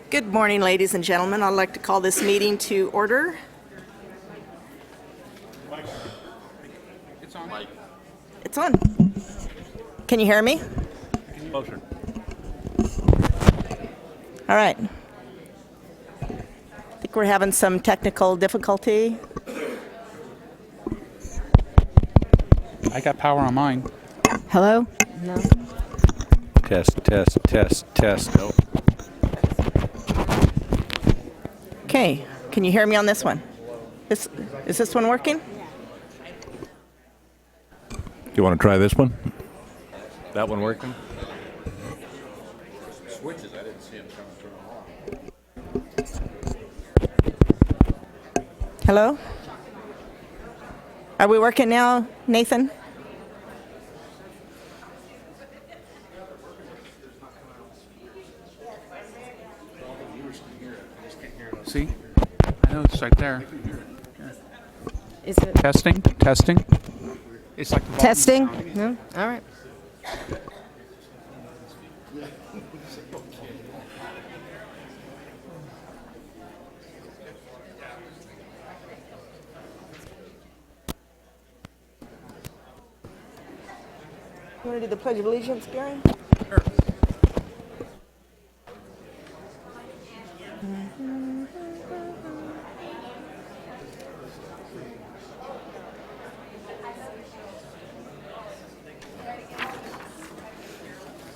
Good morning, ladies and gentlemen. I'd like to call this meeting to order. It's on. It's on. Can you hear me? Closer. All right. I think we're having some technical difficulty. I got power on mine. Hello? No. Test. Nope. Okay. Can you hear me on this one? Is this one working? You want to try this one? That one working? Switches, I didn't see them turn on. Hello? Are we working now, Nathan? See? I know it's right there. Is it Testing. It's like the volume testing? sound. No? All right. You want to do the Pledge of Allegiance, Gary? Sure.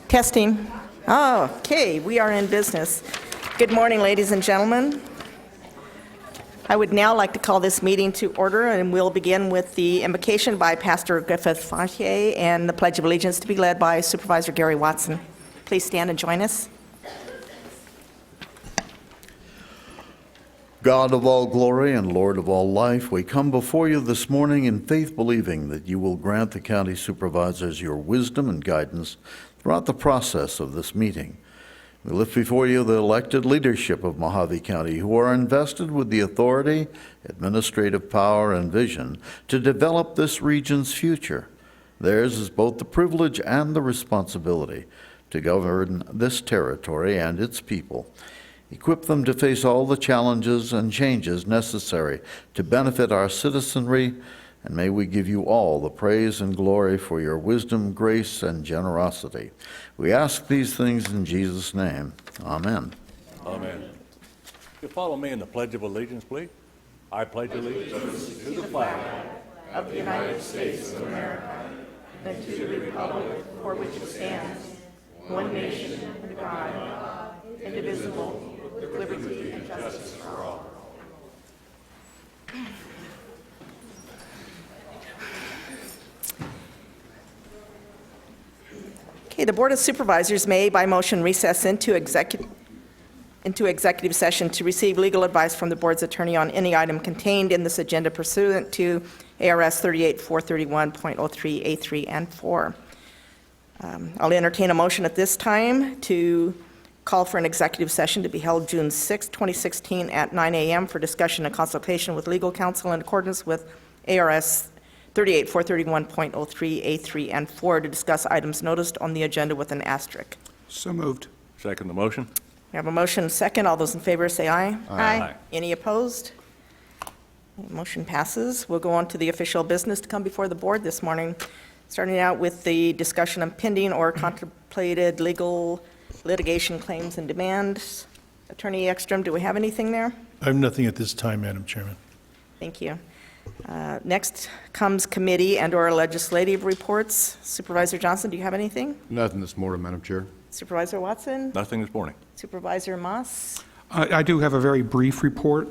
Testing. Oh, okay, we are in business. Good morning, ladies and gentlemen. I would now like to call this meeting to order, and we'll begin with the invocation by Pastor Griffith Fontier and the Pledge of Allegiance to be led by Supervisor Gary Watson. Please stand and join us. God of all glory and Lord of all life, we come before you this morning in faith, believing that you will grant the county supervisors your wisdom and guidance throughout the process of this meeting. We lift before you the elected leadership of Mojave County, who are invested with the authority, administrative power, and vision to develop this region's future. Theirs is both the privilege and the responsibility to govern this territory and its people. Equip them to face all the challenges and changes necessary to benefit our citizenry, and may we give you all the praise and glory for your wisdom, grace, and generosity. We ask these things in Jesus' name. Amen. Amen. You follow me in the Pledge of Allegiance, please. I pledge allegiance to the flag Of the United States of America, and to the republic for which it stands, one nation, under God, indivisible, with liberty and justice for all. Okay, the Board of Supervisors may, by motion, recess into executive session to receive legal advice from the board's attorney on any item contained in this agenda pursuant to ARS 38431.03A3 and 4. I'll entertain a motion at this time to call for an executive session to be held June 6, 2016 at 9 a.m. for discussion and consultation with legal counsel in accordance with ARS 38431.03A3 and 4 to discuss items noticed on the agenda with an asterisk. So moved. Second the motion. We have a motion and second. All those in favor say aye. Aye. Any opposed? Motion passes. We'll go on to the official business to come before the board this morning, starting out with the discussion of pending or contemplated legal litigation claims and demands. Attorney Ekstrom, do we have anything there? I have nothing at this time, Madam Chairman. Thank you. Next comes committee and/or legislative reports. Supervisor Johnson, do you have anything? Nothing this morning, Madam Chair. Supervisor Watson? Nothing this morning. Supervisor Moss? I do have a very brief report.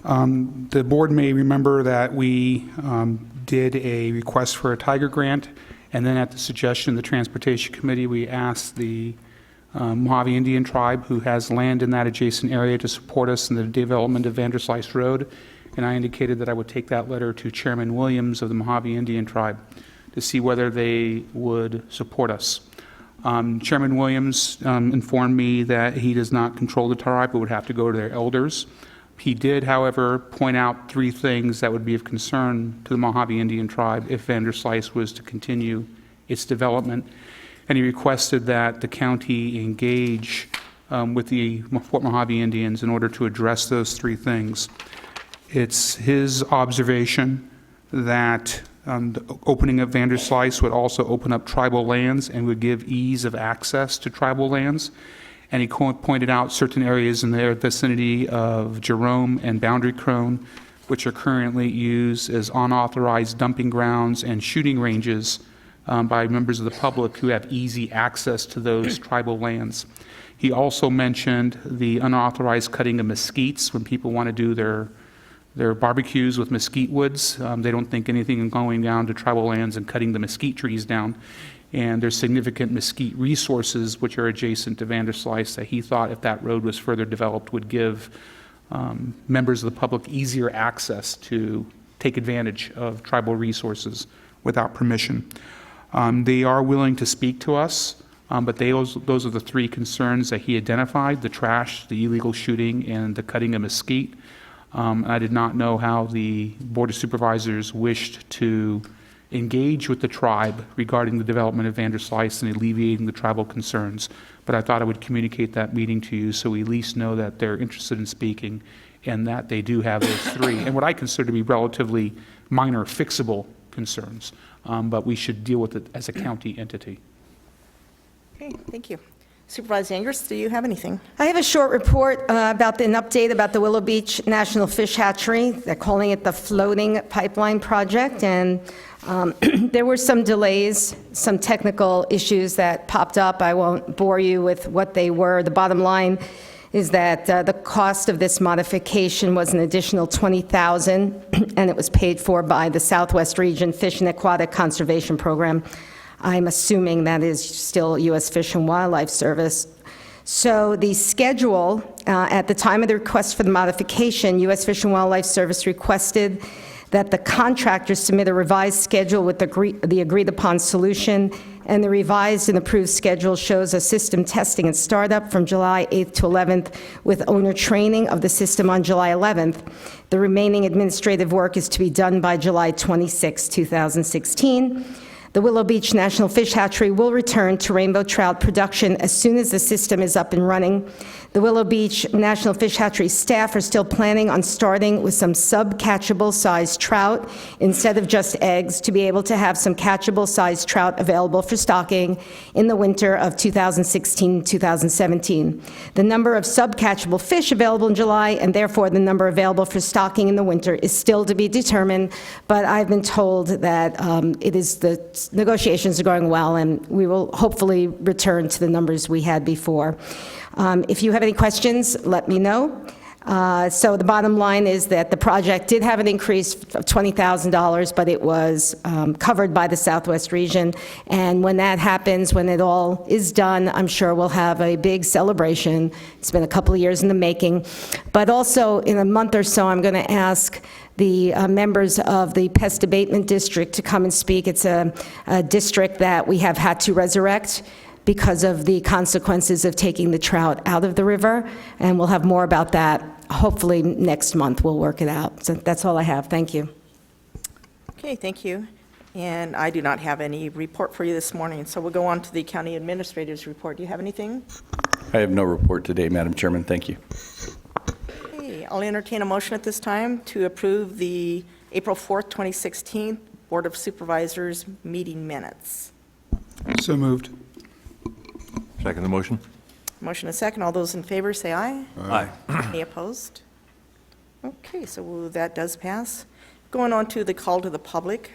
The board may remember that we did a request for a Tiger grant, and then at the suggestion of the Transportation Committee, we asked the Mojave Indian Tribe, who has land in that adjacent area, to support us in the development of Vanderslice Road. And I indicated that I would take that letter to Chairman Williams of the Mojave Indian Tribe to see whether they would support us. Chairman Williams informed me that he does not control the tribe, but would have to go to their elders. He did, however, point out 3 things that would be of concern to the Mojave Indian Tribe if Vanderslice was to continue its development. And he requested that the county engage with the Fort Mojave Indians in order to address those three things. It's his observation that the opening of Vanderslice would also open up tribal lands and would give ease of access to tribal lands. And he pointed out certain areas in their vicinity of Jerome and Boundary Crone, which are currently used as unauthorized dumping grounds and shooting ranges by members of the public who have easy access to those tribal lands. He also mentioned the unauthorized cutting of mesquites when people want to do their barbecues with mesquite woods. They don't think anything of going down to tribal lands and cutting the mesquite trees down. And there's significant mesquite resources which are adjacent to Vanderslice that he thought if that road was further developed would give members of the public easier access to take advantage of tribal resources without permission. They are willing to speak to us, but those are the three concerns that he identified: the trash, the illegal shooting, and the cutting of mesquite. I did not know how the Board of Supervisors wished to engage with the tribe regarding the development of Vanderslice and alleviating the tribal concerns. But I thought I would communicate that meeting to you so we at least know that they're interested in speaking and that they do have those three, and what I consider to be relatively minor fixable concerns. But we should deal with it as a county entity. Okay, thank you. Supervisor Ingers, do you have anything? I have a short report about an update about the Willow Beach National Fish Hatchery. They're calling it the Floating Pipeline Project, and there were some delays, some technical issues that popped up. I won't bore you with what they were. The bottom line is that the cost of this modification was an additional $20,000, and it was paid for by the Southwest Region Fish and Aquatic Conservation Program. I'm assuming that is still U.S. Fish and Wildlife Service. So the schedule, at the time of the request for the modification, U.S. Fish and Wildlife Service requested that the contractor submit a revised schedule with the agreed-upon solution, and the revised and approved schedule shows a system testing and startup from July 8th to 11th, with owner training of the system on July 11th. The remaining administrative work is to be done by July 26, 2016. The Willow Beach National Fish Hatchery will return to rainbow trout production as soon as the system is up and running. The Willow Beach National Fish Hatchery staff are still planning on starting with some sub-catchable sized trout instead of just eggs, to be able to have some catchable sized trout available for stocking in the winter of 2016-2017. The number of sub-catchable fish available in July, and therefore the number available for stocking in the winter, is still to be determined, but I've been told that the negotiations are going well, and we will hopefully return to the numbers we had before. If you have any questions, let me know. So the bottom line is that the project did have an increase of $20,000, but it was covered by the Southwest region. And when that happens, when it all is done, I'm sure we'll have a big celebration. It's been a couple of years in the making. But also, in a month or so, I'm going to ask the members of the Pest Abatement District to come and speak. It's a district that we have had to resurrect because of the consequences of taking the trout out of the river, and we'll have more about that. Hopefully next month we'll work it out. So that's all I have. Thank you. Okay, thank you. And I do not have any report for you this morning, so we'll go on to the county administrator's report. Do you have anything? I have no report today, Madam Chairman. Thank you. Okay, I'll entertain a motion at this time to approve the April 4th, 2016 Board of Supervisors meeting minutes. So moved. Second the motion? Motion and second. All those in favor say aye. Aye. Any opposed? Okay, so that does pass. Going on to the call to the public.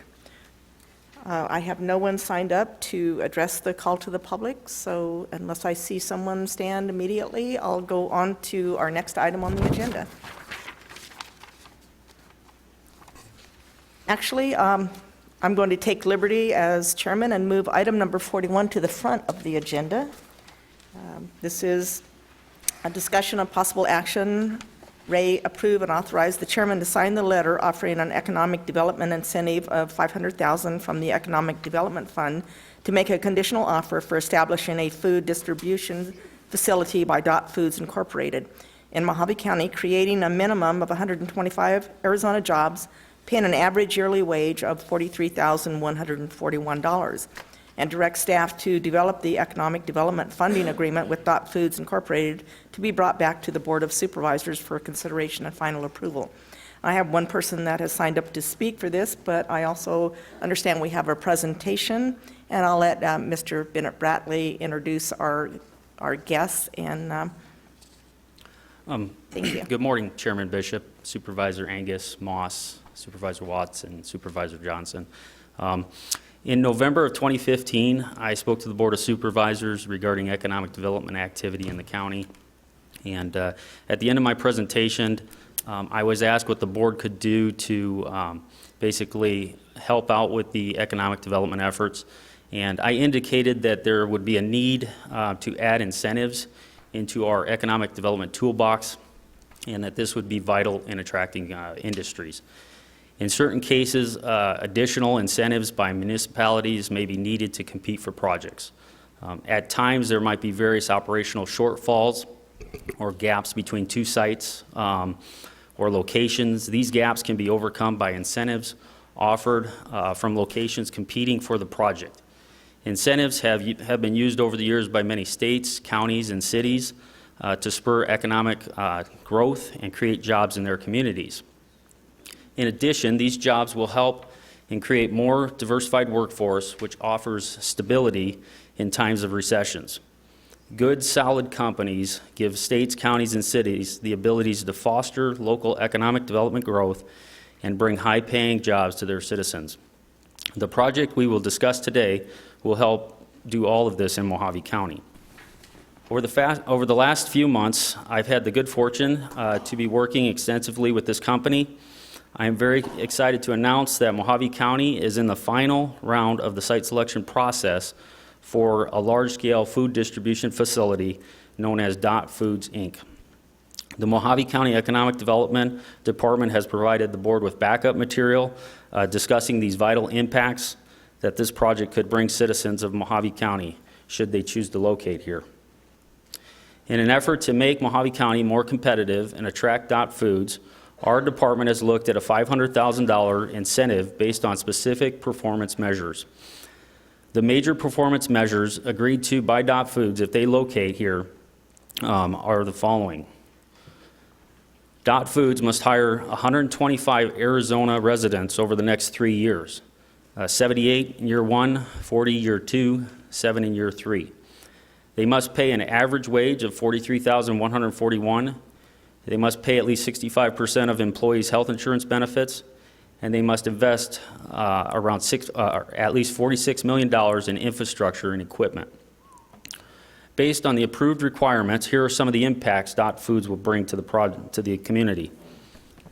I have no one signed up to address the call to the public, so unless I see someone stand immediately, I'll go on to our next item on the agenda. Actually, I'm going to take liberty as chairman and move item number 41 to the front of the agenda. This is a discussion of possible action. Ray, approve and authorize the chairman to sign the letter offering an economic development incentive of $500,000 from the Economic Development Fund to make a conditional offer for establishing a food distribution facility by Dot Foods Incorporated in Mojave County, creating a minimum of 125 Arizona jobs, paying an average yearly wage of $43,141, and direct staff to develop the economic development funding agreement with Dot Foods Incorporated to be brought back to the Board of Supervisors for consideration and final approval. I have one person that has signed up to speak for this, but I also understand we have a presentation, and I'll let Mr. Bennett Bratley introduce our guests, and thank you. Good morning, Chairman Bishop, Supervisor Angus, Moss, Supervisor Watts, and Supervisor Johnson. In November of 2015, I spoke to the Board of Supervisors regarding economic development activity in the county. And at the end of my presentation, I was asked what the board could do to basically help out with the economic development efforts. And I indicated that there would be a need to add incentives into our economic development toolbox, and that this would be vital in attracting industries. In certain cases, additional incentives by municipalities may be needed to compete for projects. At times, there might be various operational shortfalls or gaps between two sites or locations. These gaps can be overcome by incentives offered from locations competing for the project. Incentives have been used over the years by many states, counties, and cities to spur economic growth and create jobs in their communities. In addition, these jobs will help and create more diversified workforce, which offers stability in times of recessions. Good, solid companies give states, counties, and cities the abilities to foster local economic development growth and bring high-paying jobs to their citizens. The project we will discuss today will help do all of this in Mojave County. Over the last few months, I've had the good fortune to be working extensively with this company. I am very excited to announce that Mojave County is in the final round of the site selection process for a large-scale food distribution facility known as Dot Foods, Inc. The Mojave County Economic Development Department has provided the board with backup material discussing these vital impacts that this project could bring citizens of Mojave County should they choose to locate here. In an effort to make Mojave County more competitive and attract Dot Foods, our department has looked at a $500,000 incentive based on specific performance measures. The major performance measures agreed to by Dot Foods if they locate here are the following. Dot Foods must hire 125 Arizona residents over the next 3 years. 78 in year 1, 40 year 2, 7 in year 3. They must pay an average wage of $43,141. They must pay at least 65% of employees' health insurance benefits, and they must invest at least $46 million in infrastructure and equipment. Based on the approved requirements, here are some of the impacts Dot Foods will bring to the community.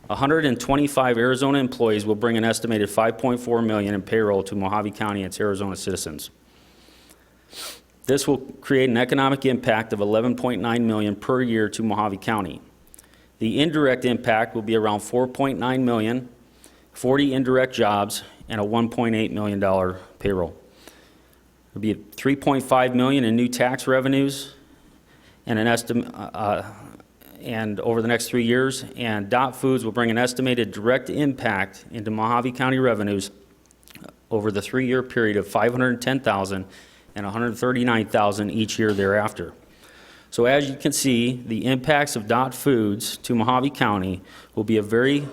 125 Arizona employees will bring an estimated $5.4 million in payroll to Mojave County and its Arizona citizens. This will create an economic impact of $11.9 million per year to Mojave County. The indirect impact will be around $4.9 million, 40 indirect jobs, and a $1.8 million payroll. There'll be $3.5 million in new tax revenues and an estimate and over the next 3 years, and Dot Foods will bring an estimated direct impact into Mojave County revenues over the 3-year period of $510,000 and $139,000 each year thereafter. So as you can see, the impacts of Dot Foods to Mojave County will be a very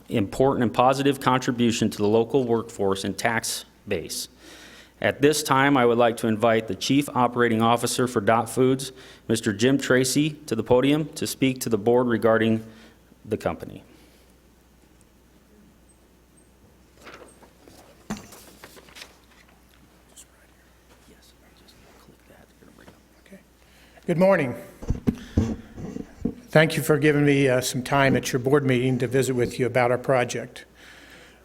important and positive contribution to the local workforce and tax base. At this time, I would like to invite the Chief Operating Officer for Dot Foods, Mr. Jim Tracy, to the podium to speak to the board regarding the company. Good morning. Thank you for giving me some time at your board meeting to visit with you about our project.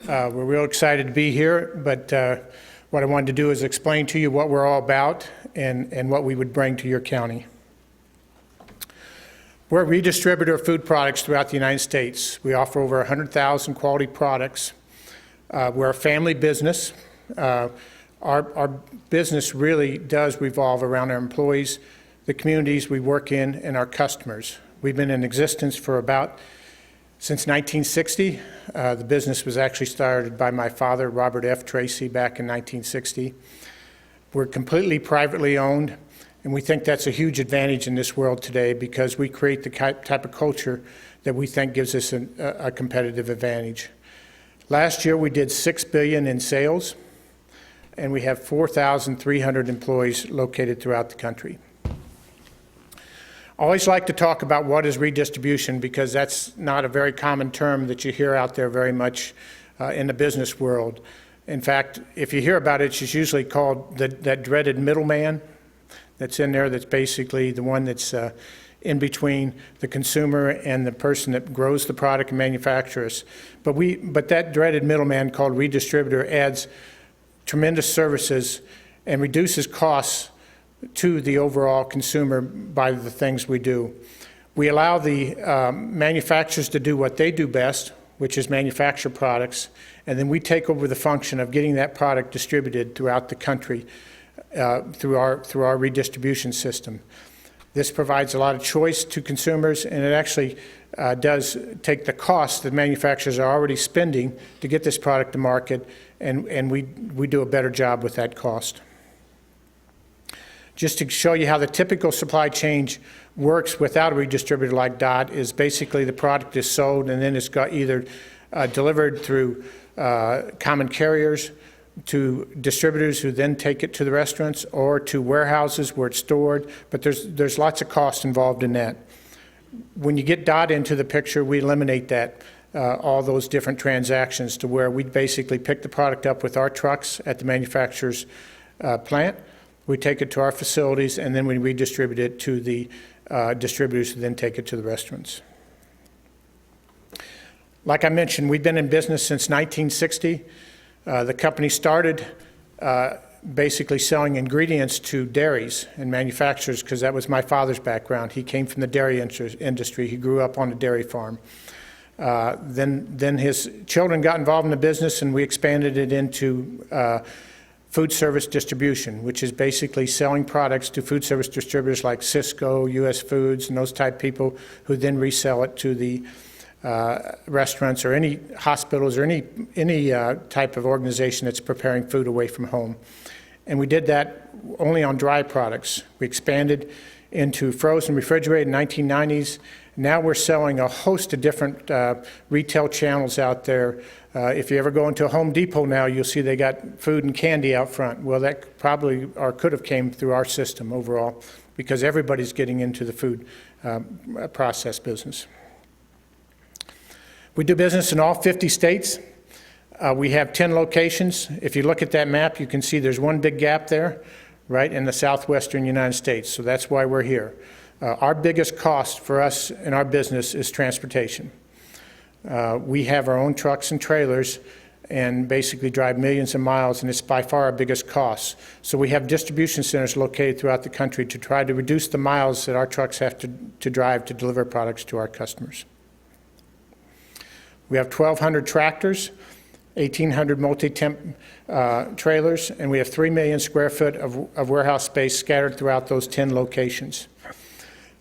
We're real excited to be here, but what I wanted to do is explain to you what we're all about and what we would bring to your county. We're a redistributor of food products throughout the United States. We offer over 100,000 quality products. We're a family business. Our business really does revolve around our employees, the communities we work in, and our customers. We've been in existence for since 1960. The business was actually started by my father, Robert F. Tracy, back in 1960. We're completely privately owned, and we think that's a huge advantage in this world today because we create the type of culture that we think gives us a competitive advantage. Last year, we did $6 billion in sales, and we have 4,300 employees located throughout the country. I always like to talk about what is redistribution because that's not a very common term that you hear out there very much in the business world. In fact, if you hear about it, it's usually called that dreaded middleman that's in there, that's basically the one that's in between the consumer and the person that grows the product and manufactures. But that dreaded middleman called redistributor adds tremendous services and reduces costs to the overall consumer by the things we do. We allow the manufacturers to do what they do best, which is manufacture products, and then we take over the function of getting that product distributed throughout the country through our redistribution system. This provides a lot of choice to consumers, and it actually does take the cost that manufacturers are already spending to get this product to market, and we do a better job with that cost. Just to show you how the typical supply chain works without a redistributor like DOT is basically the product is sold and then it's got either delivered through common carriers to distributors who then take it to the restaurants or to warehouses where it's stored, but there's lots of cost involved in that. When you get DOT into the picture, we eliminate that, all those different transactions to where we basically pick the product up with our trucks at the manufacturer's plant. We take it to our facilities, and then we redistribute it to the distributors who then take it to the restaurants. Like I mentioned, we've been in business since 1960. The company started basically selling ingredients to dairies and manufacturers because that was my father's background. He came from the dairy industry. He grew up on a dairy farm. Then his children got involved in the business, and we expanded it into food service distribution, which is basically selling products to food service distributors like Cisco, US Foods, and those type people who then resell it to the restaurants or any hospitals or any type of organization that's preparing food away from home. And we did that only on dry products. We expanded into frozen refrigerated in the 1990s. Now we're selling a host of different retail channels out there. If you ever go into a Home Depot now, you'll see they got food and candy out front. Well, that probably or could have came through our system overall because everybody's getting into the food process business. We do business in all 50 states. We have 10 locations. If you look at that map, you can see there's one big gap there, right in the southwestern United States. So that's why we're here. Our biggest cost for us in our business is transportation. We have our own trucks and trailers and basically drive millions of miles, and it's by far our biggest cost. So we have distribution centers located throughout the country to try to reduce the miles that our trucks have to drive to deliver products to our customers. We have 1,200 tractors, 1,800 multi-temp trailers, and we have 3 million square foot of warehouse space scattered throughout those 10 locations.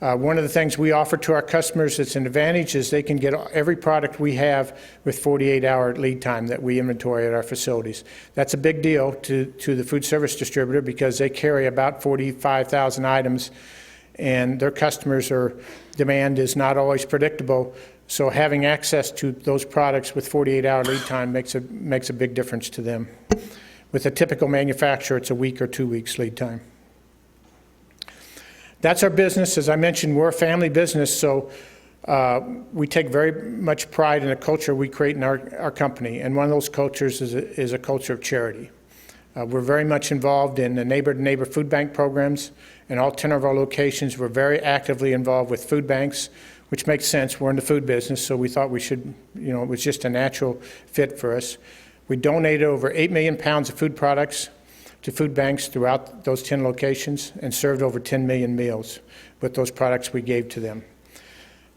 One of the things we offer to our customers that's an advantage is they can get every product we have with 48-hour lead time that we inventory at our facilities. That's a big deal to the food service distributor because they carry about 45,000 items, and their customers' demand is not always predictable. So having access to those products with 48-hour lead time makes a big difference to them. With a typical manufacturer, it's a week or 2 weeks lead time. That's our business. As I mentioned, we're a family business, so we take very much pride in the culture we create in our company, and one of those cultures is a culture of charity. We're very much involved in the neighbor-to-neighbor food bank programs. In all 10 of our locations, we're very actively involved with food banks, which makes sense. We're in the food business, so we thought we should, it was just a natural fit for us. We donated over 8 million pounds of food products to food banks throughout those 10 locations and served over 10 million meals with those products we gave to them.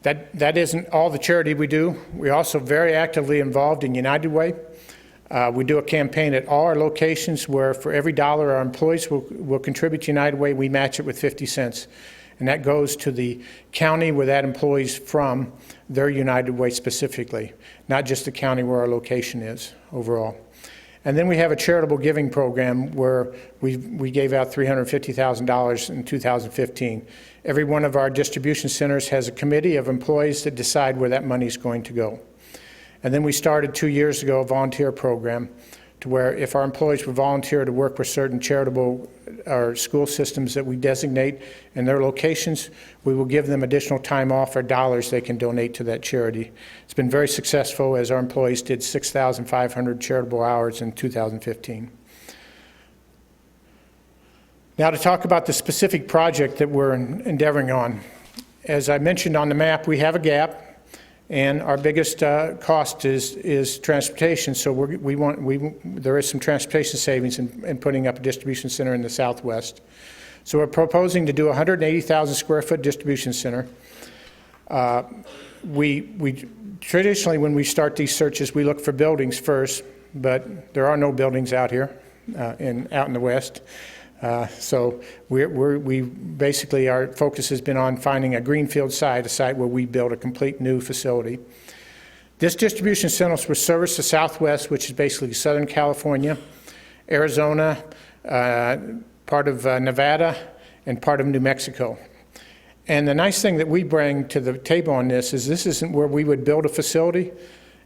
That isn't all the charity we do. We're also very actively involved in United Way. We do a campaign at all our locations where for every dollar our employees will contribute to United Way, we match it with 50 cents. And that goes to the county where that employee's from, their United Way specifically, not just the county where our location is overall. And then we have a charitable giving program where we gave out $350,000 in 2015. Every one of our distribution centers has a committee of employees that decide where that money is going to go. And then we started 2 years ago a volunteer program to where if our employees would volunteer to work with certain charitable or school systems that we designate in their locations, we will give them additional time off or dollars they can donate to that charity. It's been very successful as our employees did 6,500 charitable hours in 2015. Now to talk about the specific project that we're endeavoring on. As I mentioned on the map, we have a gap. And our biggest cost is transportation, so there is some transportation savings in putting up a distribution center in the Southwest. So we're proposing to do a 180,000 square foot distribution center. We traditionally, when we start these searches, we look for buildings first, but there are no buildings out here, out in the West. So we basically, our focus has been on finding a greenfield site, a site where we build a complete new facility. This distribution center will service the Southwest, which is basically Southern California, Arizona, part of Nevada, and part of New Mexico. And the nice thing that we bring to the table on this isn't where we would build a facility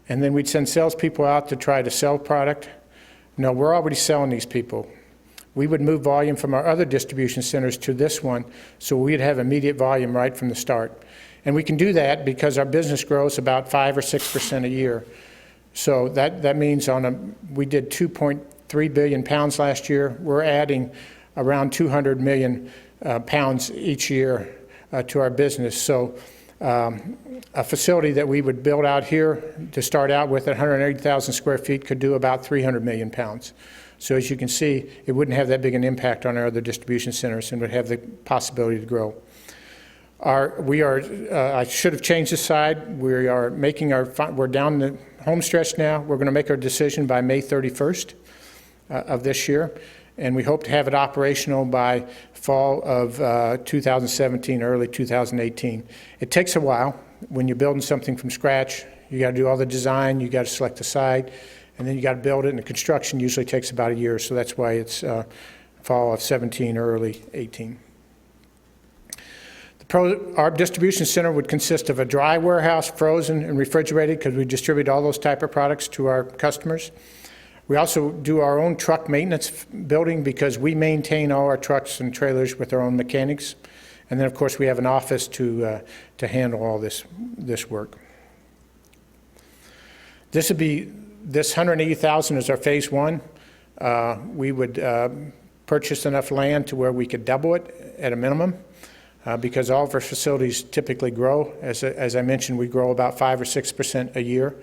and then we'd send salespeople out to try to sell product. No, we're already selling these people. We would move volume from our other distribution centers to this one, so we'd have immediate volume right from the start. And we can do that because our business grows about 5 or 6% a year. So that means we did 2.3 billion pounds last year. We're adding around 200 million pounds each year to our business. So a facility that we would build out here to start out with at 180,000 square feet could do about 300 million pounds. So as you can see, it wouldn't have that big an impact on our other distribution centers and would have the possibility to grow. I should have changed the slide. We're down the home stretch now. We're going to make our decision by May 31st of this year, and we hope to have it operational by fall of 2017, early 2018. It takes a while. When you're building something from scratch, you got to do all the design, you got to select the site, and then you got to build it, and the construction usually takes about a year, so that's why it's fall of 17 or early 18. Our distribution center would consist of a dry warehouse, frozen and refrigerated, because we distribute all those type of products to our customers. We also do our own truck maintenance building because we maintain all our trucks and trailers with our own mechanics. And then, of course, we have an office to handle all this work. This 180,000 is our phase one. We would purchase enough land to where we could double it at a minimum because all of our facilities typically grow. As I mentioned, we grow about 5 or 6% a year.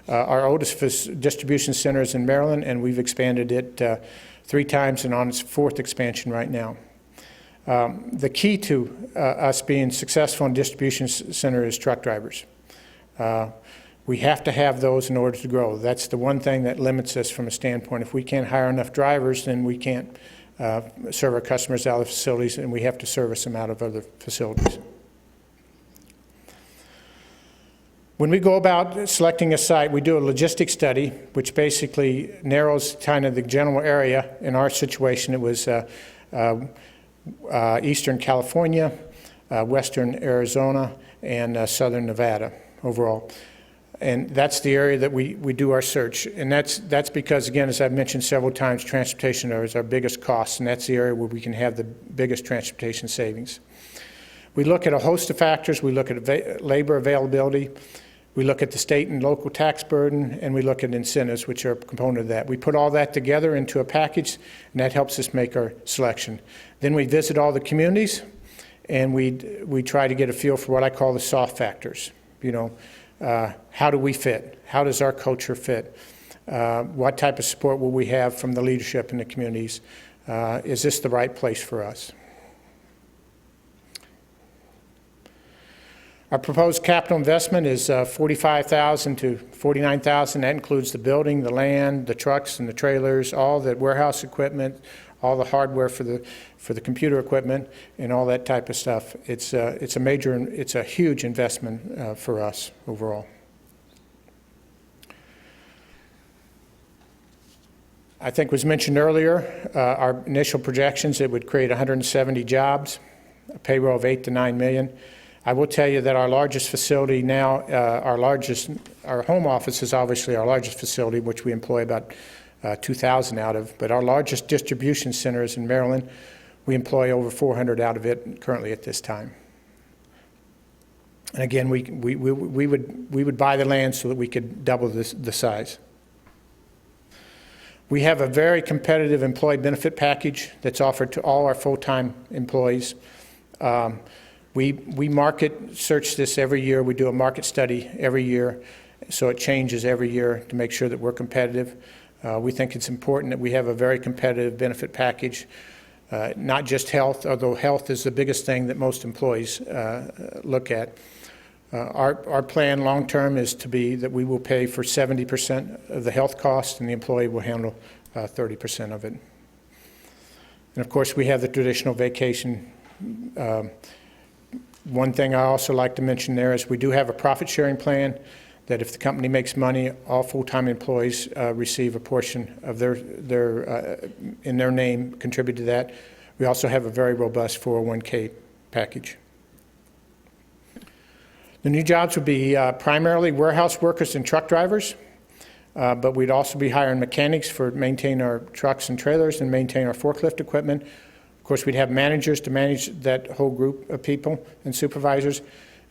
Our oldest distribution center is in Maryland, and we've expanded it 3 times and on its 4th expansion right now. The key to us being successful in distribution center is truck drivers. We have to have those in order to grow. That's the one thing that limits us from a standpoint. If we can't hire enough drivers, then we can't serve our customers out of the facilities, and we have to service them out of other facilities. When we go about selecting a site, we do a logistics study, which basically narrows kind of the general area. In our situation, it was Eastern California, Western Arizona, and Southern Nevada overall. And that's the area that we do our search. And that's because, again, as I've mentioned several times, transportation is our biggest cost, and that's the area where we can have the biggest transportation savings. We look at a host of factors. We look at labor availability. We look at the state and local tax burden, and we look at incentives, which are a component of that. We put all that together into a package, and that helps us make our selection. Then we visit all the communities, and we try to get a feel for what I call the soft factors. How do we fit? How does our culture fit? What type of support will we have from the leadership in the communities? Is this the right place for us? Our proposed capital investment is $45,000 to $49,000. That includes the building, the land, the trucks and the trailers, all the warehouse equipment, all the hardware for the computer equipment, and all that type of stuff. It's a huge investment for us overall. I think was mentioned earlier, our initial projections, it would create 170 jobs, a payroll of 8 to 9 million. I will tell you that our largest facility now, our home office is obviously our largest facility, which we employ about 2,000 out of, but our largest distribution center is in Maryland. We employ over 400 out of it currently at this time. And again, we would buy the land so that we could double the size. We have a very competitive employee benefit package that's offered to all our full-time employees. We market search this every year. We do a market study every year, so it changes every year to make sure that we're competitive. We think it's important that we have a very competitive benefit package, not just health, although health is the biggest thing that most employees look at. Our plan long-term is to be that we will pay for 70% of the health cost and the employee will handle 30% of it. And of course, we have the traditional vacation. One thing I also like to mention there is we do have a profit-sharing plan that if the company makes money, all full-time employees receive a portion of in their name, contribute to that. We also have a very robust 401k package. The new jobs would be primarily warehouse workers and truck drivers, but we'd also be hiring mechanics for maintain our trucks and trailers and maintain our forklift equipment. Of course, we'd have managers to manage that whole group of people and supervisors,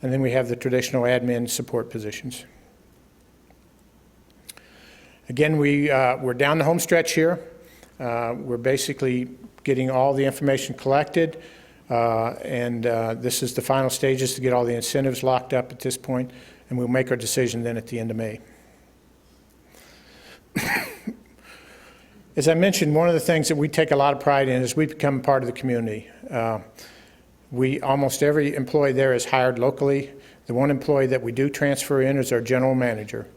and then we have the traditional admin support positions. Again, we're down the home stretch here. We're basically getting all the information collected. This is the final stages to get all the incentives locked up at this point, and we'll make our decision then at the end of May. As I mentioned, one of the things that we take a lot of pride in is we become part of the community. Almost every employee there is hired locally. The one employee that we do transfer in is our general manager,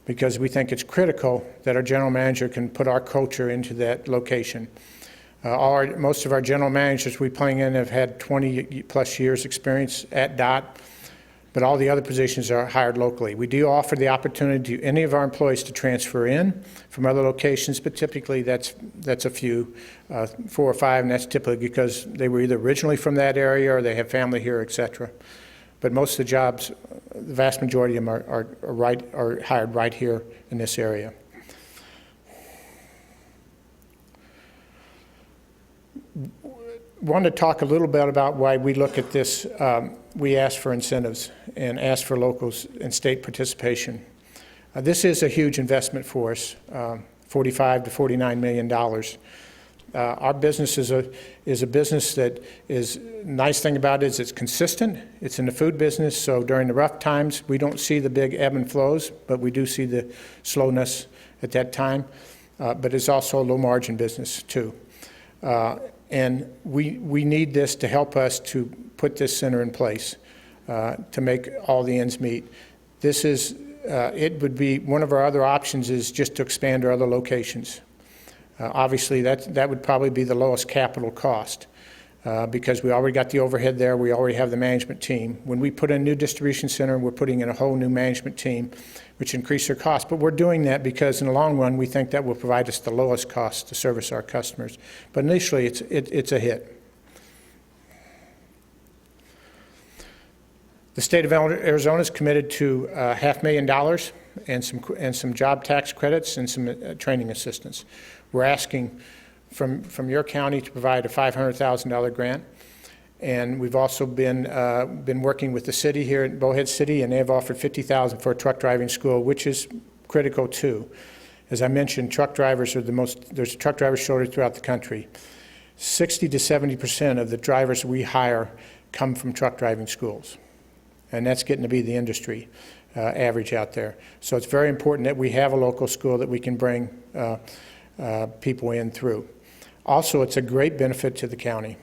because we think it's critical that our general manager can put our culture into that location. Most of our general managers we bring in have had 20 plus years experience at DOT, but all the other positions are hired locally. We do offer the opportunity to any of our employees to transfer in from other locations, but typically that's a few, 4 or 5, and that's typically because they were either originally from that area or they have family here, etc. But most of the jobs, the vast majority of them are hired right here in this area. Want to talk a little bit about why we look at this. We ask for incentives and ask for local and state participation. This is a huge investment for us, $45 to $49 million. Our business is a business that is, nice thing about it is it's consistent. It's in the food business, so during the rough times, we don't see the big ebb and flows, but we do see the slowness at that time. But it's also a low margin business too. And we need this to help us to put this center in place to make all the ends meet. This is, it would be, one of our other options is just to expand our other locations. Obviously, that would probably be the lowest capital cost because we already got the overhead there, we already have the management team. When we put in a new distribution center, we're putting in a whole new management team, which increase their cost. But we're doing that because in the long run, we think that will provide us the lowest cost to service our customers. But initially, it's a hit. The state of Arizona is committed to $500,000 and some job tax credits and some training assistance. We're asking from your county to provide a $500,000 grant. And we've also been working with the city here at Bowhead City, and they have offered $50,000 for a truck driving school, which is critical too. As I mentioned, truck drivers are there's a truck driver shortage throughout the country. 60 to 70% of the drivers we hire come from truck driving schools. And that's getting to be the industry average out there. So it's very important that we have a local school that we can bring people in through. Also, it's a great benefit to the county.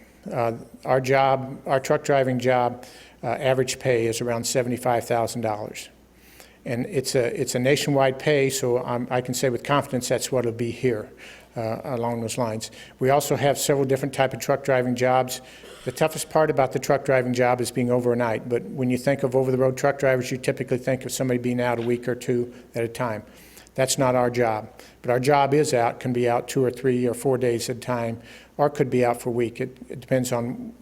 Our truck driving job, average pay is around $75,000. And it's a nationwide pay, so I can say with confidence that's what it'll be here along those lines. We also have several different types of truck driving jobs. The toughest part about the truck driving job is being overnight, but when you think of over-the-road truck drivers, you typically think of somebody being out a week or two at a time. That's not our job. But our job is out, can be out 2 or 3 or 4 days at a time, or could be out for a week. It depends on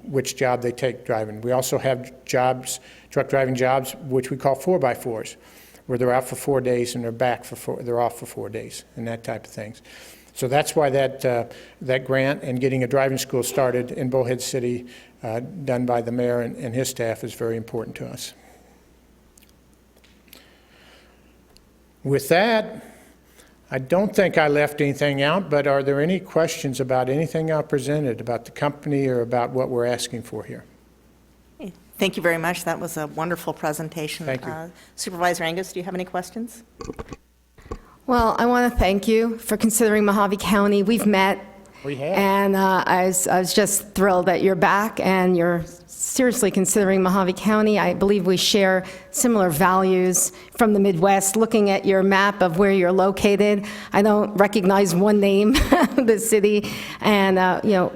which job they take driving. We also have jobs, truck driving jobs, which we call 4x4s, where they're out for 4 days and they're off for 4 days, and that type of things. So that's why that grant and getting a driving school started in Bullhead City, done by the mayor and his staff, is very important to us. With that, I don't think I left anything out, but are there any questions about anything I presented, about the company or about what we're asking for here? Okay, thank you very much. That was a wonderful presentation. Thank you. Supervisor Angus, do you have any questions? Well, I want to thank you for considering Mojave County. We've met. We have. And I was just thrilled that you're back and you're seriously considering Mojave County. I believe we share similar values from the Midwest. Looking at your map of where you're located, I don't recognize one name of the city. And,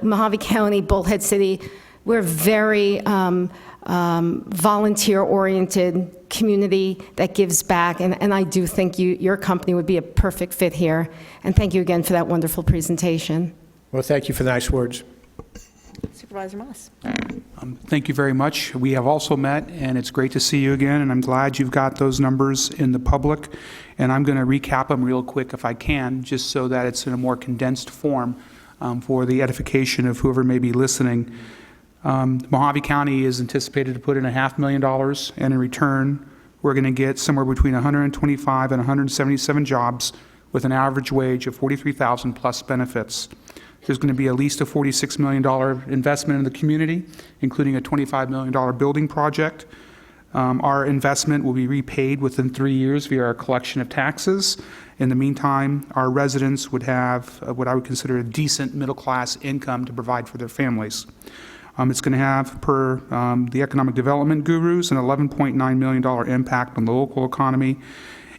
Mojave County, Bullhead City, we're very volunteer-oriented community that gives back. And I do think your company would be a perfect fit here. And thank you again for that wonderful presentation. Well, thank you for the nice words. Supervisor Moss. Thank you very much. We have also met, and it's great to see you again, and I'm glad you've got those numbers in the public. And I'm going to recap them real quick if I can, just so that it's in a more condensed form for the edification of whoever may be listening. Mojave County is anticipated to put in $500,000, and in return, we're going to get somewhere between 125 and 177 jobs with an average wage of $43,000 plus benefits. There's going to be at least a $46 million investment in the community, including a $25 million building project. Our investment will be repaid within 3 years via our collection of taxes. In the meantime, our residents would have what I would consider a decent middle-class income to provide for their families. It's going to have, per the economic development gurus, an $11.9 million impact on the local economy.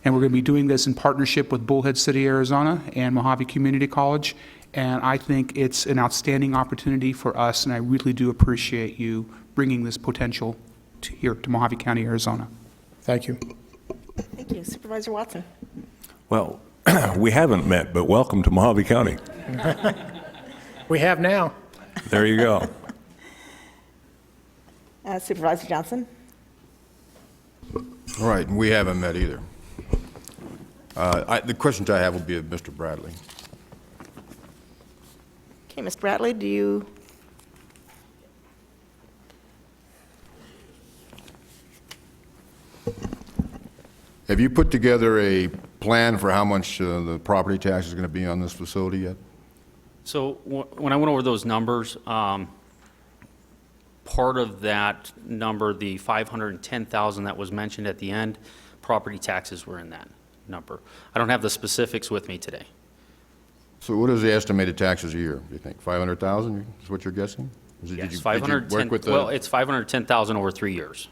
And we're going to be doing this in partnership with Bullhead City, Arizona, and Mojave Community College. And I think it's an outstanding opportunity for us, and I really do appreciate you bringing this potential here to Mojave County, Arizona. Thank you. Thank you. Supervisor Watson. Well, we haven't met, but welcome to Mojave County. We have now. There you go. Supervisor Johnson. All right, and we haven't met either. The questions I have will be of Mr. Bradley. Okay, Mr. Bradley, do you? Have you put together a plan for how much the property tax is going to be on this facility yet? So when I went over those numbers, part of that number, the $510,000 that was mentioned at the end, property taxes were in that number. I don't have the specifics with me today. So what is the estimated taxes a year, do you think? 500,000 is what you're guessing? Yes, did you 510. work with Well, it's 510,000 over 3 years.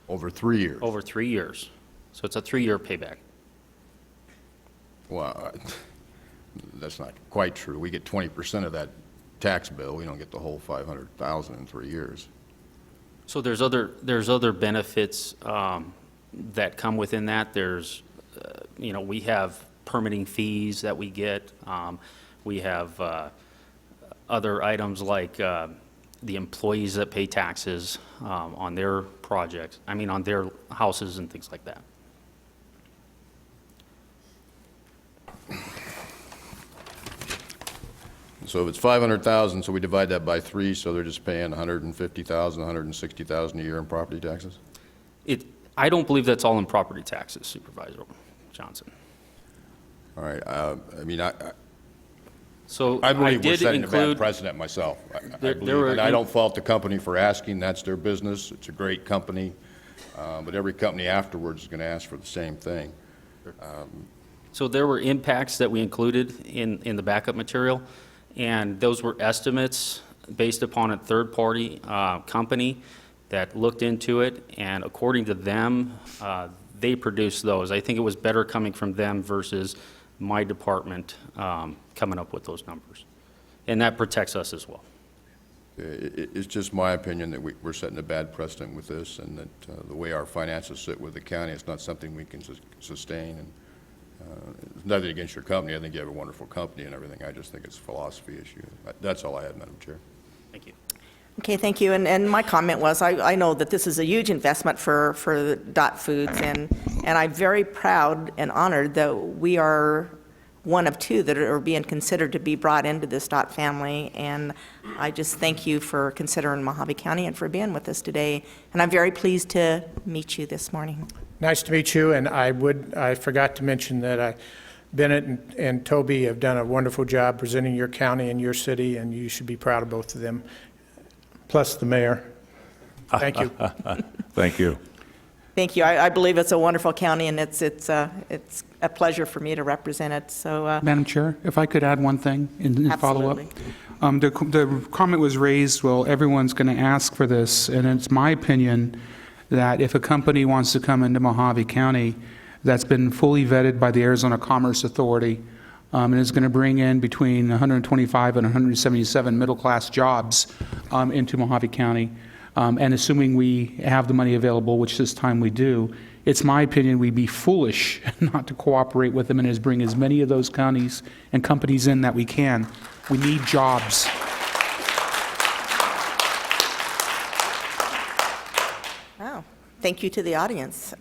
over 3 years? Over 3 years. So it's a 3-year payback. Well, that's not quite true. We get 20% of that tax bill. We don't get the whole 500,000 in 3 years. So there's other benefits that come within that. There's, we have permitting fees that we get. We have other items like the employees that pay taxes on their projects, on their houses and things like that. So if it's 500,000, so we divide that by 3, so they're just paying 150,000, 160,000 a year in property taxes? I don't believe that's all in property taxes, Supervisor Johnson. All right. So I believe we're did setting a bad include, precedent myself. I There believe, were and I don't fault the company for asking. That's their business. It's a great company. But every company afterwards is going to ask for the same thing. so there were impacts that we included in the backup material, and those were estimates based upon a third-party company that looked into it, and according to them, they produced those. I think it was better coming from them versus my department coming up with those numbers. And that protects us as well. It's just my opinion that we're setting a bad precedent with this, and that the way our finances sit with the county, it's not something we can sustain. And Nothing against your company. I think you have a wonderful company and everything. I just think it's a philosophy issue. That's all I had, Madam Chair. Thank you. Okay, thank you. And my comment was, I know that this is a huge investment for Dot Foods, and I'm very proud and honored that we are one of two that are being considered to be brought into this Dot family. And I just thank you for considering Mojave County and for being with us today. And I'm very pleased to meet you this morning. Nice to meet you, and I forgot to mention that Bennett and Toby have done a wonderful job presenting your county and your city, and you should be proud of both of them, plus the mayor. Thank you. Thank you. Thank you. I believe it's a wonderful county, and it's a pleasure for me to represent it. So, Madam Chair, if I could add one thing in follow-up. absolutely. The comment was raised, well, everyone's going to ask for this, and it's my opinion that if a company wants to come into Mojave County that's been fully vetted by the Arizona Commerce Authority and is going to bring in between 125 and 177 middle-class jobs into Mojave County, and assuming we have the money available, which this time we do, it's my opinion we'd be foolish not to cooperate with them and bring as many of those counties and companies in that we can. We need jobs. Oh, thank you to the audience.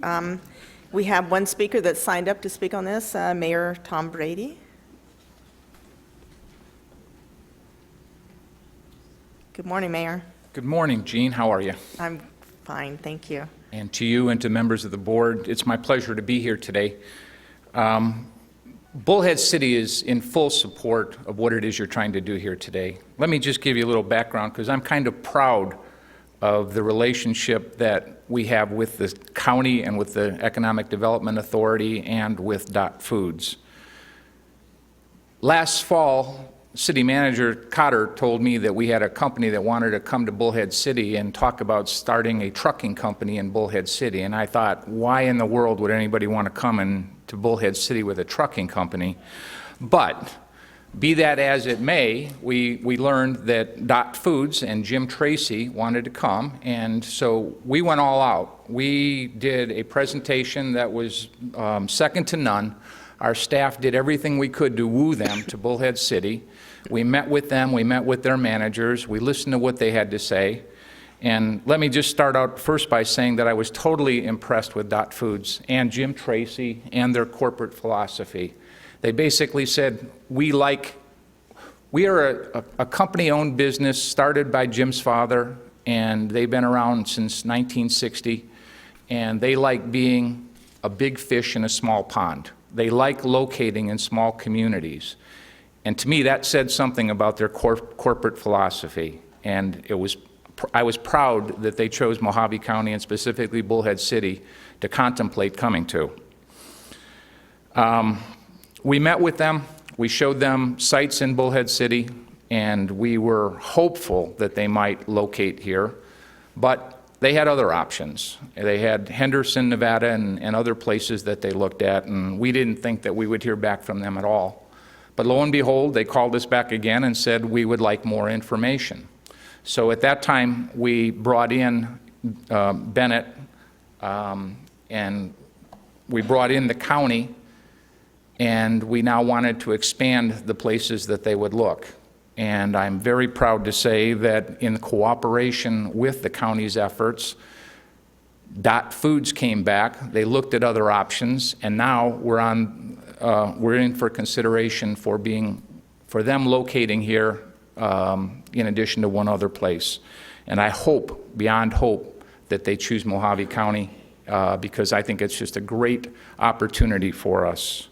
We have one speaker that signed up to speak on this, Mayor Tom Brady. Good morning, Mayor. Good morning, Jean. How are you? I'm fine, thank you. And to you and to members of the board, it's my pleasure to be here today. Bullhead City is in full support of what it is you're trying to do here today. Let me just give you a little background, because I'm kind of proud of the relationship that we have with the county and with the Economic Development Authority and with Dot Foods. Last fall, City Manager Cotter told me that we had a company that wanted to come to Bullhead City and talk about starting a trucking company in Bullhead City. And I thought, why in the world would anybody want to come to Bullhead City with a trucking company? But be that as it may, we learned that Dot Foods and Jim Tracy wanted to come, and so we went all out. We did a presentation that was second to none. Our staff did everything we could to woo them to Bullhead City. We met with them, we met with their managers, we listened to what they had to say. And let me just start out first by saying that I was totally impressed with Dot Foods and Jim Tracy and their corporate philosophy. They basically said, we are a company-owned business started by Jim's father, and they've been around since 1960, and they like being a big fish in a small pond. They like locating in small communities. And to me, that said something about their corporate philosophy, and I was proud that they chose Mojave County and specifically Bullhead City to contemplate coming to. We met with them, we showed them sites in Bullhead City, and we were hopeful that they might locate here, but they had other options. They had Henderson, Nevada, and other places that they looked at, and we didn't think that we would hear back from them at all. But lo and behold, they called us back again and said we would like more information. So at that time, we brought in Bennett, and we brought in the county, and we now wanted to expand the places that they would look. And I'm very proud to say that in cooperation with the county's efforts, Dot Foods came back, they looked at other options, and now we're in for consideration for them locating here in addition to one other place. And I hope, beyond hope, that they choose Mojave County because I think it's just a great opportunity for us.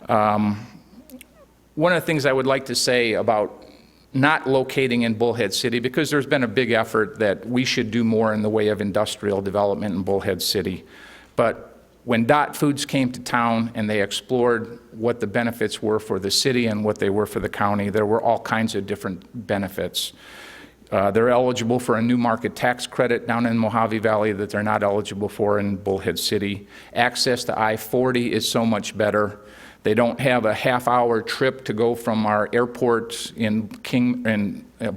One of the things I would like to say about not locating in Bullhead City, because there's been a big effort that we should do more in the way of industrial development in Bullhead City. But when Dot Foods came to town and they explored what the benefits were for the city and what they were for the county, there were all kinds of different benefits. They're eligible for a new market tax credit down in Mojave Valley that they're not eligible for in Bullhead City. Access to I-40 is so much better. They don't have a half-hour trip to go from our airport in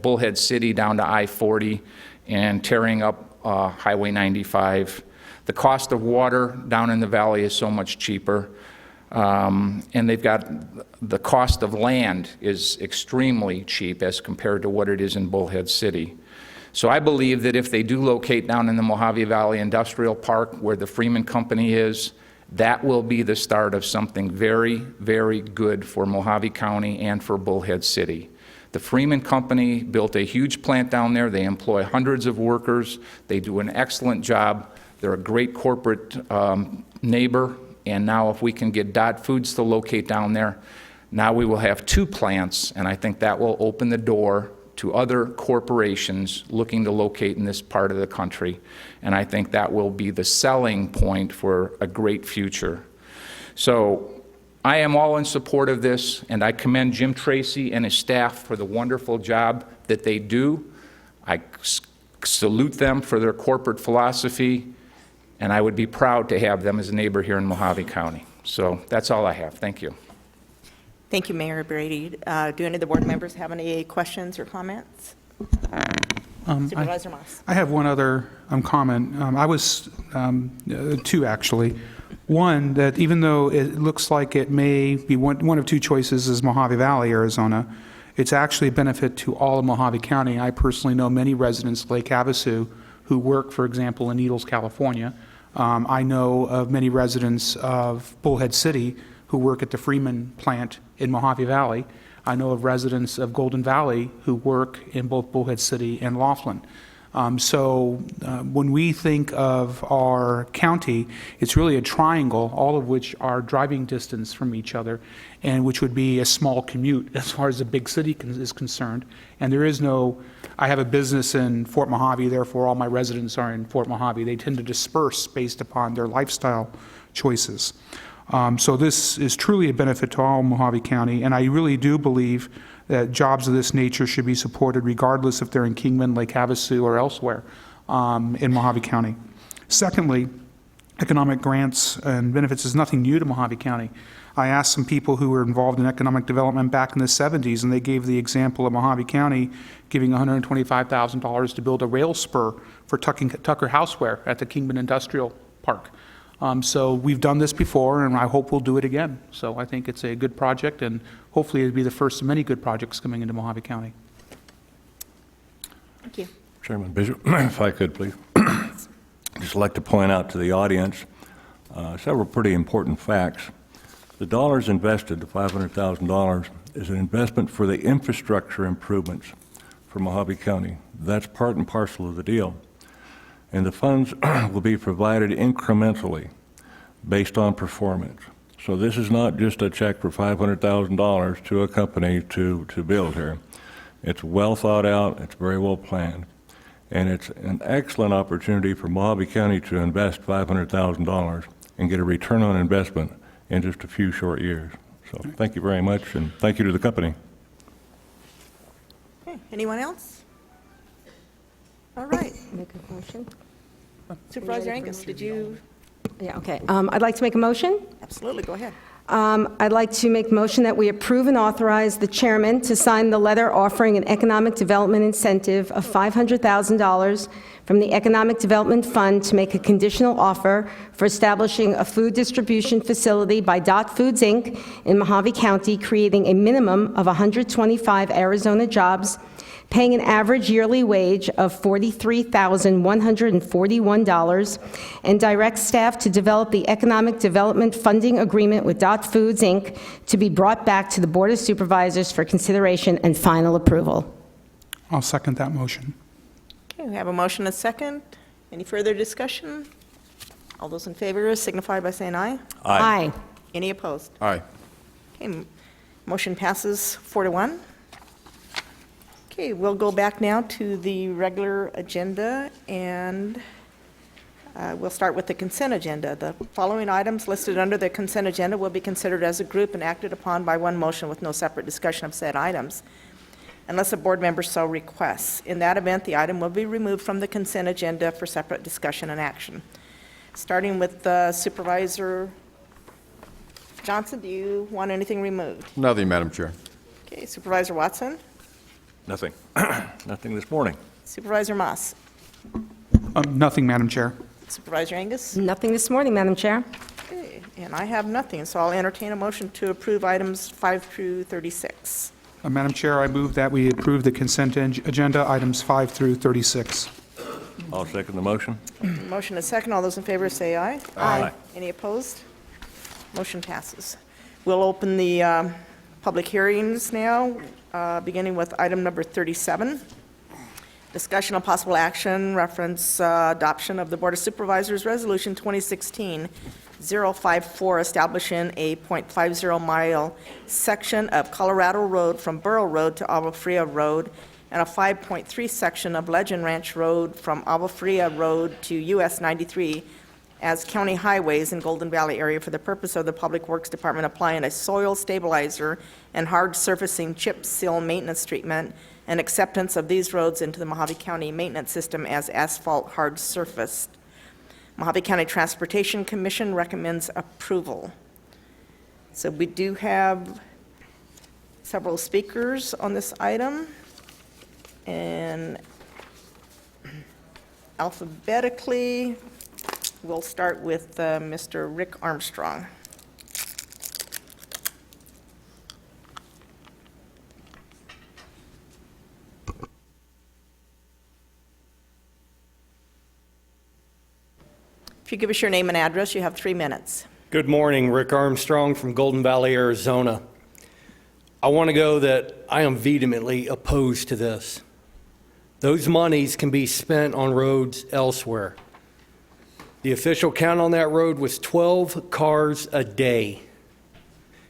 Bullhead City down to I-40 and tearing up Highway 95. The cost of water down in the valley is so much cheaper. And they've got, the cost of land is extremely cheap as compared to what it is in Bullhead City. So I believe that if they do locate down in the Mojave Valley Industrial Park where the Freeman Company is, that will be the start of something very, very good for Mojave County and for Bullhead City. The Freeman Company built a huge plant down there. They employ hundreds of workers. They do an excellent job. They're a great corporate neighbor. And now if we can get Dot Foods to locate down there, now we will have 2 plants, and I think that will open the door to other corporations looking to locate in this part of the country. And I think that will be the selling point for a great future. So I am all in support of this, and I commend Jim Tracy and his staff for the wonderful job that they do. I salute them for their corporate philosophy, and I would be proud to have them as a neighbor here in Mojave County. So that's all I have. Thank you. Thank you, Mayor Brady. Do any of the board members have any questions or comments? Supervisor Moss. I have one other comment. I was, 2 actually. One, that even though it looks like it may be one of 2 choices is Mojave Valley, Arizona, it's actually a benefit to all of Mojave County. I personally know many residents of Lake Havasu who work, for example, in Needles, California. I know of many residents of Bullhead City who work at the Freeman plant in Mojave Valley. I know of residents of Golden Valley who work in both Bullhead City and Laughlin. When we think of our county, it's really a triangle, all of which are driving distance from each other, and which would be a small commute as far as a big city is concerned. And there is no, I have a business in Fort Mojave, therefore all my residents are in Fort Mojave. They tend to disperse based upon their lifestyle choices. So this is truly a benefit to all Mojave County, and I really do believe that jobs of this nature should be supported regardless if they're in Kingman, Lake Havasu, or elsewhere in Mojave County. Secondly, economic grants and benefits is nothing new to Mojave County. I asked some people who were involved in economic development back in the 70s, and they gave the example of Mojave County giving $125,000 to build a rail spur for Tucker Houseware at the Kingman Industrial Park. So we've done this before, and I hope we'll do it again. So I think it's a good project, and hopefully it'll be the first of many good projects coming into Mojave County. Thank you. Chairman Bishop, if I could, please. Just like to point out to the audience several pretty important facts. The dollars invested, the $500,000, is an investment for the infrastructure improvements for Mojave County. That's part and parcel of the deal. And the funds will be provided incrementally based on performance. So this is not just a check for $500,000 to a company to build here. It's well thought out, it's very well planned, and it's an excellent opportunity for Mojave County to invest $500,000 and get a return on investment in just a few short years. So thank you very much, and thank you to the company. Okay, anyone else? All right. Make a motion? Supervisor Angus, did you? Yeah, okay. I'd like to make a motion. Absolutely, go ahead. I'd like to make a motion that we approve and authorize the chairman to sign the letter offering an economic development incentive of $500,000 from the Economic Development Fund to make a conditional offer for establishing a food distribution facility by Dot Foods, Inc. in Mojave County, creating a minimum of 125 Arizona jobs, paying an average yearly wage of $43,141, and direct staff to develop the Economic Development Funding Agreement with Dot Foods, Inc. to be brought back to the Board of Supervisors for consideration and final approval. I'll second that motion. Okay, we have a motion and a second. Any further discussion? All those in favor signify by saying aye. Aye. Any opposed? Aye. Okay, motion passes 4-1. Okay, we'll go back now to the regular agenda, and we'll start with the consent agenda. The following items listed under the consent agenda will be considered as a group and acted upon by one motion with no separate discussion of said items, unless a board member so requests. In that event, the item will be removed from the consent agenda for separate discussion and action. Starting with Supervisor Johnson, do you want anything removed? Nothing, Madam Chair. Okay, Supervisor Watson? Nothing. Nothing this morning. Supervisor Moss? Nothing, Madam Chair. Supervisor Angus? Nothing this morning, Madam Chair. Okay, And I have nothing, so I'll entertain a motion to approve items 5 through 36. Madam Chair, I move that we approve the consent agenda, items 5 through 36. I'll second the motion. Motion is second. All those in favor say aye. Aye. Any opposed? Motion passes. We'll open the public hearings now, beginning with item number 37. Discussion on possible action, reference adoption of the Board of Supervisors Resolution 2016-054, establishing a .50-mile section of Colorado Road from Borough Road to Agua Fria Road, and a 5.3 section of Legend Ranch Road from Agua Fria Road to US 93 as county highways in Golden Valley area for the purpose of the Public Works Department applying a soil stabilizer and hard surfacing chip seal maintenance treatment and acceptance of these roads into the Mojave County maintenance system as asphalt hard surfaced. Mojave County Transportation Commission recommends approval. So we do have several speakers on this item, and alphabetically, we'll start with Mr. Rick Armstrong. If you give us your name and address, you have 3 minutes. Good morning, Rick Armstrong from Golden Valley, Arizona. I want to go that I am vehemently opposed to this. Those monies can be spent on roads elsewhere. The official count on that road was 12 cars a day.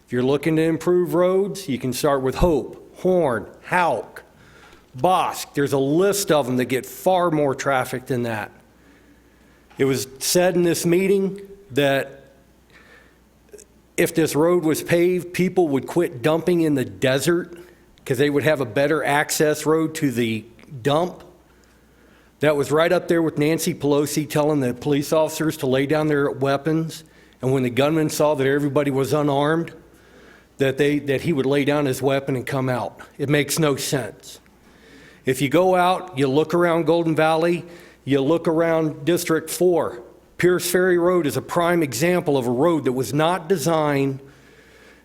If you're looking to improve roads, you can start with Hope, Horn, Houck, Bosque. There's a list of them that get far more traffic than that. It was said in this meeting that if this road was paved, people would quit dumping in the desert because they would have a better access road to the dump. That was right up there with Nancy Pelosi telling the police officers to lay down their weapons. And when the gunman saw that everybody was unarmed, that he would lay down his weapon and come out. It makes no sense. If you go out, you look around Golden Valley, you look around District 4, Pierce Ferry Road is a prime example of a road that was not designed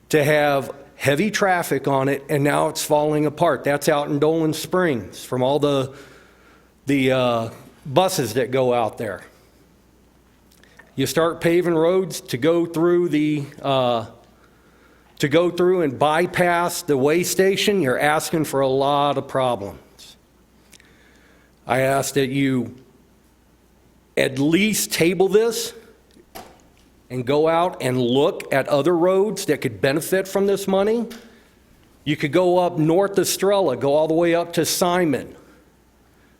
to have heavy traffic on it, and now it's falling apart. That's out in Dolan Springs from all the buses that go out there. You start paving roads to go through and bypass the way station, you're asking for a lot of problems. I ask that you at least table this and go out and look at other roads that could benefit from this money. You could go up north of Estrella, go all the way up to Simon.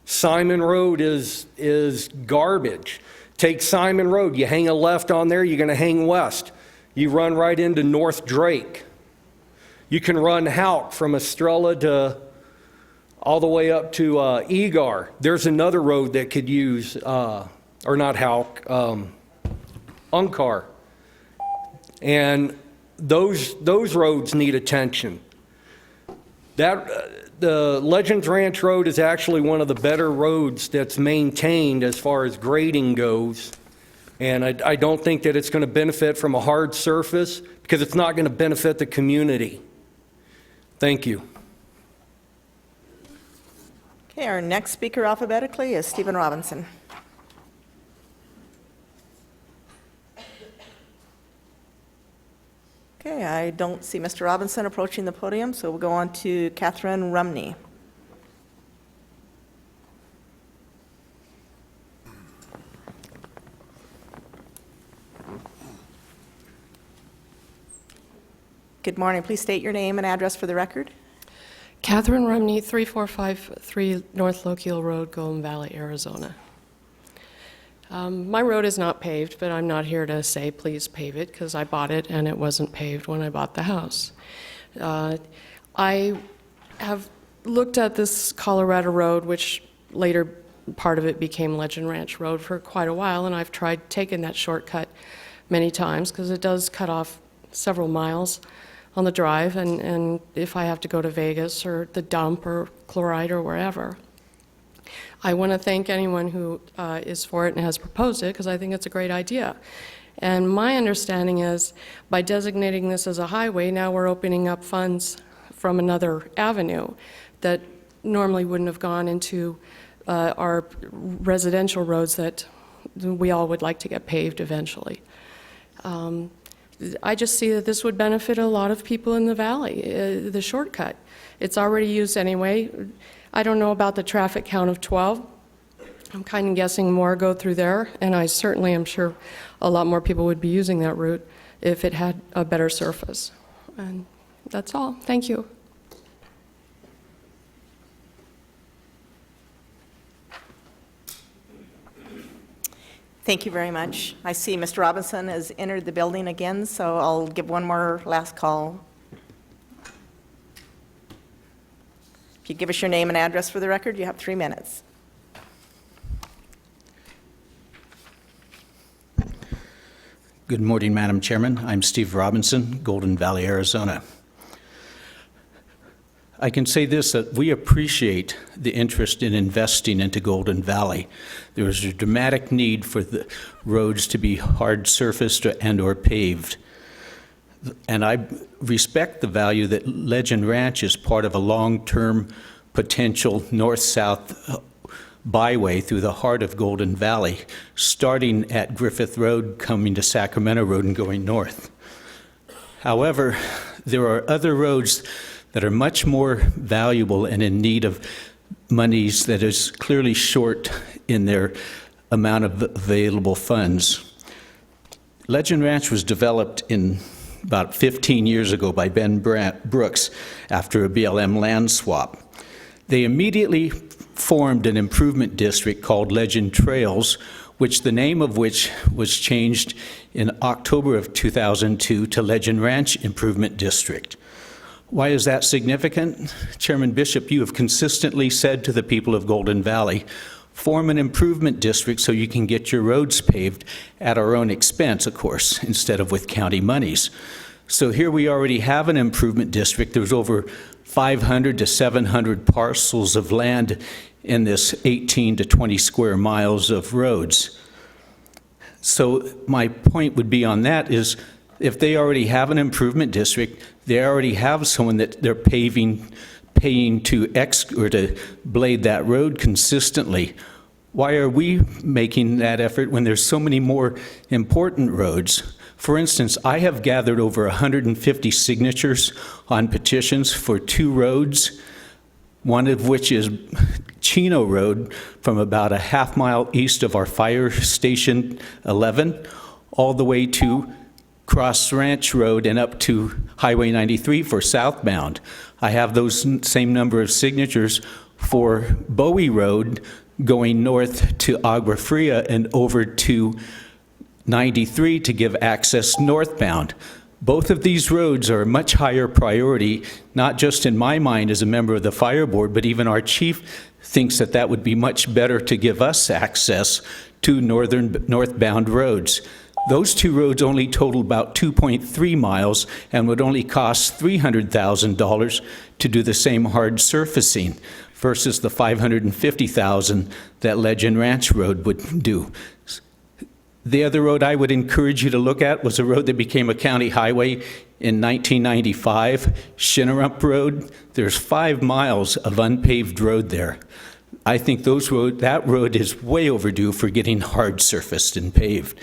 Simon Road is garbage. Take Simon Road, you hang a left on there, you're going to hang west. You run right into North Drake. You can run Houck from Estrella to all the way up to Egar. There's another road that could use, or not Houck, Uncar. And those roads need attention. The Legends Ranch Road is actually one of the better roads that's maintained as far as grading goes. And I don't think that it's going to benefit from a hard surface because it's not going to benefit the community. Thank you. Okay, our next speaker alphabetically is Stephen Robinson. Okay, I don't see Mr. Robinson approaching the podium, so we'll go on to Catherine Rumney. Good morning. Please state your name and address for the record. Catherine Rumney, 3453 North Lochiel Road, Golden Valley, Arizona. My road is not paved, but I'm not here to say please pave it because I bought it and it wasn't paved when I bought the house. I have looked at this Colorado Road, which later part of it became Legend Ranch Road for quite a while, and I've tried taking that shortcut many times because it does cut off several miles on the drive, and if I have to go to Vegas or the dump or Chloride or wherever. I want to thank anyone who is for it and has proposed it because I think it's a great idea. And my understanding is, by designating this as a highway, now we're opening up funds from another avenue that normally wouldn't have gone into our residential roads that we all would like to get paved eventually. I just see that this would benefit a lot of people in the valley, the shortcut. It's already used anyway. I don't know about the traffic count of 12. I'm kind of guessing more go through there, and I certainly am sure a lot more people would be using that route if it had a better surface. And that's all. Thank you. Thank you very much. I see Mr. Robinson has entered the building again, so I'll give one more last call. If you give us your name and address for the record, you have 3 minutes. Good morning, Madam Chairman. I'm Steve Robinson, Golden Valley, Arizona. I can say this, that we appreciate the interest in investing into Golden Valley. There is a dramatic need for the roads to be hard surfaced and or paved. And I respect the value that Legend Ranch is part of a long-term potential north-south byway through the heart of Golden Valley, starting at Griffith Road, coming to Sacramento Road and going north. However, there are other roads that are much more valuable and in need of monies that is clearly short in their amount of available funds. Legend Ranch was developed in about 15 years ago by Ben Brooks after a BLM land swap. They immediately formed an improvement district called Legend Trails, which the name of which was changed in October of 2002 to Legend Ranch Improvement District. Why is that significant? Chairman Bishop, you have consistently said to the people of Golden Valley, form an improvement district so you can get your roads paved at our own expense, of course, instead of with county monies. So here we already have an improvement district. There's over 500 to 700 parcels of land in this 18 to 20 square miles of roads. So my point would be on that is, if they already have an improvement district, they already have someone that they're paying to blade that road consistently. Why are we making that effort when there's so many more important roads? For instance, I have gathered over 150 signatures on petitions for 2 roads, one of which is Chino Road from about a half mile east of our fire station 11, all the way to Cross Ranch Road and up to Highway 93 for southbound. I have those same number of signatures for Bowie Road going north to Agua Fria and over to 93 to give access northbound. Both of these roads are a much higher priority, not just in my mind as a member of the fire board, but even our chief thinks that that would be much better to give us access to northbound roads. Those 2 roads only total about 2.3 miles and would only cost $300,000 to do the same hard surfacing versus the $550,000 that Legend Ranch Road would do. The other road I would encourage you to look at was a road that became a county highway in 1995, Shinnerup Road. There's 5 miles of unpaved road there. I think that road is way overdue for getting hard surfaced and paved.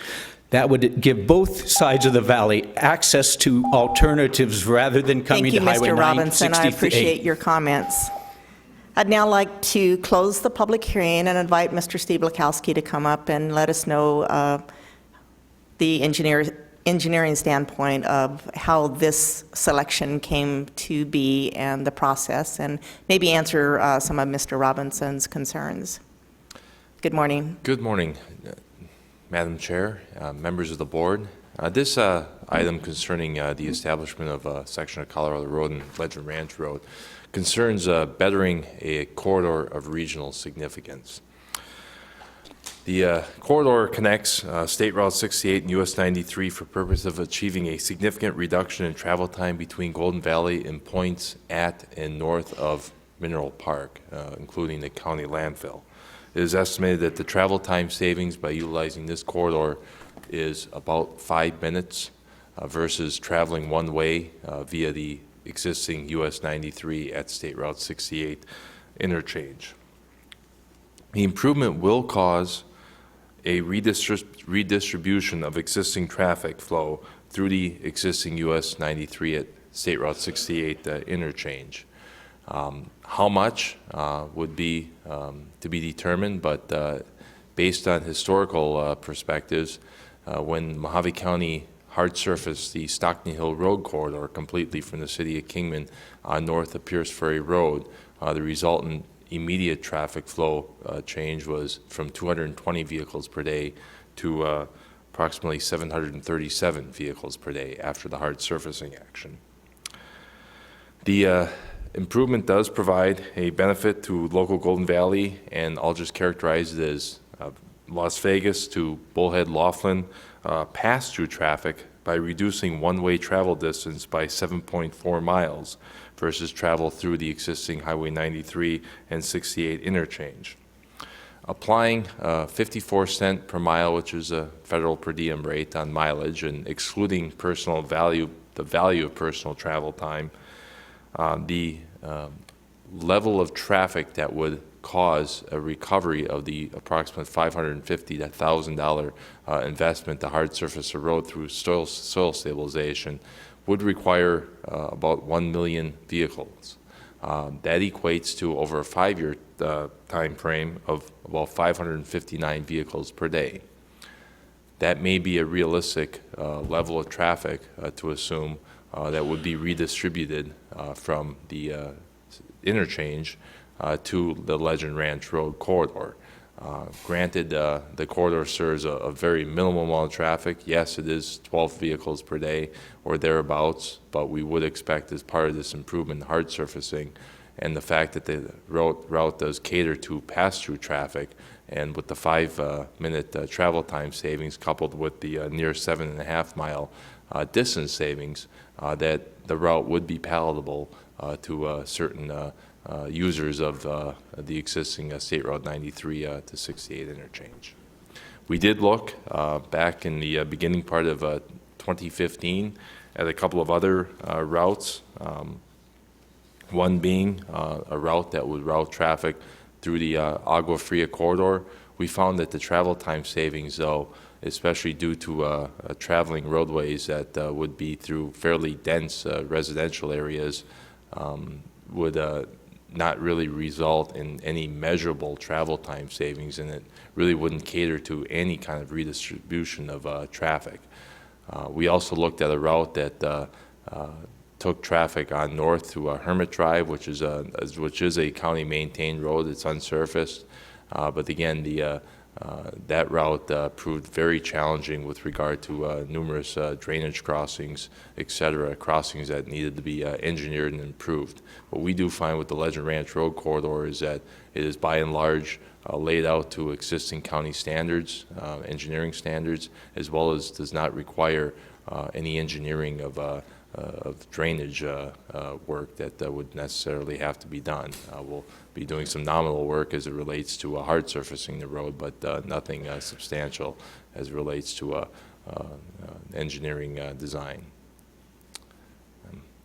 That would give both sides of the valley access to alternatives rather than coming to Highway 968. Thank you, Mr. Robinson. I appreciate your comments. I'd now like to close the public hearing and invite Mr. Steve Lakowski to come up and let us know the engineering standpoint of how this selection came to be and the process, and maybe answer some of Mr. Robinson's concerns. Good morning. Good morning, Madam Chair, members of the board. This item concerning the establishment of a section of Colorado Road and Legend Ranch Road concerns bettering a corridor of regional significance. The corridor connects State Route 68 and US 93 for purpose of achieving a significant reduction in travel time between Golden Valley and points at and north of Mineral Park, including the county landfill. It is estimated that the travel time savings by utilizing this corridor is about 5 minutes versus traveling one way via the existing US 93 at State Route 68 interchange. The improvement will cause a redistribution of existing traffic flow through the existing US 93 at State Route 68 interchange. How much would be to be determined, but based on historical perspectives, when Mojave County hard surfaced the Stockton Hill Road corridor completely from the city of Kingman north of Pierce Ferry Road, the resultant immediate traffic flow change was from 220 vehicles per day to approximately 737 vehicles per day after the hard surfacing action. The improvement does provide a benefit to local Golden Valley, and I'll just characterize it as Las Vegas to Bullhead Laughlin pass-through traffic by reducing one-way travel distance by 7.4 miles versus travel through the existing Highway 93 and 68 interchange. Applying 54 cents per mile, which is a federal per diem rate on mileage, and excluding the value of personal travel time, the level of traffic that would cause a recovery of the approximate $550 to $1,000 investment to hard surface a road through soil stabilization would require about 1 million vehicles. That equates to over a 5-year time frame of about 559 vehicles per day. That may be a realistic level of traffic to assume that would be redistributed from the interchange to the Legend Ranch Road corridor. Granted, the corridor serves a very minimal amount of traffic. Yes, it is 12 vehicles per day or thereabouts, but we would expect as part of this improvement in hard surfacing and the fact that the route does cater to pass-through traffic, and with the 5-minute travel time savings coupled with the near 7.5-mile distance savings, that the route would be palatable to certain users of the existing State Route 93 to 68 interchange. We did look back in the beginning part of 2015 at a couple of other routes, one being a route that would route traffic through the Agua Fria corridor. We found that the travel time savings, though, especially due to traveling roadways that would be through fairly dense residential areas, would not really result in any measurable travel time savings, and it really wouldn't cater to any kind of redistribution of traffic. We also looked at a route that took traffic on north to Hermit Drive, which is a county-maintained road. It's unsurfaced, but again, that route proved very challenging with regard to numerous drainage crossings, et cetera, crossings that needed to be engineered and improved. What we do find with the Legend Ranch Road corridor is that it is by and large laid out to existing county standards, engineering standards, as well as does not require any engineering of drainage work that would necessarily have to be done. We'll be doing some nominal work as it relates to hard surfacing the road, but nothing substantial as it relates to engineering design.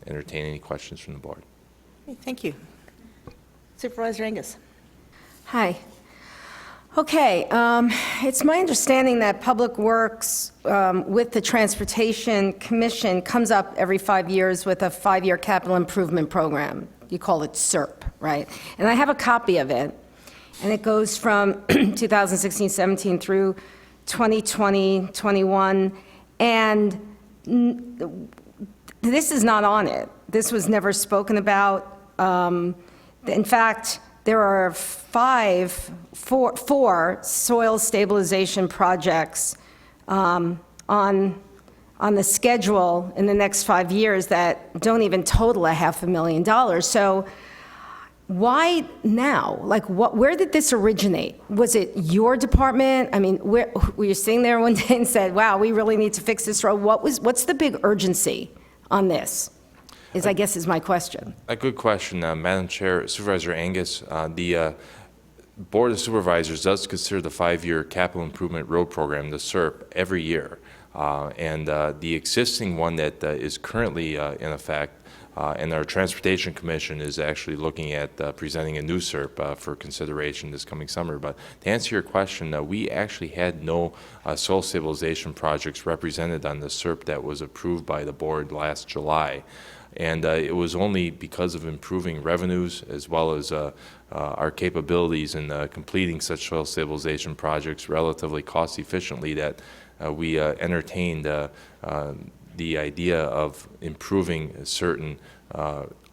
Entertain any questions from the board. Thank you. Supervisor Angus. Hi. Okay, it's my understanding that Public Works with the Transportation Commission comes up every 5 years with a 5-year capital improvement program. You call it SERP, right? And I have a copy of it, and it goes from 2016-17 through 2020-21, and this is not on it. This was never spoken about. In fact, there are four soil stabilization projects on the schedule in the next 5 years that don't even total $500,000. So why now? Like, where did this originate? Was it your department? I mean, were you sitting there one day and said, wow, we really need to fix this road? What's the big urgency on this? I guess is my question. A good question, Madam Chair. Supervisor Angus. Board of Supervisors does consider the 5-year capital improvement road program, the SIRP, every year. The existing one that is currently in effect, and our Transportation Commission is actually looking at presenting a new SIRP for consideration this coming summer. But to answer your question, we actually had no soil stabilization projects represented on the SIRP that was approved by the board last July. And it was only because of improving revenues as well as our capabilities in completing such soil stabilization projects relatively cost efficiently that we entertained the idea of improving certain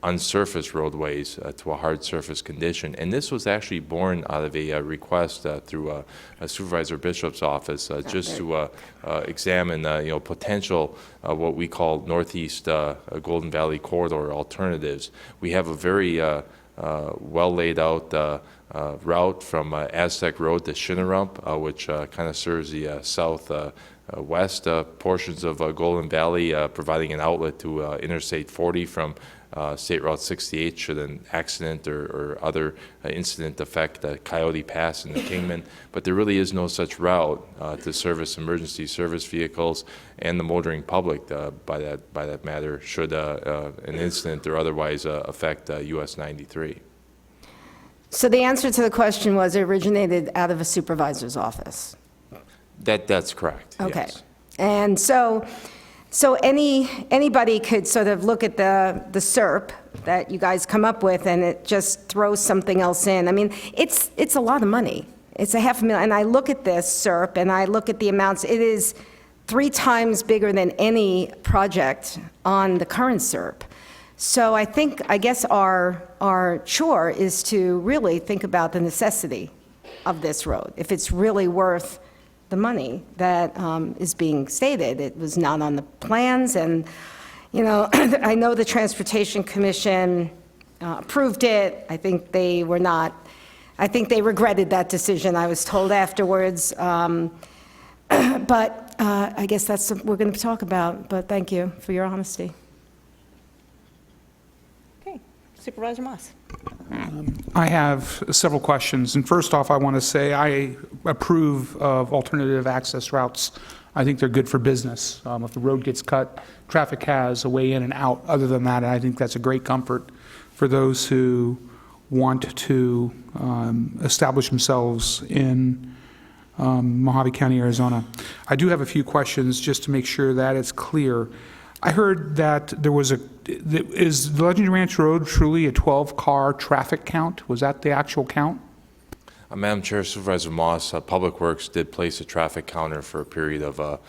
unsurfaced roadways to a hard surface condition. And this was actually born out of a request through Supervisor Bishop's office just to examine potential what we call Northeast Golden Valley Corridor alternatives. We have a very well laid out route from Aztec Road to Shinneramp, which kind of serves the southwest portions of Golden Valley, providing an outlet to Interstate 40 from State Route 68 should an accident or other incident affect Coyote Pass and the Kingman. But there really is no such route to service emergency service vehicles and the motoring public by that matter should an incident or otherwise affect US 93. So the answer to the question was it originated out of a supervisor's office? That's correct. Okay. Yes. And so anybody could sort of look at the SERP that you guys come up with and it just throws something else in. I mean, it's a lot of money. It's $500,000. And I look at this SERP and I look at the amounts. It is 3 times bigger than any project on the current SERP. So I guess our chore is to really think about the necessity of this road. If it's really worth the money that is being stated. It was not on the plans, and, I know the Transportation Commission approved it. I think they regretted that decision, I was told afterwards. But I guess that's what we're going to talk about, but thank you for your honesty. Okay, Supervisor Moss. I have several questions, and first off, I want to say I approve of alternative access routes. I think they're good for business. If the road gets cut, traffic has a way in and out. Other than that, I think that's a great comfort for those who want to establish themselves in Mojave County, Arizona. I do have a few questions just to make sure that it's clear. I heard that is the Legend Ranch Road truly a 12-car traffic count? Was that the actual count? Madam Chair, Supervisor Moss, Public Works did place a traffic counter for a period of a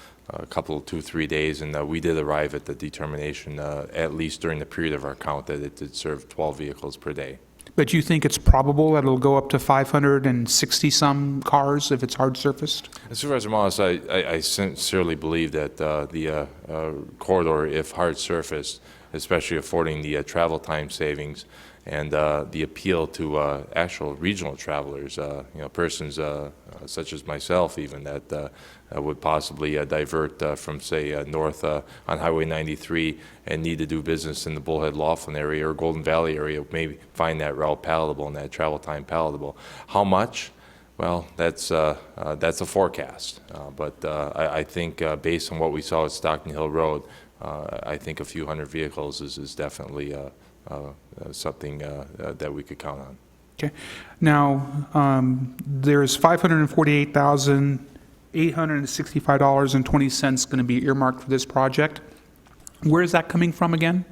couple, 2-3 days, and we did arrive at the determination, at least during the period of our count, that it did serve 12 vehicles per day. But you think it's probable that it'll go up to 560-some cars if it's hard surfaced? Supervisor Moss, I sincerely believe that the corridor, if hard surfaced, especially affording the travel time savings and the appeal to actual regional travelers, persons such as myself even, that would possibly divert from, say, north on Highway 93 and need to do business in the Bullhead Laughlin area or Golden Valley area, maybe find that route palatable and that travel time palatable. How much? Well, that's a forecast. But I think based on what we saw at Stockton Hill Road, I think a few hundred vehicles is definitely something that we could count on. Okay. Now, there's $548,865.20 going to be earmarked for this project. Where is that coming from again?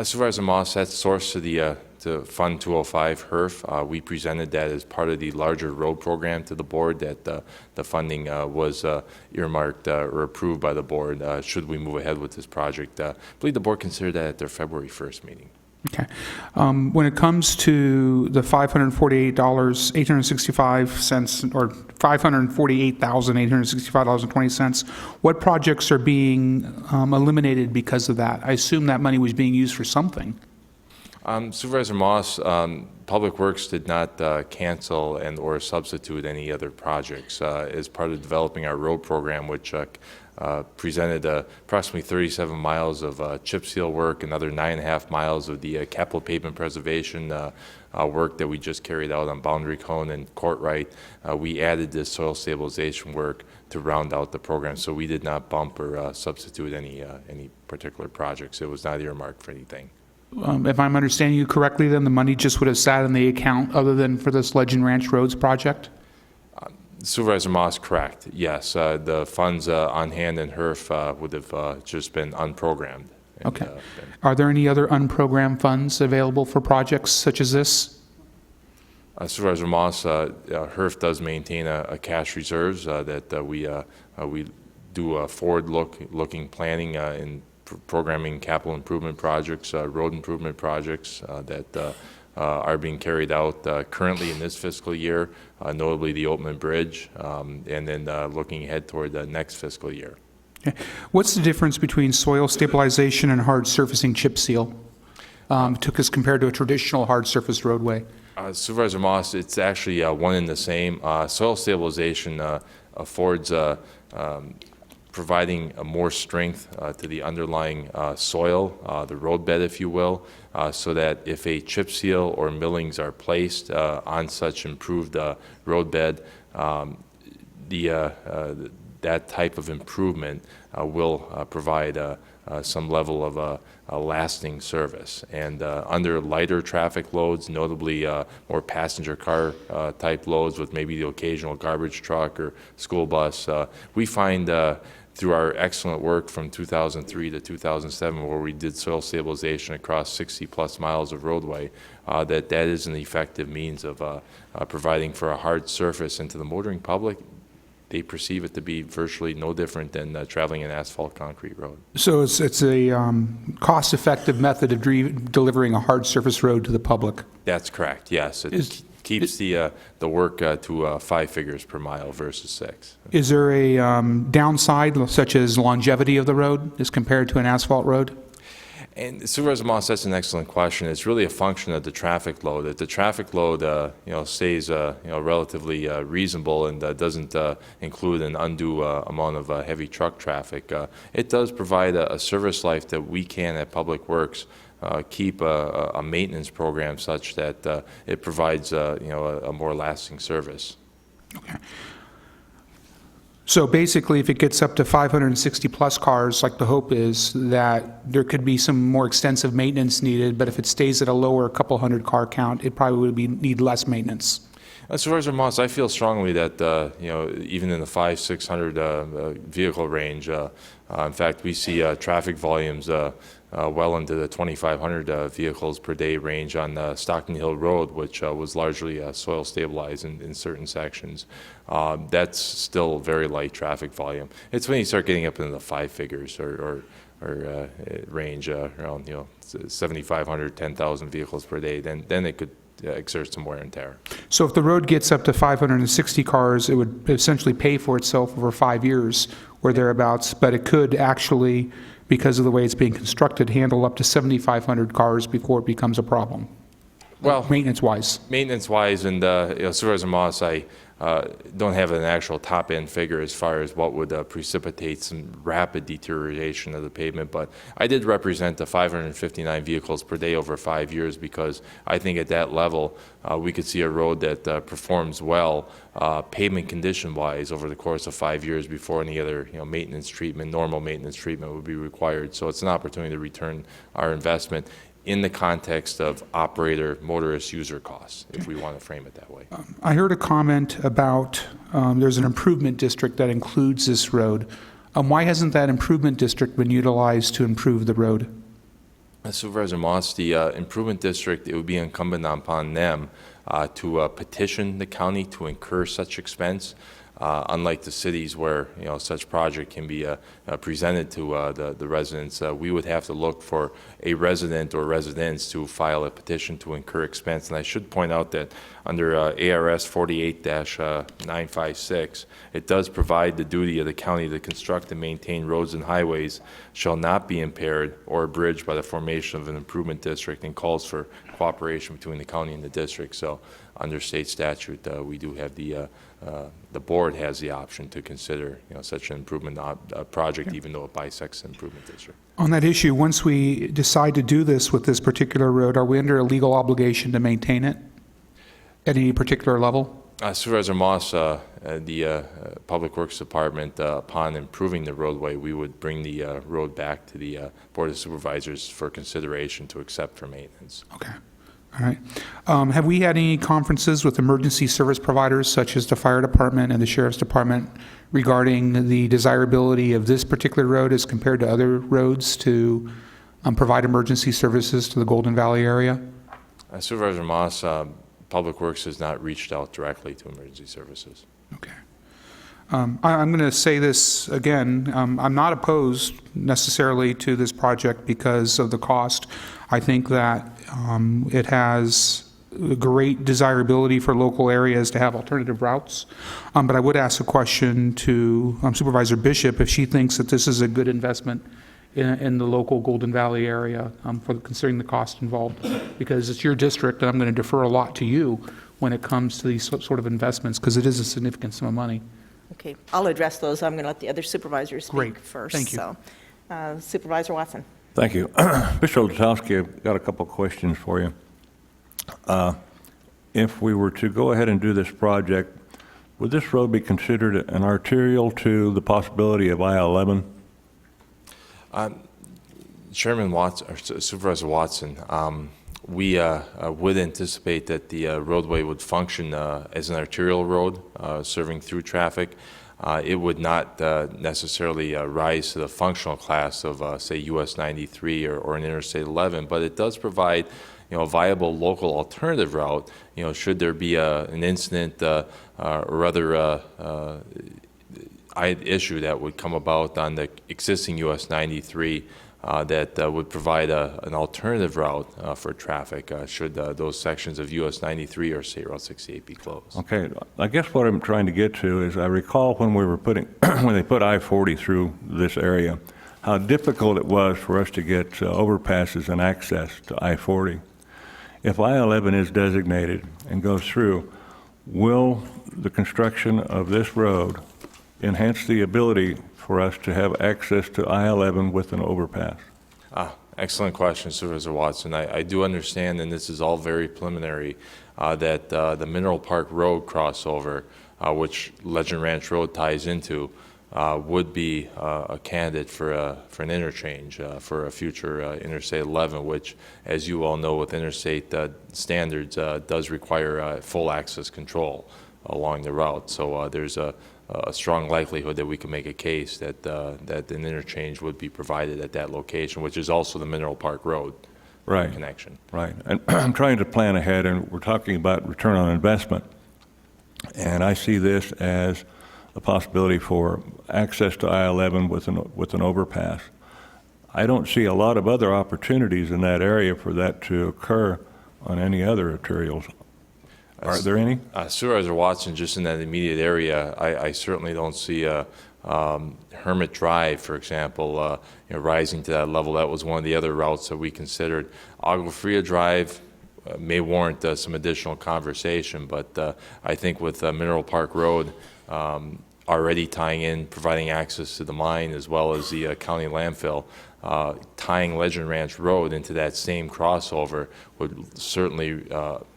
Supervisor Moss, that's sourced to the to Fund 205 HERF. We presented that as part of the larger road program to the board, that the funding was earmarked or approved by the board should we move ahead with this project. I believe the board considered that at their February 1st meeting. Okay. When it comes to the $548,865 or $548,865.20, what projects are being eliminated because of that? I assume that money was being used for something. Supervisor Moss, Public Works did not cancel and or substitute any other projects. As part of developing our road program, which presented approximately 37 miles of chip seal work, another 9.5 miles of the capital pavement preservation work that we just carried out on Boundary Cone and Courtright. We added this soil stabilization work to round out the program, so we did not bump or substitute any particular projects. It was not earmarked for anything. If I'm understanding you correctly, then the money just would have sat in the account other than for this Legend Ranch Roads project? Supervisor Moss, correct. Yes, the funds on hand in HERF would have just been unprogrammed. And, Okay. Are there any other unprogrammed funds available for projects such as this? Supervisor Moss, HERF does maintain a cash reserves that we do forward-looking planning in programming capital improvement projects, road improvement projects that are being carried out currently in this fiscal year, notably the Oatman Bridge, and then looking ahead toward the next fiscal year. Okay. What's the difference between soil stabilization and hard surfacing chip seal as compared to a traditional hard surface roadway? Supervisor Moss, it's actually one and the same. Soil stabilization affords providing more strength to the underlying soil, the roadbed, if you will, so that if a chip seal or millings are placed on such improved roadbed, that type of improvement will provide some level of lasting service. And under lighter traffic loads, notably more passenger car type loads with maybe the occasional garbage truck or school bus, we find through our excellent work from 2003 to 2007, where we did soil stabilization across 60-plus miles of roadway, that is an effective means of providing for a hard surface. And to the motoring public, they perceive it to be virtually no different than traveling an asphalt concrete road. So it's a cost-effective method of delivering a hard surface road to the public? That's correct, yes. It keeps the work to 5 figures per mile versus 6. Is there a downside, such as longevity of the road, as compared to an asphalt road? And Supervisor Moss, that's an excellent question. It's really a function of the traffic load. If the traffic load, stays, relatively reasonable and doesn't include an undue amount of heavy truck traffic, it does provide a service life that we can at Public Works keep a maintenance program such that it provides, a more lasting service. Okay. So basically, if it gets up to 560-plus cars, like the hope is, that there could be some more extensive maintenance needed, but if it stays at a lower couple hundred car count, it probably would need less maintenance. Supervisor Moss, I feel strongly that, even in the 500-600 vehicle range, in fact, we see traffic volumes well into the 2,500 vehicles per day range on Stockton Hill Road, which was largely soil stabilized in certain sections. That's still very light traffic volume. It's when you start getting up into the 5 figures or range around 7,500, 10,000 vehicles per day, then it could exert some wear and tear. So if the road gets up to 560 cars, it would essentially pay for itself over 5 years or thereabouts, but it could actually, because of the way it's being constructed, handle up to 7,500 cars before it becomes a problem. Well, maintenance-wise. Maintenance-wise, and Supervisor Moss, I don't have an actual top-end figure as far as what would precipitate some rapid deterioration of the pavement, but I did represent the 559 vehicles per day over 5 years because I think at that level we could see a road that performs well pavement condition-wise over the course of 5 years before any other maintenance treatment, normal maintenance treatment would be required. So it's an opportunity to return our investment in the context of operator, motorist, user costs, if we want to frame it that way. I heard a comment about there's an improvement district that includes this road. Why hasn't that improvement district been utilized to improve the road? Supervisor Moss, the improvement district, it would be incumbent upon them to petition the county to incur such expense. Unlike the cities where such project can be presented to the residents, we would have to look for a resident or residents to file a petition to incur expense. And I should point out that under ARS 48-956, it does provide the duty of the county to construct and maintain roads and highways shall not be impaired or abridged by the formation of an improvement district, and calls for cooperation between the county and the district. So under state statute, we do have the the board has the option to consider, such an improvement project, even though it bisects the improvement district. On that issue, once we decide to do this with this particular road, are we under a legal obligation to maintain it at any particular level? Supervisor Moss, the Public Works Department, upon improving the roadway, we would bring the road back to the Board of Supervisors for consideration to accept for maintenance. Okay. All right. Have we had any conferences with emergency service providers such as the fire department and the sheriff's department regarding the desirability of this particular road as compared to other roads to provide emergency services to the Golden Valley area? Supervisor Moss, Public Works has not reached out directly to emergency services. Okay. I'm going to say this again. I'm not opposed necessarily to this project because of the cost. I think that it has great desirability for local areas to have alternative routes. But I would ask a question to Supervisor Bishop if she thinks that this is a good investment in the local Golden Valley area for considering the cost involved, because it's your district and I'm going to defer a lot to you when it comes to these sort of investments because it is a significant sum of money. Okay, I'll address those. I'm going to let the other supervisors speak Great. first. Thank you. So, Supervisor Watson. Thank you. Mr. Latowski, I've got a couple of questions for you. If we were to go ahead and do this project, would this road be considered an arterial to the possibility of I-11? Chairman Watson, or Supervisor Watson, we would anticipate that the roadway would function as an arterial road serving through traffic. It would not necessarily rise to the functional class of, say, US 93 or an Interstate 11, but it does provide, a viable local alternative route, should there be an incident or other issue that would come about on the existing US 93 that would provide an alternative route for traffic should those sections of US 93 or State Route 68 be closed. Okay, I guess what I'm trying to get to is I recall when we were when they put I-40 through this area, how difficult it was for us to get overpasses and access to I-40. If I-11 is designated and goes through, will the construction of this road enhance the ability for us to have access to I-11 with an overpass? Excellent question, Supervisor Watson. I do understand, and this is all very preliminary, that the Mineral Park Road crossover, which Legend Ranch Road ties into, would be a candidate for an interchange for a future Interstate 11, which, as you all know, with interstate standards, does require full access control along the route. So there's a strong likelihood that we can make a case that that an interchange would be provided at that location, which is also the Mineral Park Road connection. Right. And I'm trying to plan ahead, and we're talking about return on investment. And I see this as a possibility for access to I-11 with an overpass. I don't see a lot of other opportunities in that area for that to occur on any other arterials. Are there any? Supervisor Watson, just in that immediate area, I certainly don't see Hermit Drive, for example, rising to that level. That was one of the other routes that we considered. Agua Fria Drive may warrant some additional conversation, but I think with Mineral Park Road already tying in, providing access to the mine as well as the county landfill, tying Legend Ranch Road into that same crossover would certainly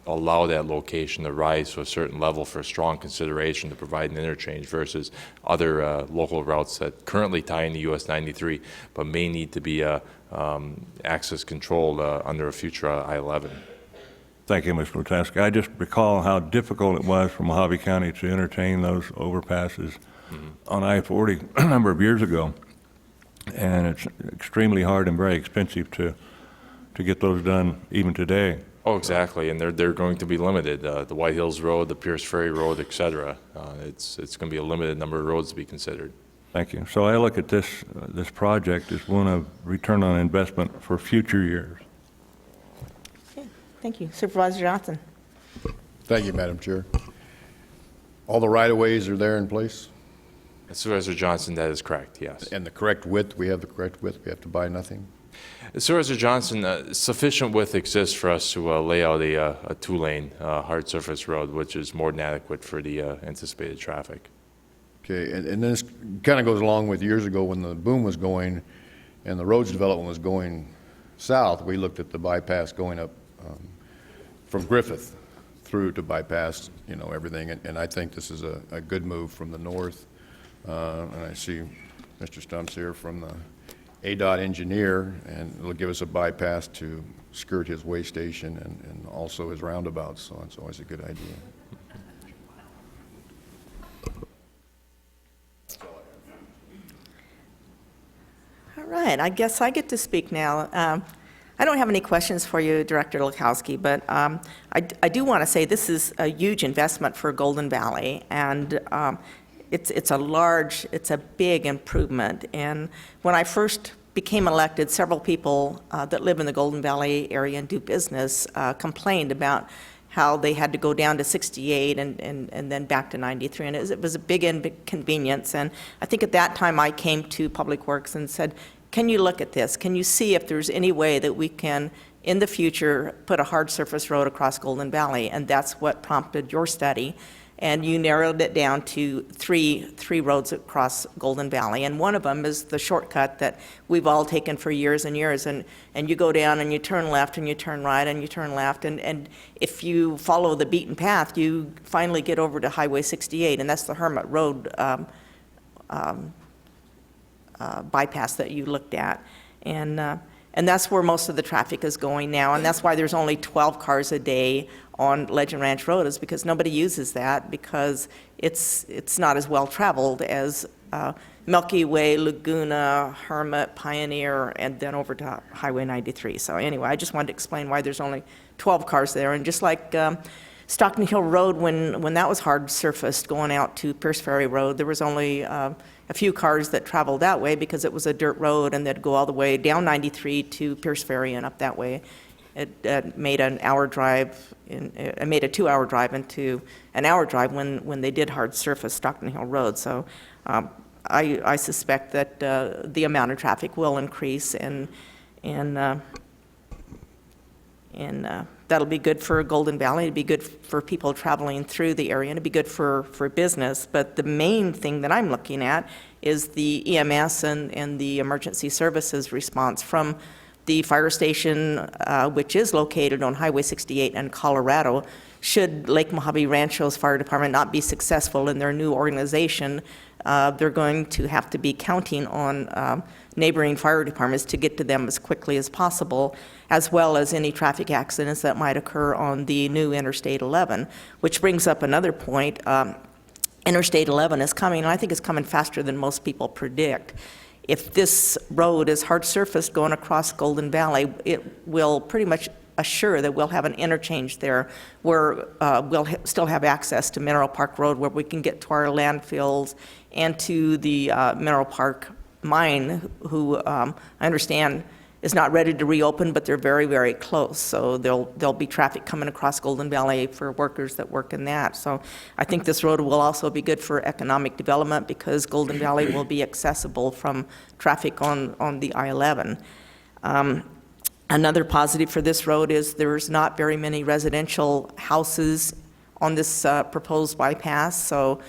allow that location to rise to a certain level for strong consideration to provide an interchange versus other local routes that currently tie into US 93 but may need to be access controlled under a future I-11. Thank you, Mr. Latowski. I just recall how difficult it was for Mojave County to entertain those overpasses on I-40 a number of years ago. And it's extremely hard and very expensive to get those done even today. Oh, exactly, and they're going to be limited. The White Hills Road, the Pierce Ferry Road, et cetera. It's going to be a limited number of roads to be considered. Thank you. So I look at this project as one of return on investment for future years. Okay, thank you. Supervisor Johnson. Thank you, Madam Chair. All the right-of-ways are there in place? Supervisor Johnson, that is correct, yes. And the correct width, we have the correct width, we have to buy nothing? Supervisor Johnson, sufficient width exists for us to lay out a two-lane hard surface road, which is more than adequate for the anticipated traffic. Okay, and this kind of goes along with years ago when the boom was going and the roads development was going south. We looked at the bypass going up from Griffith through to bypass, you know, everything. And I think this is a good move from the north. And I see Mr. Stumps here from the ADOT engineer, and it'll give us a bypass to skirt his way station and also his roundabouts. So it's always a good idea. All right, I guess I get to speak now. I don't have any questions for you, Director Lukowski, but I do want to say this is a huge investment for Golden Valley, and it's a big improvement. And when I first became elected, several people that live in the Golden Valley area and do business complained about how they had to go down to 68 and then back to 93. And it was a big inconvenience. And I think at that time I came to Public Works and said, can you look at this? Can you see if there's any way that we can, in the future, put a hard surface road across Golden Valley? And that's what prompted your study. And you narrowed it down to three roads across Golden Valley. And one of them is the shortcut that we've all taken for years and years. And you go down and you turn left and you turn right and you turn left. And if you follow the beaten path, you finally get over to Highway 68. And that's the Hermit Road bypass that you looked at. And that's where most of the traffic is going now. And that's why there's only 12 cars a day on Legend Ranch Road, is because nobody uses that because it's not as well traveled as Milky Way, Laguna, Hermit, Pioneer, and then over to Highway 93. So anyway, I just wanted to explain why there's only 12 cars there. And just like Stockton Hill Road, when that was hard surfaced going out to Pierce Ferry Road, there was only a few cars that traveled that way because it was a dirt road, and they'd go all the way down 93 to Pierce Ferry and up that way. It made an hour drive. It made a 2-hour drive into an hour drive when they did hard surface Stockton Hill Road. So I suspect that the amount of traffic will increase, and that'll be good for Golden Valley. It'll be good for people traveling through the area, and it'll be good for business. But the main thing that I'm looking at is the EMS and the emergency services response from the fire station, which is located on Highway 68 in Colorado. Should Lake Mojave Rancho's fire department not be successful in their new organization, they're going to have to be counting on neighboring fire departments to get to them as quickly as possible, as well as any traffic accidents that might occur on the new Interstate 11, which brings up another point. Interstate 11 is coming, and I think it's coming faster than most people predict. If this road is hard surfaced going across Golden Valley, it will pretty much assure that we'll have an interchange there where we'll still have access to Mineral Park Road, where we can get to our landfills and to the Mineral Park mine, who I understand is not ready to reopen, but they're very, very close. So there'll be traffic coming across Golden Valley for workers that work in that. So I think this road will also be good for economic development because Golden Valley will be accessible from traffic on the I-11. Another positive for this road is there's not very many residential houses on this proposed bypass, so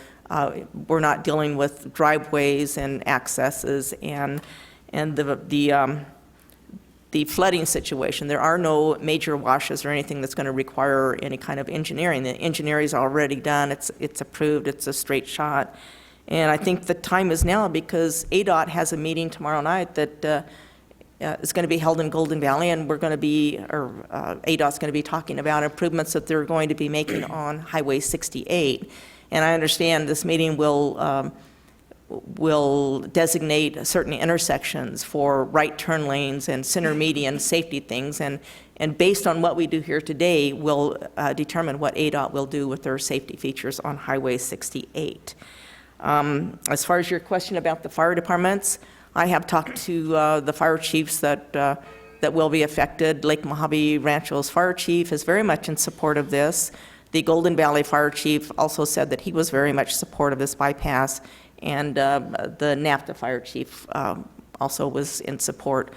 we're not dealing with driveways and accesses and the flooding situation. There are no major washes or anything that's going to require any kind of engineering. The engineering is already done. It's approved. It's a straight shot. And I think the time is now because ADOT has a meeting tomorrow night that is going to be held in Golden Valley, and we're going to be, or ADOT's going to be talking about improvements that they're going to be making on Highway 68. And I understand this meeting will designate certain intersections for right turn lanes and center median safety things, and based on what we do here today, we'll determine what ADOT will do with their safety features on Highway 68. As far as your question about the fire departments, I have talked to the fire chiefs that will be affected. Lake Mojave Rancho's fire chief is very much in support of this. The Golden Valley fire chief also said that he was very much supportive of this bypass, and the NAFTA fire chief also was in support.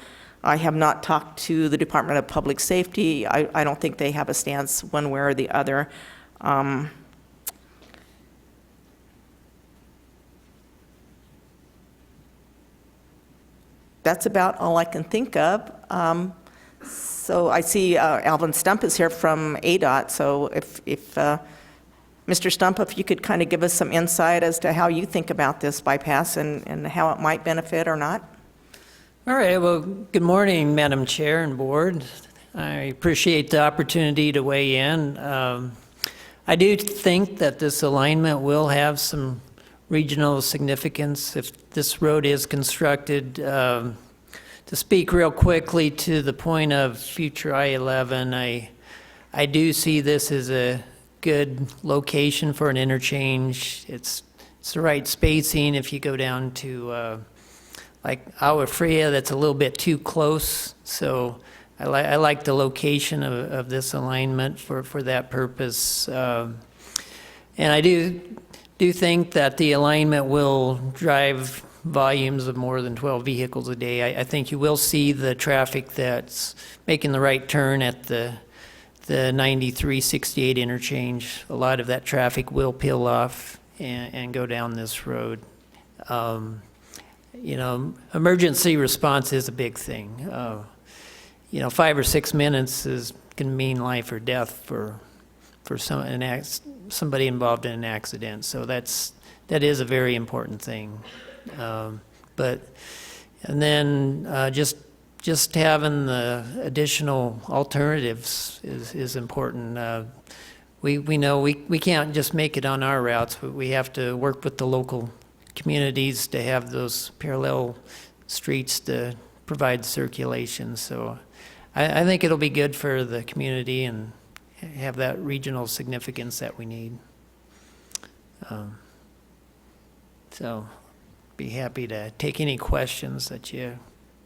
I have not talked to the Department of Public Safety. I don't think they have a stance one way or the other. That's about all I can think of. So I see Alvin Stump is here from ADOT, so if Mr. Stump, if you could kind of give us some insight as to how you think about this bypass and how it might benefit or not. All right, well, good morning, Madam Chair and Board. I appreciate the opportunity to weigh in. I do think that this alignment will have some regional significance if this road is constructed. To speak real quickly to the point of future I-11, I do see this as a good location for an interchange. It's the right spacing. If you go down to like Agua Fria, that's a little bit too close. So I like the location of this alignment for that purpose. And I do think that the alignment will drive volumes of more than 12 vehicles a day. I think you will see the traffic that's making the right turn at the 9368 interchange. A lot of that traffic will peel off and go down this road. You know, emergency response is a big thing. You know, 5 or 6 minutes can mean life or death for somebody involved in an accident. So that is a very important thing. And then just having the additional alternatives is important. We know we can't just make it on our routes, but we have to work with the local communities to have those parallel streets to provide circulation. So I think it'll be good for the community and have that regional significance that we need. So be happy to take any questions that you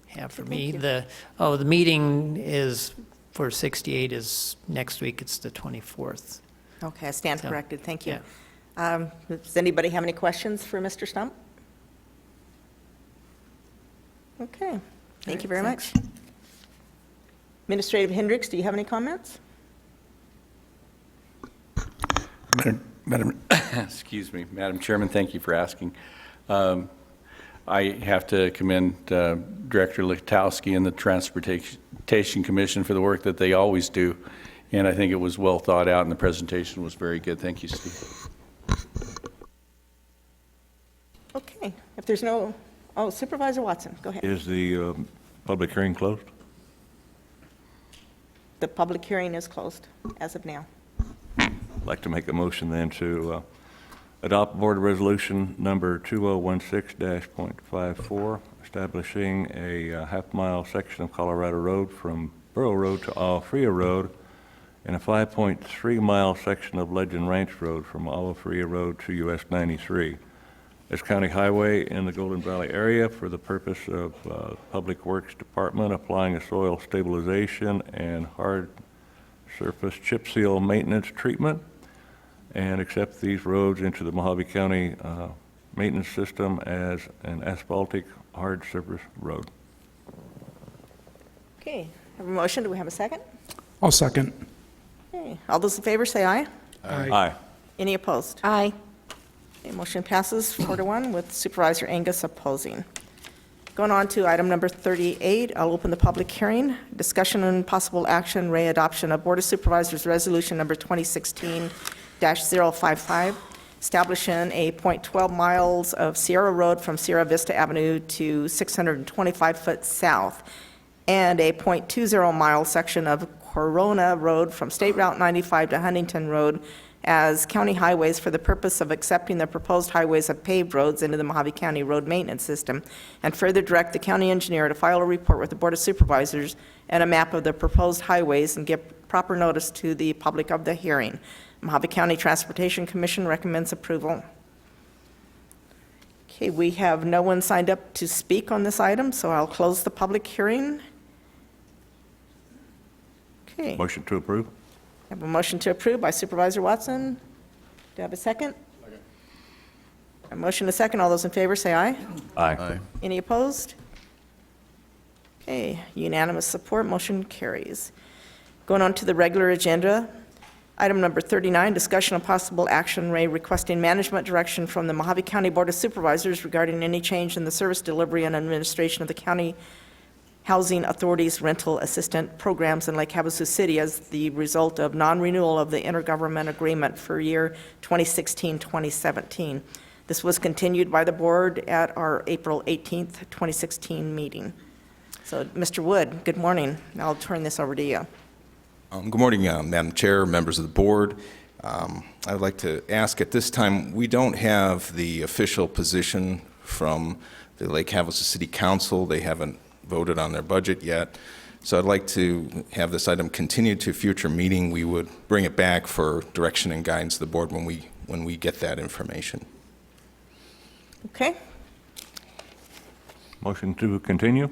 have for me. The meeting is for 68 is next week. It's the 24th. Okay, I stand corrected. Thank you. Yeah. Does anybody have any questions for Mr. Stump? Okay, thank you very much. Administrative Hendricks, do you have any comments? Excuse me, Madam Chairman, thank you for asking. I have to commend Director Lukowski and the Transportation Commission for the work that they always do, and I think it was well thought out and the presentation was very good. Thank you, Steve. Okay, if there's no, Supervisor Watson, go ahead. Is the public hearing closed? The public hearing is closed as of now. I'd like to make a motion then to adopt Board Resolution number 2016-.54, establishing a half-mile section of Colorado Road from Borough Road to Agua Fria Road, and a 5.3-mile section of Legend Ranch Road from Agua Fria Road to US 93 as county highway in the Golden Valley area for the purpose of Public Works Department applying a soil stabilization and hard surface chip seal maintenance treatment, and accept these roads into the Mojave County maintenance system as an asphaltic hard surface road. Okay, have a motion. Do we have a second? I'll second. Okay, all those in favor say aye. Aye. Any opposed? Aye. Okay, motion passes 4-1 with Supervisor Angus opposing. Going on to item number 38, I'll open the public hearing. Discussion and possible action, readoption of Board of Supervisors Resolution number 2016-055, establishing a 0.12 miles of Sierra Road from Sierra Vista Avenue to 625 foot south, and a 0.20 mile section of Corona Road from State Route 95 to Huntington Road as county highways for the purpose of accepting the proposed highways of paved roads into the Mojave County Road Maintenance System, and further direct the county engineer to file a report with the Board of Supervisors and a map of the proposed highways and give proper notice to the public of the hearing. Mojave County Transportation Commission recommends approval. Okay, we have no one signed up to speak on this item, so I'll close the public hearing. Okay. Motion to approve? I have a motion to approve by Supervisor Watson. Do I have a second? Second. A motion and a second. All those in favor say aye. Aye. Any opposed? Okay, unanimous support, motion carries. Going on to the regular agenda, item number 39, discussion of possible action, requesting management direction from the Mojave County Board of Supervisors regarding any change in the service delivery and administration of the county housing authority's rental assistant programs in Lake Havasu City as the result of non-renewal of the intergovernment agreement for year 2016-2017. This was continued by the board at our April 18th, 2016 meeting. So, Mr. Wood, good morning. I'll turn this over to you. Good morning, Madam Chair, members of the board. I would like to ask at this time, we don't have the official position from the Lake Havasu City Council. They haven't voted on their budget yet. So I'd like to have this item continue to a future meeting. We would bring it back for direction and guidance to the board when we get that information. Okay. Motion to continue?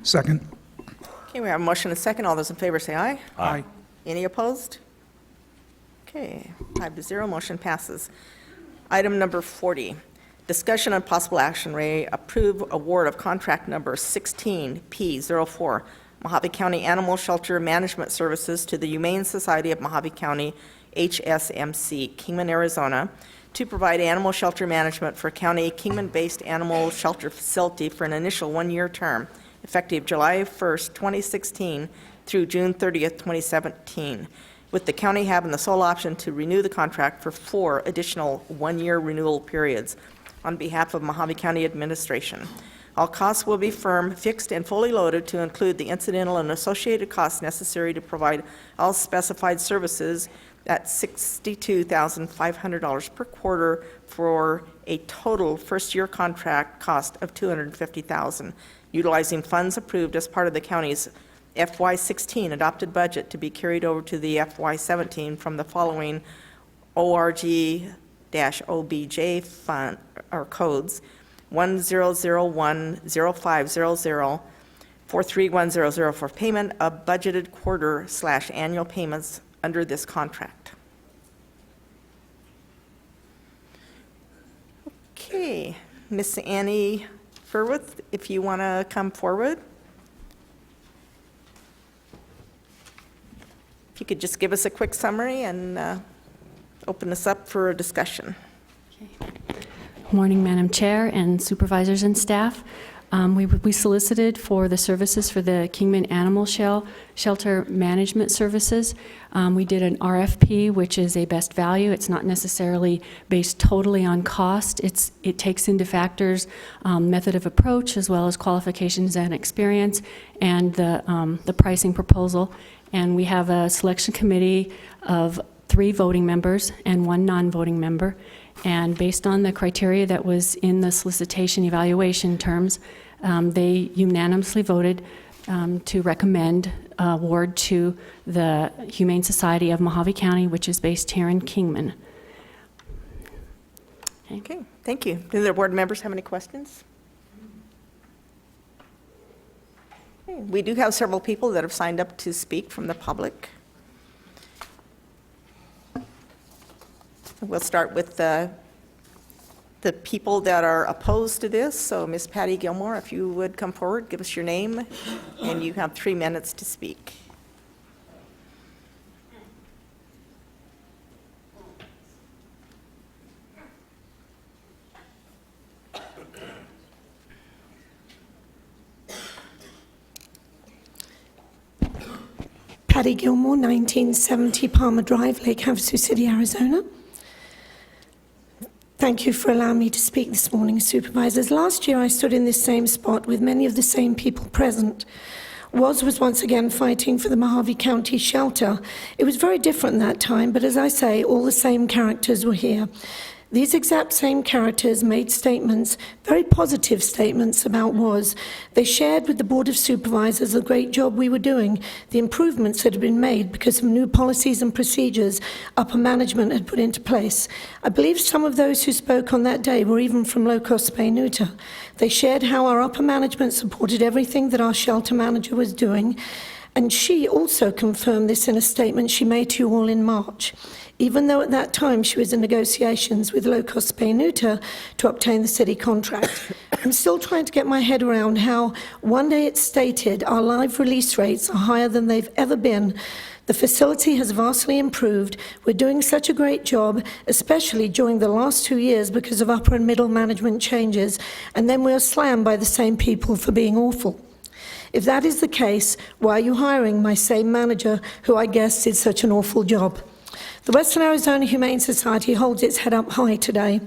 Second. Okay, we have a motion and a second. All those in favor say aye. Aye. Any opposed? Okay, 5-0, motion passes. Item number 40, discussion on possible action, approve award of contract number 16P04, Mojave County Animal Shelter Management Services to the Humane Society of Mojave County, HSMC, Kingman, Arizona, to provide animal shelter management for county Kingman-based animal shelter facility for an initial one-year term, effective July 1st, 2016 through June 30th, 2017, with the county having the sole option to renew the contract for 4 additional one-year renewal periods on behalf of Mojave County administration. All costs will be firm, fixed, and fully loaded to include the incidental and associated costs necessary to provide all specified services at $62,500 per quarter for a total first-year contract cost of $250,000, utilizing funds approved as part of the county's FY16 adopted budget to be carried over to the FY17 from the following ORG-OBJ fund or codes: 10010500, 43100 for payment of budgeted quarter/annual payments under this contract. Okay, Miss Annie Furwith, if you want to come forward. If you could just give us a quick summary and open us up for a discussion. Morning, Madam Chair and supervisors and staff. We solicited for the services for the Kingman Animal Shelter Management Services. We did an RFP, which is a best value. It's not necessarily based totally on cost. It takes into factors method of approach as well as qualifications and experience and the pricing proposal. And we have a selection committee of 3 voting members and 1 non-voting member. And based on the criteria that was in the solicitation evaluation terms, they unanimously voted to recommend award to the Humane Society of Mojave County, which is based here in Kingman. Okay, thank you. Do the board members have any questions? Okay, we do have several people that have signed up to speak from the public. We'll start with the people that are opposed to this. So Ms. Patty Gilmore, if you would come forward, give us your name, and you have 3 minutes to speak. Patty Gilmore, 1970 Palmer Drive, Lake Havasu City, Arizona. Thank you for allowing me to speak this morning, supervisors. Last year I stood in this same spot with many of the same people present. Was once again fighting for the Mojave County shelter. It was very different that time, but as I say, all the same characters were here. These exact same characters made statements, very positive statements about WAS. They shared with the Board of Supervisors the great job we were doing, the improvements that had been made because of new policies and procedures upper management had put into place. I believe some of those who spoke on that day were even from low-cost pay neuter. They shared how our upper management supported everything that our shelter manager was doing, and she also confirmed this in a statement she made to you all in March. Even though at that time she was in negotiations with low-cost pay neuter to obtain the city contract. I'm still trying to get my head around how one day it's stated our live release rates are higher than they've ever been. The facility has vastly improved. We're doing such a great job, especially during the last 2 years because of upper and middle management changes, and then we're slammed by the same people for being awful. If that is the case, why are you hiring my same manager, who I guess did such an awful job? The Western Arizona Humane Society holds its head up high today.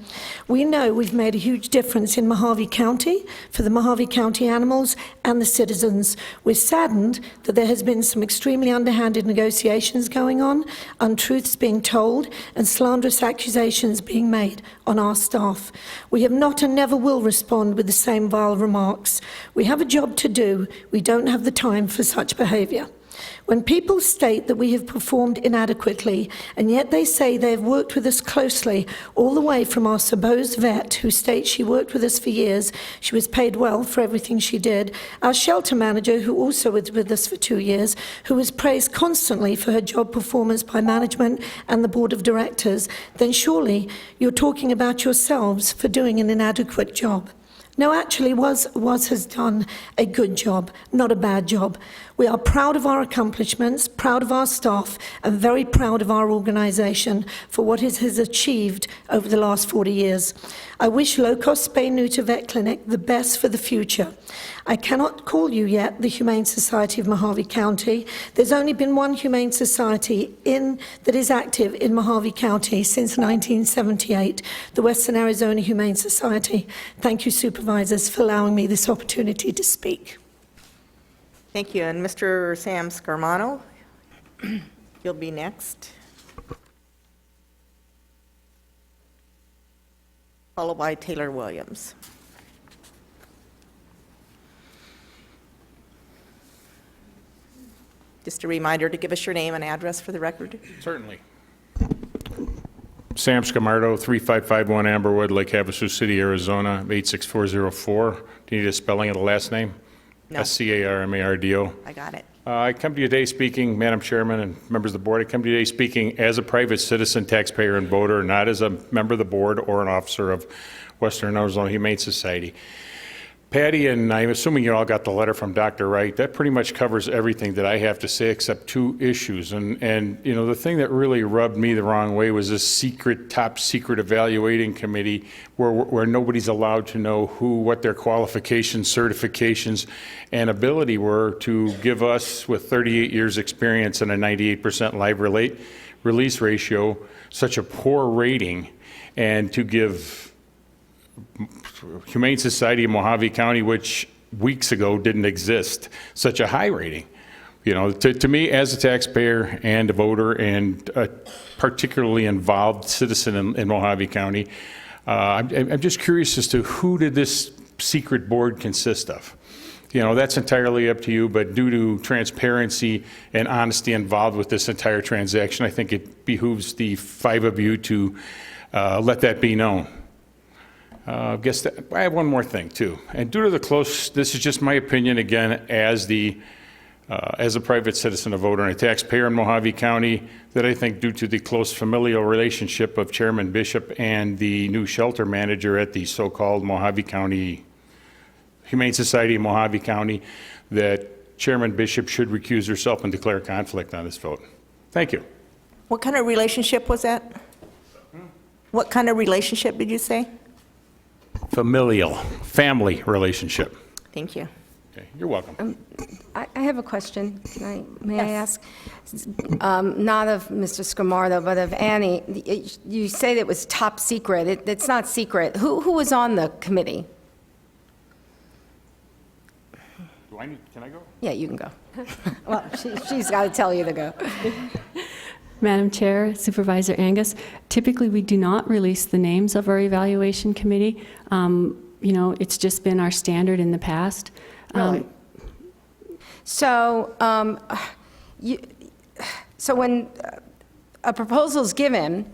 We know we've made a huge difference in Mojave County for the Mojave County animals and the citizens. We're saddened that there has been some extremely underhanded negotiations going on, untruths being told, and slanderous accusations being made on our staff. We have not and never will respond with the same vile remarks. We have a job to do. We don't have the time for such behavior. When people state that we have performed inadequately, and yet they say they have worked with us closely, all the way from our supposed vet, who states she worked with us for years, she was paid well for everything she did, our shelter manager, who also was with us for 2 years, who was praised constantly for her job performance by management and the board of directors, then surely you're talking about yourselves for doing an inadequate job. No, actually, Was has done a good job, not a bad job. We are proud of our accomplishments, proud of our staff, and very proud of our organization for what it has achieved over the last 40 years. I wish low-cost spay-neuter vet clinic the best for the future. I cannot call you yet the Humane Society of Mojave County. There's only been one Humane Society that is active in Mojave County since 1978, the Western Arizona Humane Society. Thank you, Supervisors, for allowing me this opportunity to speak. Thank you. And Mr. Sam Scarmano, you'll be next. Followed by Taylor Williams. Just a reminder to give us your name and address for the record. Certainly. Sam Scamardo, 3551 Amberwood, Lake Havasu City, Arizona, 86404. Do you need a spelling of the last name? No. Scarmardo. I got it. I come to you today speaking, Madam Chairman and members of the board, I come to you today speaking as a private citizen, taxpayer, and voter, not as a member of the board or an officer of Western Arizona Humane Society. Patty, and I'm assuming you all got the letter from Dr. Wright. That pretty much covers everything that I have to say except 2 issues. And you know, the thing that really rubbed me the wrong way was this top secret evaluating committee where nobody's allowed to know what their qualifications, certifications, and ability were to give us, with 38 years experience and a 98% live release ratio, such a poor rating, and to give Humane Society of Mojave County, which weeks ago didn't exist, such a high rating. You know, to me, as a taxpayer and a voter and a particularly involved citizen in Mojave County, I'm just curious as to who did this secret board consist of? You know, that's entirely up to you, but due to transparency and honesty involved with this entire transaction, I think it behooves the 5 of you to let that be known. I have one more thing too, and due to the close, this is just my opinion again as a private citizen, a voter, and a taxpayer in Mojave County, that I think due to the close familial relationship of Chairman Bishop and the new shelter manager at the so-called Mojave County Humane Society of Mojave County, that Chairman Bishop should recuse herself and declare conflict on this vote. Thank you. What kind of relationship was that? What kind of relationship did you say? Familial, family relationship. Thank you. Okay, you're welcome. I have a question. May I ask? Not of Mr. Scamardo, but of Annie. You say that it was top secret. It's not secret. Who was on the committee? Can I go? Yeah, you can go. Well, she's got to tell you to go. Madam Chair, Supervisor Angus, typically we do not release the names of our evaluation committee. You know, it's just been our standard in the past. Really? So, so when a proposal is given,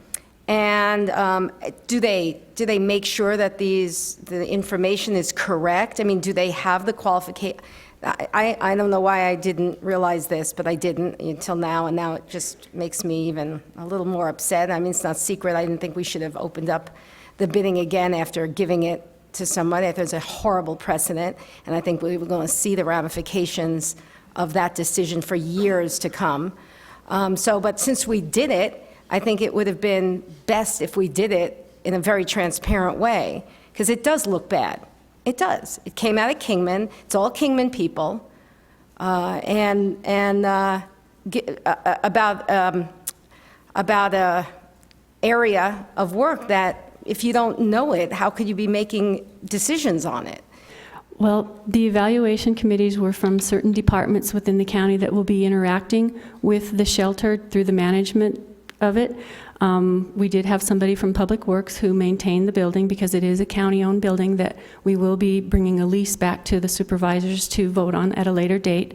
and do they make sure that the information is correct? I mean, do they have the qualification? I don't know why I didn't realize this, but I didn't until now, and now it just makes me even a little more upset. I mean, it's not secret. I didn't think we should have opened up the bidding again after giving it to somebody. I think it's a horrible precedent, and I think we were going to see the ramifications of that decision for years to come. But since we did it, I think it would have been best if we did it in a very transparent way, because it does look bad. It does. It came out of Kingman. It's all Kingman people, about a area of work that if you don't know it, how could you be making decisions on it? Well, the evaluation committees were from certain departments within the county that will be interacting with the shelter through the management of it. We did have somebody from Public Works who maintained the building because it is a county-owned building that we will be bringing a lease back to the supervisors to vote on at a later date.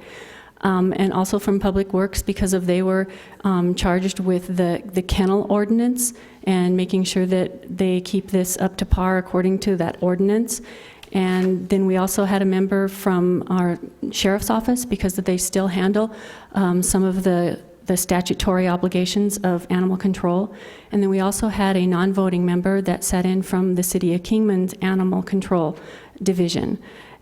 And also from Public Works because they were charged with the kennel ordinance and making sure that they keep this up to par according to that ordinance. And then we also had a member from our sheriff's office because they still handle some of the statutory obligations of animal control. And then we also had a non-voting member that sat in from the City of Kingman's Animal Control Division.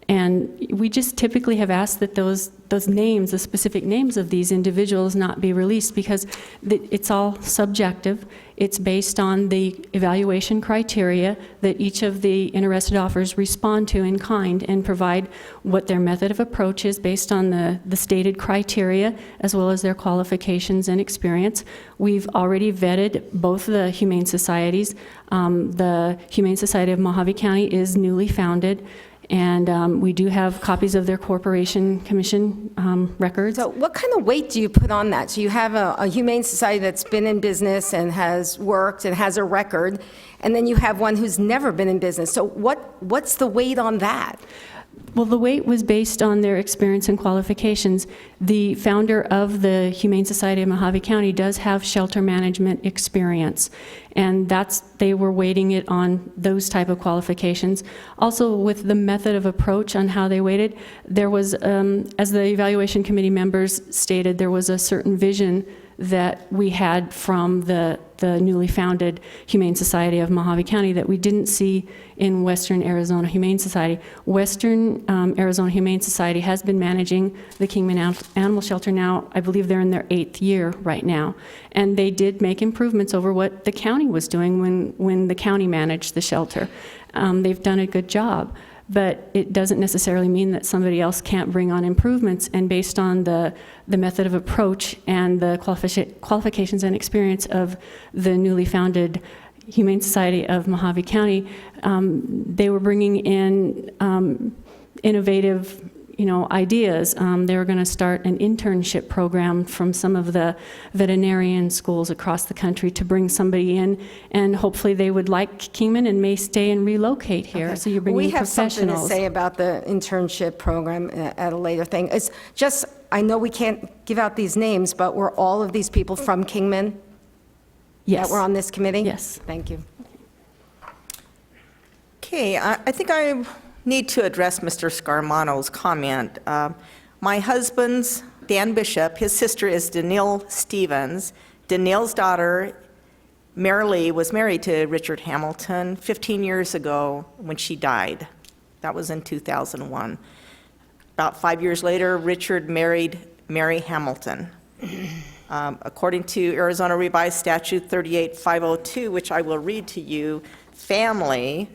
And we just typically have asked that those names, the specific names of these individuals not be released because it's all subjective. It's based on the evaluation criteria that each of the interested offers respond to in kind and provide what their method of approach is based on the stated criteria as well as their qualifications and experience. We've already vetted both the Humane Societies. The Humane Society of Mojave County is newly founded. And we do have copies of their Corporation Commission records. So what kind of weight do you put on that? So you have a Humane Society that's been in business and has worked and has a record, and then you have one who's never been in business. So what's the weight on that? Well, the weight was based on their experience and qualifications. The founder of the Humane Society of Mojave County does have shelter management experience, and they were weighting it on those type of qualifications. Also, with the method of approach on how they weighted, there was, as the evaluation committee members stated, there was a certain vision that we had from the newly founded Humane Society of Mojave County that we didn't see in Western Arizona Humane Society. Western Arizona Humane Society has been managing the Kingman Animal Shelter now. I believe they're in their 8th year right now. And they did make improvements over what the county was doing when the county managed the shelter. They've done a good job. But it doesn't necessarily mean that somebody else can't bring on improvements, and based on the method of approach and the qualifications and experience of the newly founded Humane Society of Mojave County, they were bringing in innovative ideas. They were going to start an internship program from some of the veterinarian schools across the country to bring somebody in, and hopefully they would like Kingman and may stay and relocate here. Okay. So you're bringing professionals. We have something to say about the internship program at a later thing. It's just, I know we can't give out these names, but were all of these people from Kingman? Yes. That were on this committee? Yes. Thank you. Okay, I think I need to address Mr. Scarmano's comment. My husband's, Dan Bishop, his sister is Danielle Stevens. Danielle's daughter, Marilee, was married to Richard Hamilton 15 years ago when she died. That was in 2001. About 5 years later, Richard married Mary Hamilton. According to Arizona Revised Statute 38502, which I will read to you, family,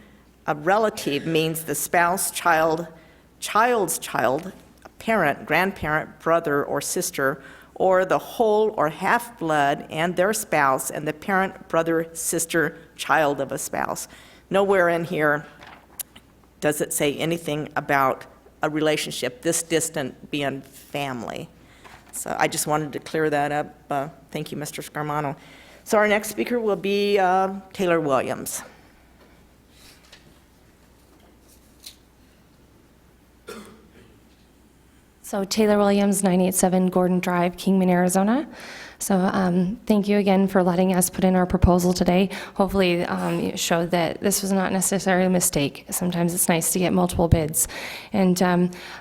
a relative means the spouse, child's child, parent, grandparent, brother, or sister, or the whole or half blood and their spouse, and the parent, brother, sister, child of a spouse. Nowhere in here does it say anything about a relationship this distant being family. So I just wanted to clear that up. Thank you, Mr. Scarmano. So our next speaker will be Taylor Williams. So Taylor Williams, 987 Gordon Drive, Kingman, Arizona. So thank you again for letting us put in our proposal today. Hopefully it showed that this was not necessarily a mistake. Sometimes it's nice to get multiple bids. And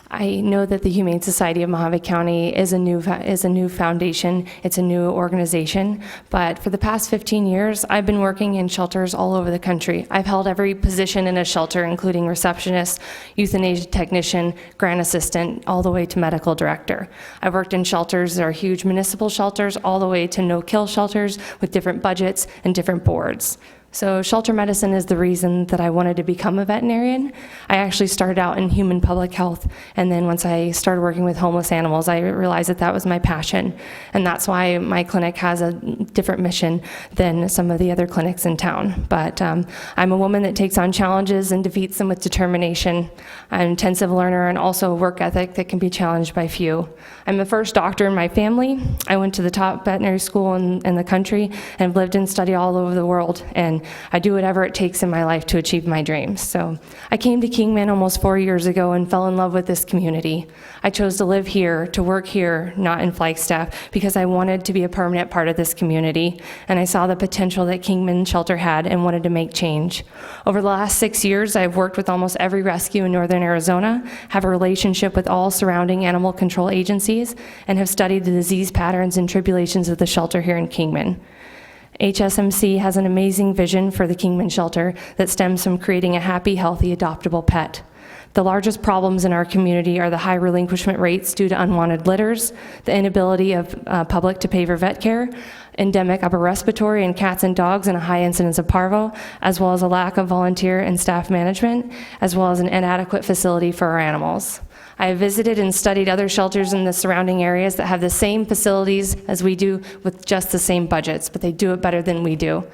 I know that the Humane Society of Mojave County is a new foundation. It's a new organization. But for the past 15 years, I've been working in shelters all over the country. I've held every position in a shelter, including receptionist, euthanasia technician, grant assistant, all the way to medical director. I've worked in shelters that are huge municipal shelters, all the way to no-kill shelters with different budgets and different boards. So shelter medicine is the reason that I wanted to become a veterinarian. I actually started out in human public health, and then once I started working with homeless animals, I realized that that was my passion. And that's why my clinic has a different mission than some of the other clinics in town. But I'm a woman that takes on challenges and defeats them with determination. I'm an intensive learner and also a work ethic that can be challenged by few. I'm the first doctor in my family. I went to the top veterinary school in the country and have lived and studied all over the world. And I do whatever it takes in my life to achieve my dreams. So I came to Kingman almost 4 years ago and fell in love with this community. I chose to live here, to work here, not in Flagstaff, because I wanted to be a permanent part of this community. And I saw the potential that Kingman Shelter had and wanted to make change. Over the last 6 years, I've worked with almost every rescue in northern Arizona, have a relationship with all surrounding animal control agencies, and have studied the disease patterns and tribulations of the shelter here in Kingman. HSMC has an amazing vision for the Kingman Shelter that stems from creating a happy, healthy, adoptable pet. The largest problems in our community are the high relinquishment rates due to unwanted litters, the inability of public to pay for vet care, endemic upper respiratory in cats and dogs, and a high incidence of parvo, as well as a lack of volunteer and staff management, as well as an inadequate facility for our animals. I have visited and studied other shelters in the surrounding areas that have the same facilities as we do with just the same budgets, but they do it better than we do.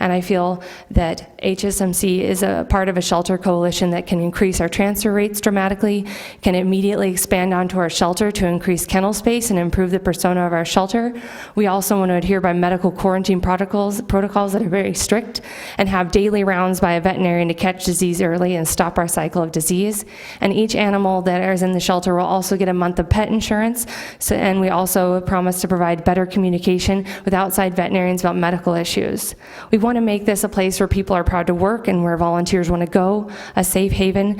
And I feel that HSMC is a part of a shelter coalition that can increase our transfer rates dramatically, can immediately expand onto our shelter to increase kennel space and improve the persona of our shelter. We also want to adhere by medical quarantine protocols that are very strict, and have daily rounds by a veterinarian to catch disease early and stop our cycle of disease. And each animal that is in the shelter will also get a month of pet insurance. And we also promise to provide better communication with outside veterinarians about medical issues. We want to make this a place where people are proud to work and where volunteers want to go, a safe haven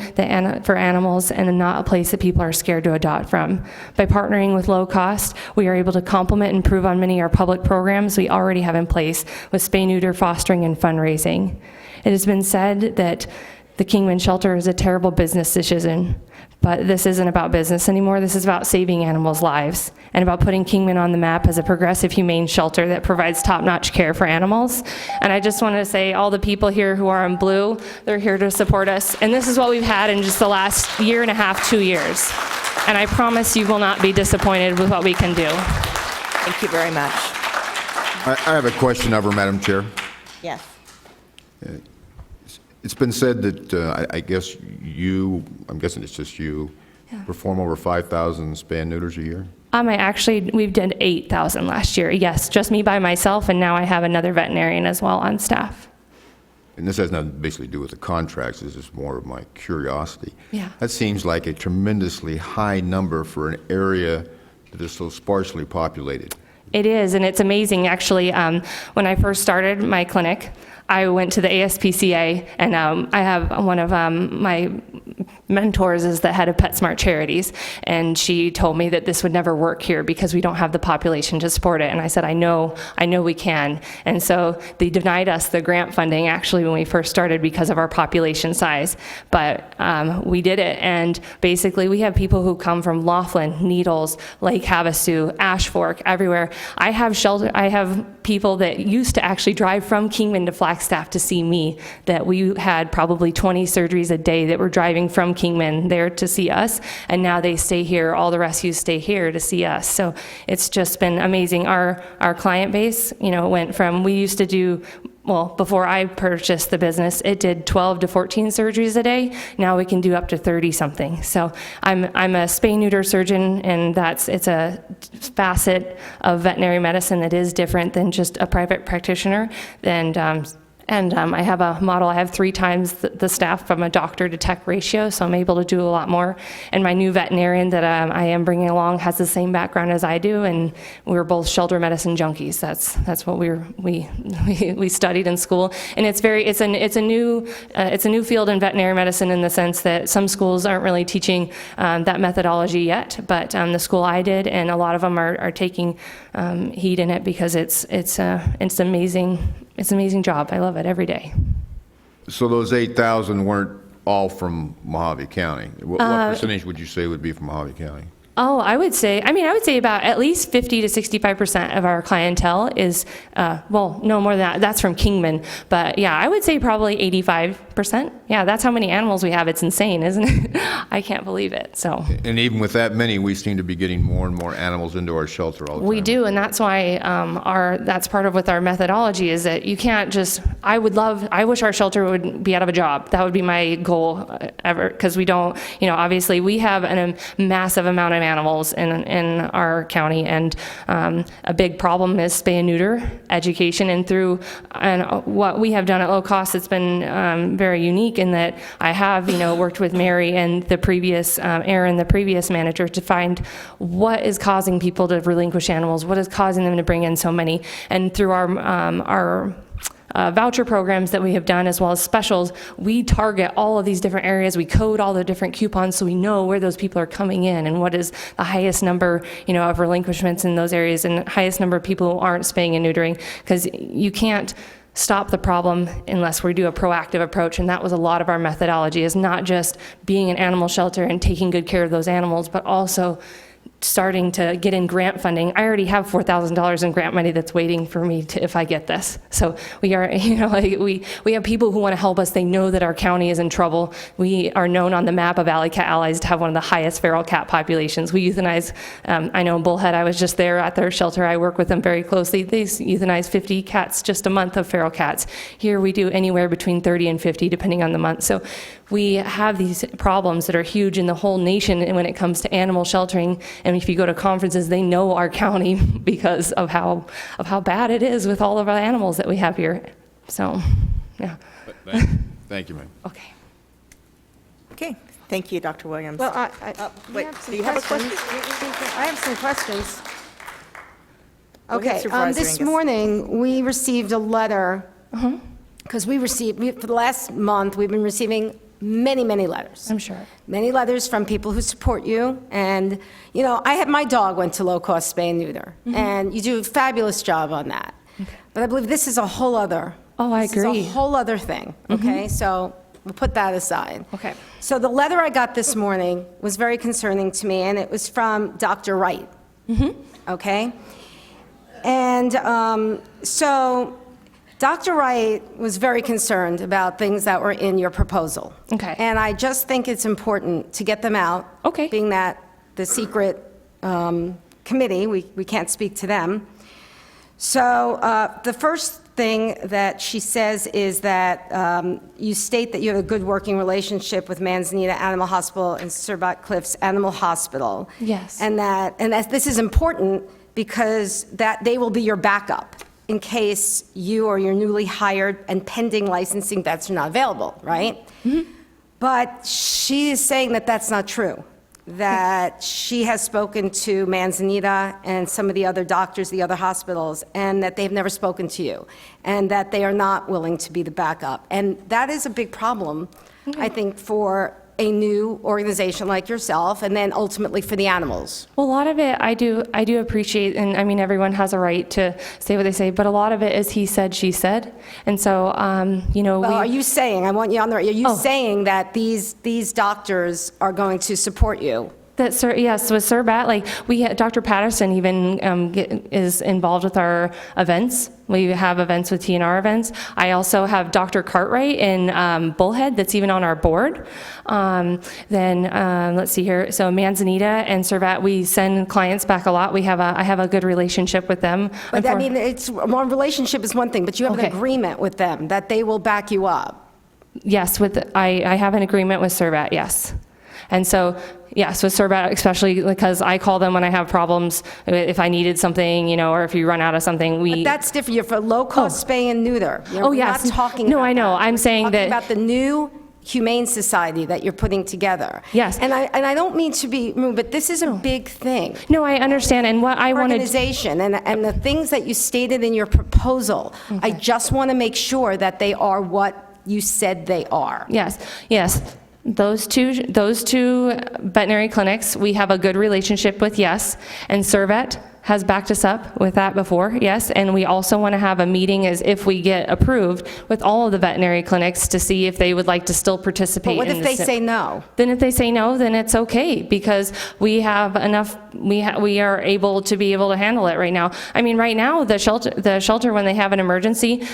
for animals, and not a place that people are scared to adopt from. By partnering with low cost, we are able to complement and improve on many of our public programs we already have in place with spay-neuter fostering and fundraising. It has been said that the Kingman Shelter is a terrible business decision, but this isn't about business anymore. This is about saving animals' lives and about putting Kingman on the map as a progressive, humane shelter that provides top-notch care for animals. And I just want to say all the people here who are in blue, they're here to support us. And this is what we've had in just the last year and a half, 2 years. And I promise you will not be disappointed with what we can do. Thank you very much. I have a question of her, Madam Chair. Yes. It's been said that I guess I'm guessing it's just you, perform over 5,000 spay and neuters a year? We've done 8,000 last year. Yes, just me by myself, and now I have another veterinarian as well on staff. And this has nothing basically to do with the contracts. This is more of my curiosity. Yeah. That seems like a tremendously high number for an area that is so sparsely populated. It is, and it's amazing. Actually, when I first started my clinic, I went to the ASPCA, and I have one of my mentors is the head of PetSmart Charities, and she told me that this would never work here because we don't have the population to support it. And I said, I know we can. And so they denied us the grant funding actually when we first started because of our population size. But we did it, and basically we have people who come from Laughlin, Needles, Lake Havasu, Ash Fork, everywhere. I have people that used to actually drive from Kingman to Flagstaff to see me, that we had probably 20 surgeries a day that were driving from Kingman there to see us, and now they stay here, all the rescues stay here to see us. So it's just been amazing. Our client base, went from, we used to do, well, before I purchased the business, it did 12 to 14 surgeries a day. Now we can do up to 30 something. So I'm a spay-neuter surgeon, and it's a facet of veterinary medicine that is different than just a private practitioner. And And I have a model. I have 3 times the staff from a doctor to tech ratio, so I'm able to do a lot more. And my new veterinarian that I am bringing along has the same background as I do, and we're both shelter medicine junkies. That's what we studied in school. And it's a new field in veterinary medicine in the sense that some schools aren't really teaching that methodology yet, but the school I did, and a lot of them are taking heed in it because it's amazing. It's an amazing job. I love it every day. So those 8,000 weren't all from Mojave County? What percentage would you say would be from Mojave County? Oh, I would say about at least 50 to 65% of our clientele is, well, no more than that. That's from Kingman. But yeah, I would say probably 85%. Yeah, that's how many animals we have. It's insane, isn't it? I can't believe it. So. And even with that many, we seem to be getting more and more animals into our shelter all the time. We do, and that's why that's part of with our methodology is that you can't just, I wish our shelter would be out of a job. That would be my goal ever, because we don't, obviously we have a massive amount of animals in our county, and a big problem is spay and neuter education, and what we have done at low cost, it's been very unique in that I have worked with Mary and the previous Aaron, the previous manager, to find what is causing people to relinquish animals, what is causing them to bring in so many, and through our voucher programs that we have done, as well as specials, we target all of these different areas. We code all the different coupons so we know where those people are coming in and what is the highest number, of relinquishments in those areas, and the highest number of people who aren't spaying and neutering, because you can't stop the problem unless we do a proactive approach. And that was a lot of our methodology, is not just being an animal shelter and taking good care of those animals, but also starting to get in grant funding. I already have $4,000 in grant money that's waiting for me if I get this. So we are, we have people who want to help us. They know that our county is in trouble. We are known on the map of Alley Cat Allies to have one of the highest feral cat populations. We euthanize, I know in Bullhead, I was just there at their shelter. I work with them very closely. They euthanize 50 cats just a month of feral cats. Here we do anywhere between 30 and 50 depending on the month. So we have these problems that are huge in the whole nation when it comes to animal sheltering. And if you go to conferences, they know our county because of how bad it is with all of our animals that we have here. So, yeah. Thank you, ma'am. Okay. Okay, thank you, Dr. Williams. Well, Wait, do you have a question? I have some questions. Go ahead, Okay, Supervisor this Angus. morning, we received a letter, because for the last month, we've been receiving many, many letters. I'm sure. Many letters from people who support you. And, my dog went to low-cost spay and neuter. And you do a fabulous job on that. But I believe this is a whole other. Oh, I agree. This is a whole other thing, okay? So we'll put that aside. Okay. So the letter I got this morning was very concerning to me, and it was from Dr. Wright, okay? And so Dr. Wright was very concerned about things that were in your proposal. Okay. And I just think it's important to get them out. Okay. Being that the secret committee, we can't speak to them. So the first thing that she says is that you state that you have a good working relationship with Manzanita Animal Hospital and Surbat Cliffs Animal Hospital. Yes. And that this is important because that they will be your backup in case you or your newly hired and pending licensing vets are not available, right? But she is saying that that's not true, that she has spoken to Manzanita and some of the other doctors, the other hospitals, and that they've never spoken to you, and that they are not willing to be the backup. And that is a big problem, I think, for a new organization like yourself, and then ultimately for the animals. Well, a lot of it I do appreciate, and I mean, everyone has a right to say what they say, but a lot of it is he said, she said. And so, Well, are you saying, I want you on the, are you saying that these doctors are going to support you? That, yes, with Surbat, Dr. Patterson even is involved with our events. We have events with TNR events. I also have Dr. Cartwright in Bullhead that's even on our board. Then let's see here. So Manzanita and Surbat, we send clients back a lot. I have a good relationship with them. But I mean, one relationship is one thing, but you have an agreement with them that they will back you up. Yes, I have an agreement with Surbat, yes. And so, Yes, with Surbat, especially because I call them when I have problems, if I needed something, you know, or if you run out of something, But that's different. You're for low-cost spay and neuter. You know, Oh, we're yes. not talking No, about I know. that. I'm We're saying talking that- about the new humane society that you're putting together. Yes. And I don't mean to be rude, but this is a big thing. No, I understand, and what I wanted... Organization, and the things that you stated in your proposal, I just want to make sure that they are what you said they are. Yes, yes. Those two veterinary clinics, we have a good relationship with, yes, and Survet has backed us up with that before, yes, and we also want to have a meeting as if we get approved with all of the veterinary clinics to see if they would like to still participate. But what in if the they say no? Then if they say no, then it's okay, because we have enough, we are able to handle it right now. I mean, right now, the shelter, when they have an emergency,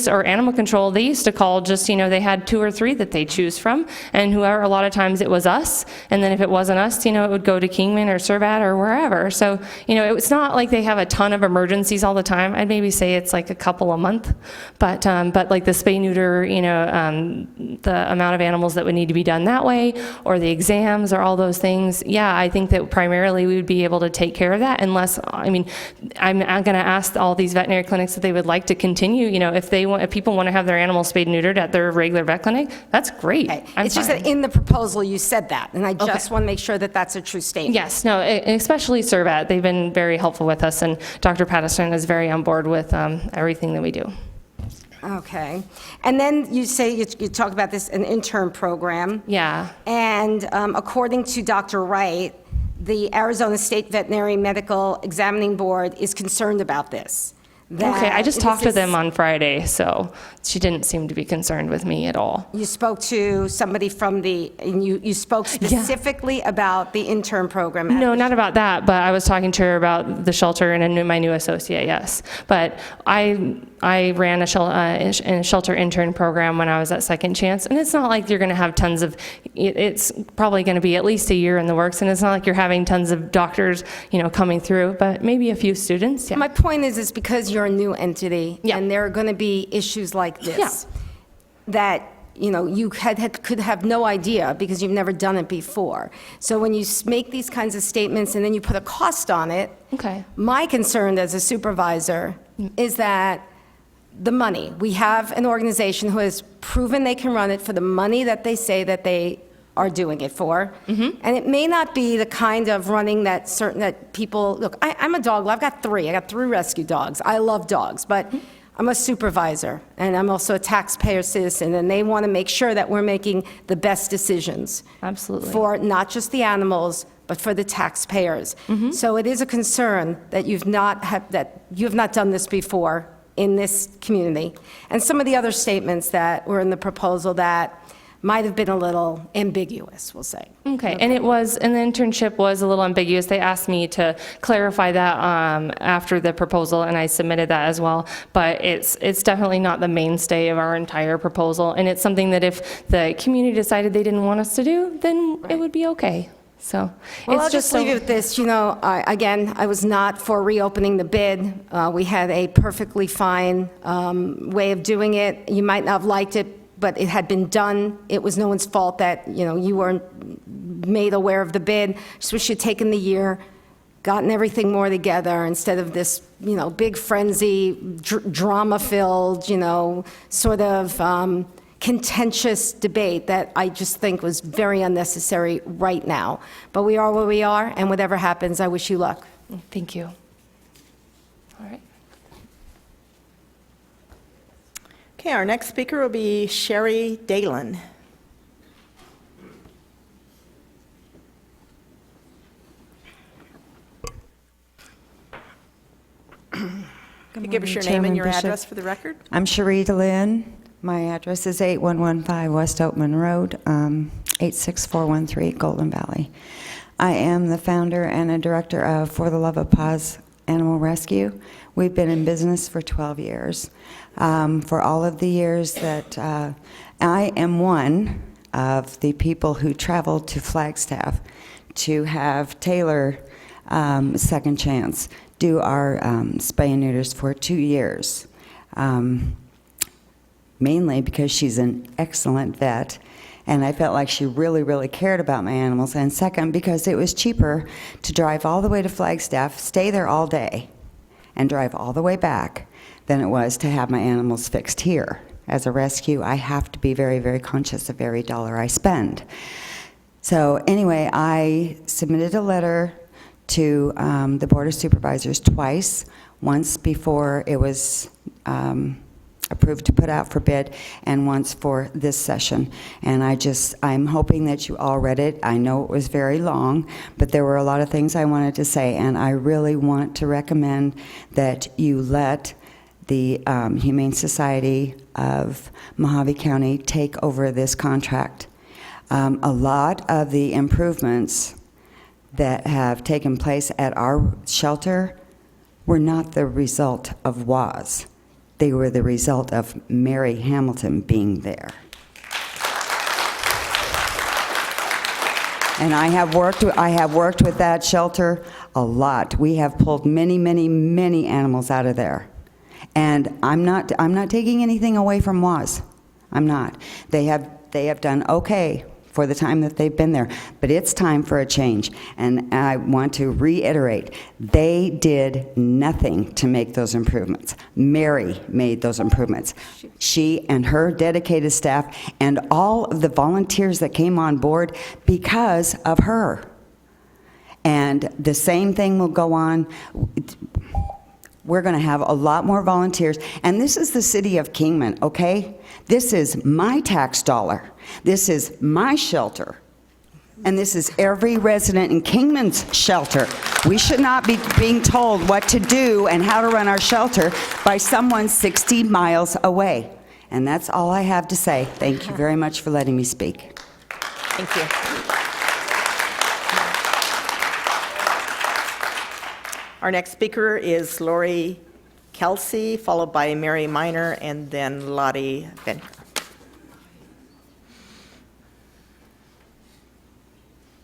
or animal control, they used to call just, you know, they had 2 or 3 that they choose from, and whoever, a lot of times it was us, and then if it wasn't us, you know, it would go to Kingman or Surbat or wherever. So, you know, it's not like they have a ton of emergencies all the time. I'd maybe say it's like a couple a month, but like the spay neuter, you know, the amount of animals that would need to be done that way, or the exams, or all those things. Yeah, I think that primarily we would be able to take care of that, unless, I mean, I'm going to ask all these veterinary clinics that they would like to continue. You know, if people want to have their animals spayed and neutered at their regular vet clinic, that's great. It's just that in the proposal you said that, and I just want to make sure that that's a true statement. Yes, no, especially Surbat. They've been very helpful with us, and Dr. Patterson is very on board with everything that we do. Okay. And then you say, you talk about this, an intern program. Yeah. And according to Dr. Wright, the Arizona State Veterinary Medical Examining Board is concerned about this. Okay, I just talked to this them is- on Friday, so she didn't seem to be concerned with me at all. You spoke to somebody from and you spoke specifically about the intern program. No, not about that, but I was talking to her about the shelter and my new associate, yes. But I ran a shelter intern program when I was at Second Chance, and it's not like you're going to have tons of, it's probably going to be at least a year in the works, and it's not like you're having tons of doctors, you know, coming through, but maybe a few students, yeah. My point is because you're a new entity, and there are going to be issues like this, that, you know, you could have no idea because you've never done it before. So when you make these kinds of statements and then you put a cost on it, my concern as a supervisor is that the money, we have an organization who has proven they can run it for the money that they say that they are doing it for. And it may not be the kind of running that people, look, I'm a dog, I've got 3. I got 3 rescue dogs. I love dogs, but I'm a supervisor, and I'm also a taxpayer citizen, and they want to make sure that we're making the best decisions. Absolutely. For not just the animals, but for the taxpayers. So it is a concern that you have not done this before in this community. And some of the other statements that were in the proposal that might have been a little ambiguous, we'll say. Okay, and the internship was a little ambiguous. They asked me to clarify that after the proposal, and I submitted that as well. But it's definitely not the mainstay of our entire proposal, and it's something that if the community decided they didn't want us to do, then it would be okay. So Well, I'll just leave it with this. You know, again, I was not for reopening the bid. We had a perfectly fine way of doing it. You might not have liked it, but it had been done. It was no one's fault that, you know, you weren't made aware of the bid. Just wish you'd taken the year, gotten everything more together instead of this, you know, big frenzy, drama-filled, you know, sort of contentious debate that I just think was very unnecessary right now. But we are where we are, and whatever happens, I wish you luck. Thank you. All right. Okay, our next speaker will be Sherry Dalen. Can you give us your name and your address for the record? I'm Cherie Lynn. My address is 8115 West Oatman Road, 86413 Golden Valley. I am the founder and a director of For the Love of Paws Animal Rescue. We've been in business for 12 years. For all of the years that I am one of the people who traveled to Flagstaff to have Taylor, Second Chance, do our spay and neuters for 2 years. Mainly because she's an excellent vet And I felt like she really, really cared about my animals. And second, because it was cheaper to drive all the way to Flagstaff, stay there all day, and drive all the way back than it was to have my animals fixed here. As a rescue, I have to be very, very conscious of every dollar I spend. So anyway, I submitted a letter to the Board of Supervisors twice, once before it was approved to put out for bid, and once for this session. And I'm hoping that you all read it. I know it was very long, but there were a lot of things I wanted to say, and I really want to recommend that you let the Humane Society of Mojave County take over this contract. A lot of the improvements that have taken place at our shelter were not the result of WAS. They were the result of Mary Hamilton being there. And I have worked with that shelter a lot. We have pulled many, many, many animals out of there. And I'm not taking anything away from WAS. I'm not. They have done okay for the time that they've been there, but it's time for a change. And I want to reiterate, they did nothing to make those improvements. Mary made those improvements. She and her dedicated staff and all of the volunteers that came on board because of her. And the same thing will go on. We're going to have a lot more volunteers. And this is the city of Kingman, okay? This is my tax dollar. This is my shelter. And this is every resident in Kingman's shelter. We should not be being told what to do and how to run our shelter by someone 60 miles away. And that's all I have to say. Thank you very much for letting me speak. Thank you. Our next speaker is Lori Kelsey, followed by Mary Miner, and then Lottie Venker.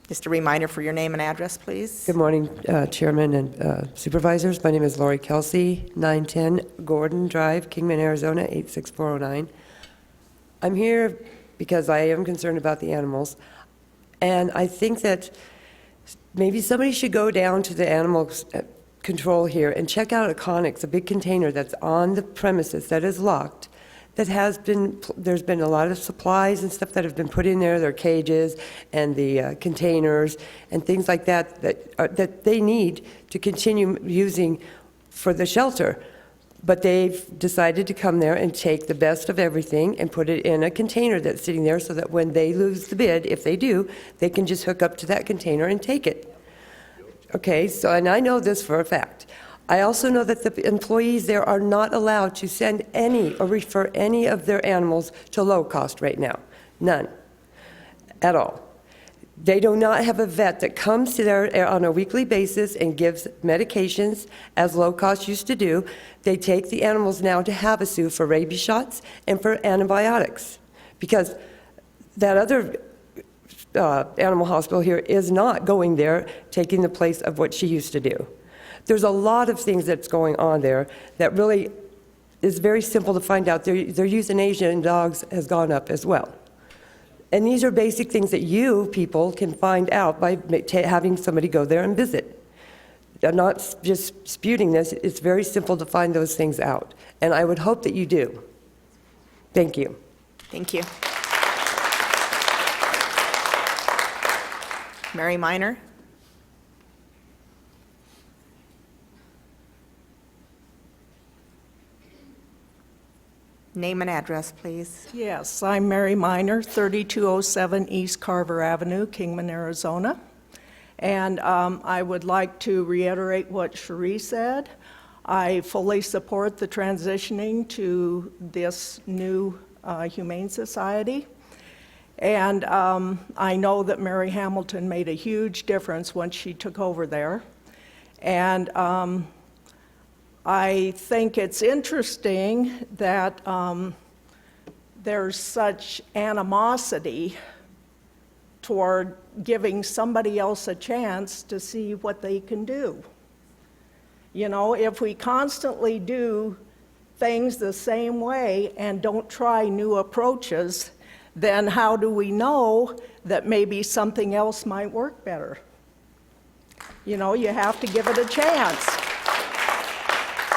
Just a reminder for your name and address, please. Good morning, Chairman and Supervisors. My name is Lori Kelsey, 910 Gordon Drive, Kingman, Arizona, 86409. I'm here because I am concerned about the animals, and I think that maybe somebody should go down to the animal control here and check out a Conex, a big container that's on the premises that is locked, that there's been a lot of supplies and stuff that have been put in there, their cages and the containers and things like that that they need to continue using for the shelter. But they've decided to come there and take the best of everything and put it in a container that's sitting there so that when they lose the bid, if they do, they can just hook up to that container and take it. Okay, so, and I know this for a fact. I also know that the employees there are not allowed to send any or refer any of their animals to low cost right now. None at all. They do not have a vet that comes to there on a weekly basis and gives medications, as low cost used to do. They take the animals now to Havasu for rabies shots and for antibiotics, because that other animal hospital here is not going there, taking the place of what she used to do. There's a lot of things that's going on there that really is very simple to find out. Their euthanasia in dogs has gone up as well. And these are basic things that you people can find out by having somebody go there and visit. I'm not just disputing this. It's very simple to find those things out. And I would hope that you do. Thank you. Thank you. Mary Miner. Name and address, please. Yes, I'm Mary Miner, 3207 East Carver Avenue, Kingman, Arizona. And I would like to reiterate what Cherie said. I fully support the transitioning to this new Humane Society. And I know that Mary Hamilton made a huge difference once she took over there. And I think it's interesting that there's such animosity toward giving somebody else a chance to see what they can do. You know, if we constantly do things the same way and don't try new approaches, then how do we know that maybe something else might work better? You know, you have to give it a chance.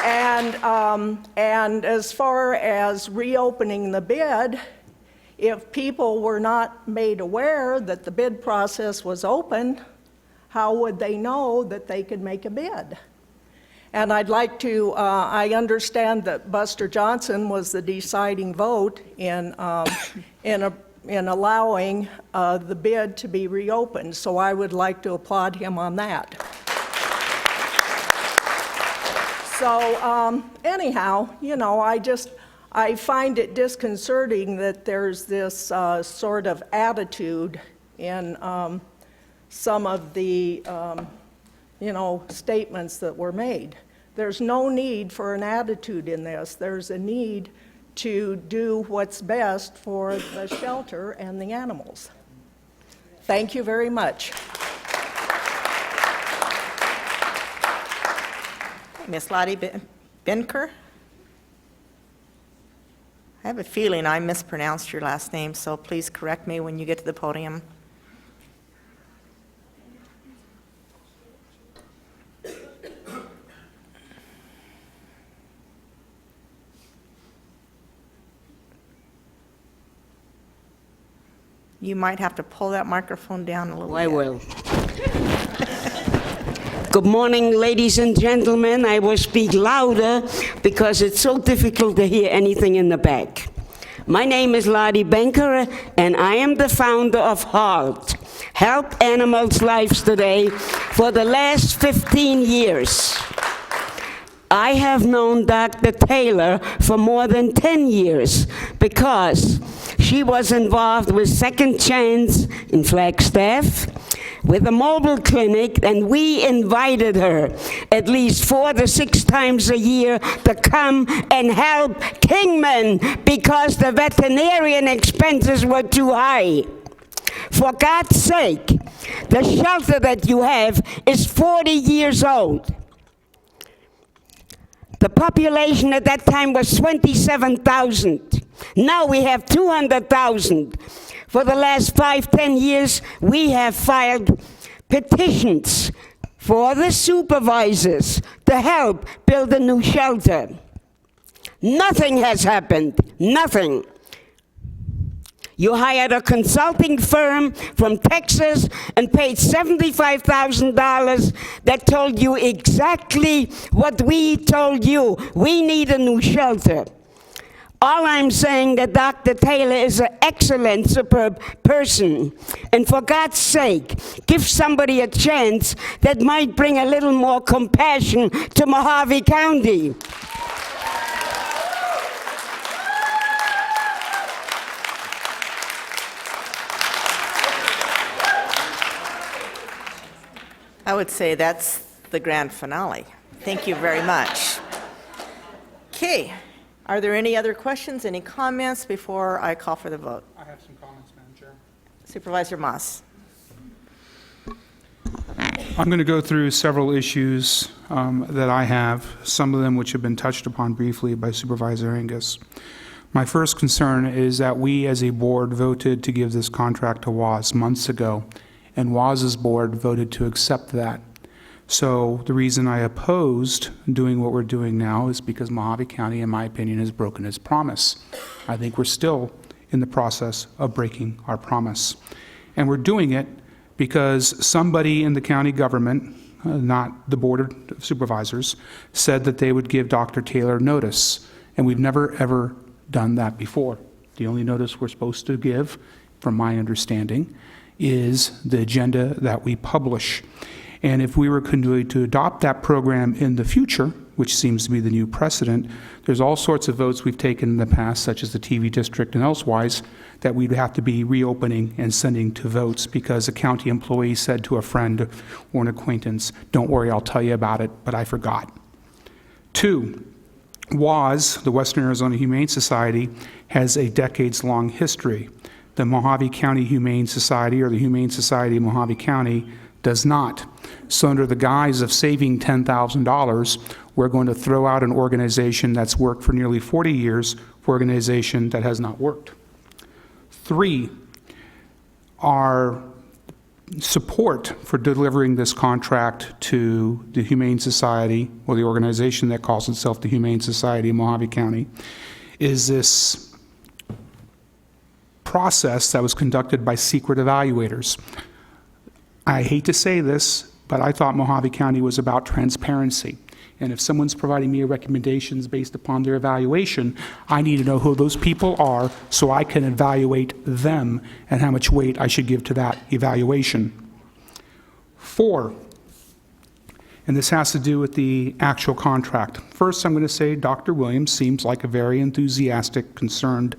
And as far as reopening the bid, if people were not made aware that the bid process was open, how would they know that they could make a bid? And I'd like to, I understand that Buster Johnson was the deciding vote in allowing the bid to be reopened, so I would like to applaud him on that. So anyhow, you know, I find it disconcerting that there's this sort of attitude in some of the, you know, statements that were made. There's no need for an attitude in this. There's a need to do what's best for the shelter and the animals. Thank you very much. Ms. Lottie Benker? I have a feeling I mispronounced your last name, so please correct me when you get to the podium. You might have to pull that microphone down a little bit. I will. Good morning, ladies and gentlemen. I will speak louder because it's so difficult to hear anything in the back. My name is Lottie Benker, and I am the founder of HALT, Help Animals' Lives Today, for the last 15 years. I have known Dr. Taylor for more than 10 years because she was involved with Second Chance in Flagstaff, with a mobile clinic, and we invited her at least 4 to 6 times a year to come and help Kingman because the veterinarian expenses were too high. For God's sake, the shelter that you have is 40 years old. The population at that time was 27,000. Now we have 200,000. For the last 5-10 years, we have filed petitions for the supervisors to help build a new shelter. Nothing has happened, nothing. You hired a consulting firm from Texas and paid $75,000 that told you exactly what we told you. We need a new shelter. All I'm saying that Dr. Taylor is an excellent, superb person. And for God's sake, give somebody a chance that might bring a little more compassion to Mojave County. I would say that's the grand finale. Thank you very much. Okay, are there any other questions, any comments before I call for the vote? I have some comments, Madam Chair. Supervisor Moss. I'm going to go through several issues that I have, some of them which have been touched upon briefly by Supervisor Angus. My first concern is that we as a board voted to give this contract to WAS months ago, and WAS's board voted to accept that. So the reason I opposed doing what we're doing now is because Mojave County, in my opinion, has broken its promise. I think we're still in the process of breaking our promise. And we're doing it because somebody in the county government, not the Board of Supervisors, said that they would give Dr. Taylor notice. And we've never, ever done that before. The only notice we're supposed to give, from my understanding, is the agenda that we publish. And if we were going to adopt that program in the future, which seems to be the new precedent, there's all sorts of votes we've taken in the past, such as the TV district and elsewise, that we'd have to be reopening and sending to votes because a county employee said to a friend or an acquaintance, "Don't worry, I'll tell you about it, but I forgot." 2, WAS, the Western Arizona Humane Society, has a decades-long history. The Mojave County Humane Society, or the Humane Society of Mojave County, does not. So under the guise of saving $10,000, we're going to throw out an organization that's worked for nearly 40 years for an organization that has not worked. 3, our support for delivering this contract to the Humane Society, or the organization that calls itself the Humane Society of Mojave County, is this process that was conducted by secret evaluators. I hate to say this, but I thought Mojave County was about transparency. And if someone's providing me recommendations based upon their evaluation, I need to know who those people are so I can evaluate them and how much weight I should give to that evaluation. 4, and this has to do with the actual contract. First, I'm going to say Dr. Williams seems like a very enthusiastic, concerned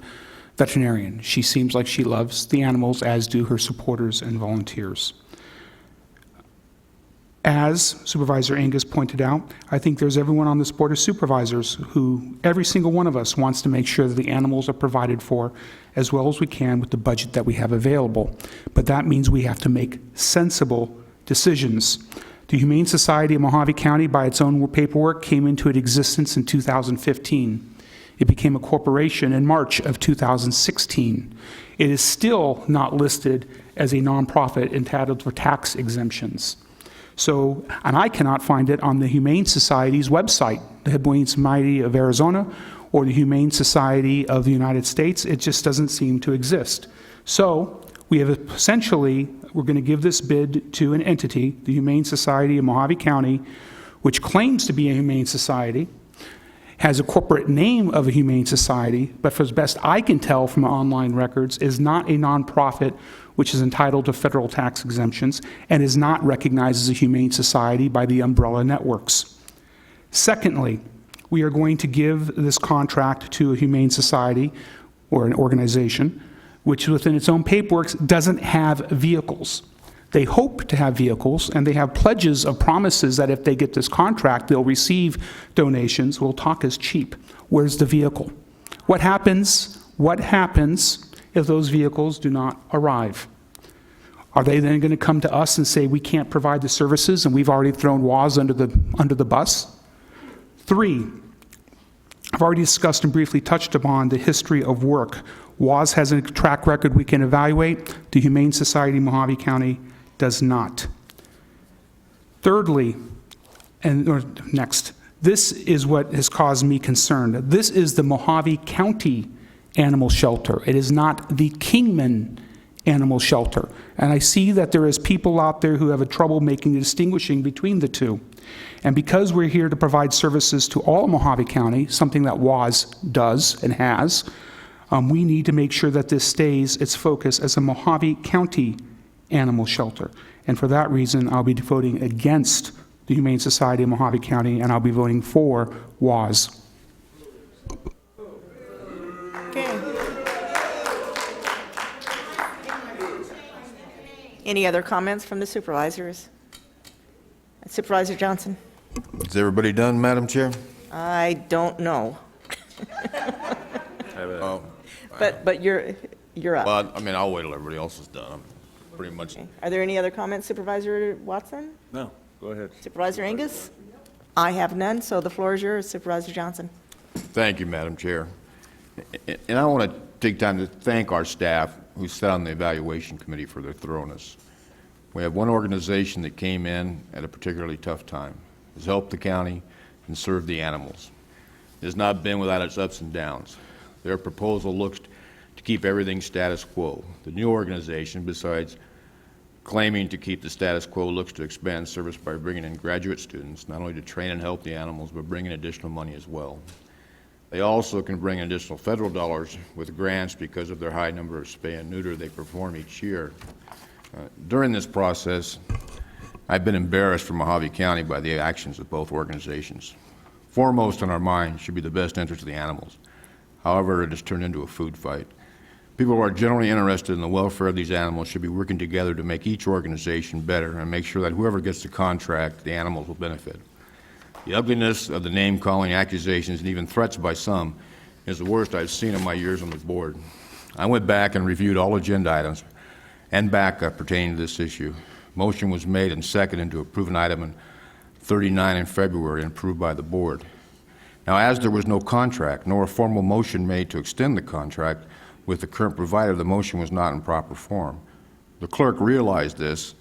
veterinarian. She seems like she loves the animals, as do her supporters and volunteers. As Supervisor Angus pointed out, I think there's everyone on this Board of Supervisors who, every single one of us wants to make sure that the animals are provided for as well as we can with the budget that we have available. But that means we have to make sensible decisions. The Humane Society of Mojave County, by its own paperwork, came into existence in 2015. It became a corporation in March of 2016. It is still not listed as a nonprofit entitled for tax exemptions. So, and I cannot find it on the Humane Society's website, the Humane Society of Arizona or the Humane Society of the United States. It just doesn't seem to exist. So, we have essentially, we're going to give this bid to an entity, the Humane Society of Mojave County, which claims to be a humane society, has a corporate name of a humane society, but for as best I can tell from online records, is not a nonprofit which is entitled to federal tax exemptions and is not recognized as a humane society by the umbrella networks. Secondly, we are going to give this contract to a humane society or an organization which within its own paperwork doesn't have vehicles. They hope to have vehicles, and they have pledges of promises that if they get this contract, they'll receive donations. We'll talk as cheap. Where's the vehicle? What happens if those vehicles do not arrive? Are they then going to come to us and say we can't provide the services and we've already thrown WAS under the bus? 3, I've already discussed and briefly touched upon the history of work. WAS has a track record we can evaluate. The Humane Society of Mojave County does not. Thirdly, next, this is what has caused me concern. This is the Mojave County Animal Shelter. It is not the Kingman Animal Shelter. And I see that there is people out there who have a trouble making distinguishing between the two. And because we're here to provide services to all of Mojave County, something that WAS does and has, we need to make sure that this stays its focus as a Mojave County animal shelter. And for that reason, I'll be voting against the Humane Society of Mojave County, and I'll be voting for WAS. Okay. Any other comments from the supervisors? Supervisor Johnson? Is everybody done, Madam Chair? I don't know. But you're up. Well, I mean, I'll wait till everybody else is done. I'm pretty much. Okay. Are there any other comments, Supervisor Watson? No, go ahead. Supervisor Angus? I have none, so the floor is yours, Supervisor Johnson. Thank you, Madam Chair. And I want to take time to thank our staff who sat on the evaluation committee for their thoroughness. We have one organization that came in at a particularly tough time, has helped the county and served the animals. It has not been without its ups and downs. Their proposal looks to keep everything status quo. The new organization, besides claiming to keep the status quo, looks to expand service by bringing in graduate students, not only to train and help the animals, but bring in additional money as well. They also can bring in additional federal dollars with grants because of their high number of spay and neuter they perform each year. During this process, I've been embarrassed for Mojave County by the actions of both organizations. Foremost on our mind should be the best interest of the animals. However, it has turned into a food fight. People who are generally interested in the welfare of these animals should be working together to make each organization better and make sure that whoever gets the contract, the animals will benefit. The ugliness of the name-calling, accusations, and even threats by some is the worst I've seen in my years on the board. I went back and reviewed all agenda items and backup pertaining to this issue. Motion was made and seconded to approve an item 39 in February and approved by the board. Now, as there was no contract, nor a formal motion made to extend the contract, with the current provider, the motion was not in proper form. The clerk realized this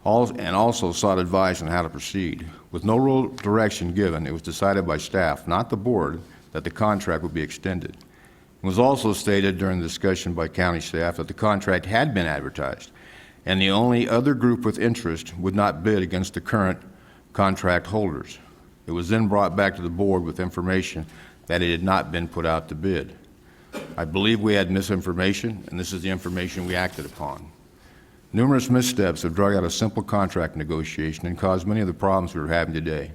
and also sought advice on how to proceed. With no real direction given, it was decided by staff, not the board, that the contract would be extended. It was also stated during the discussion by county staff that the contract had been advertised, and the only other group with interest would not bid against the current contract holders. It was then brought back to the board with information that it had not been put out to bid. I believe we had misinformation, and this is the information we acted upon. Numerous missteps have dragged out a simple contract negotiation and caused many of the problems we're having today.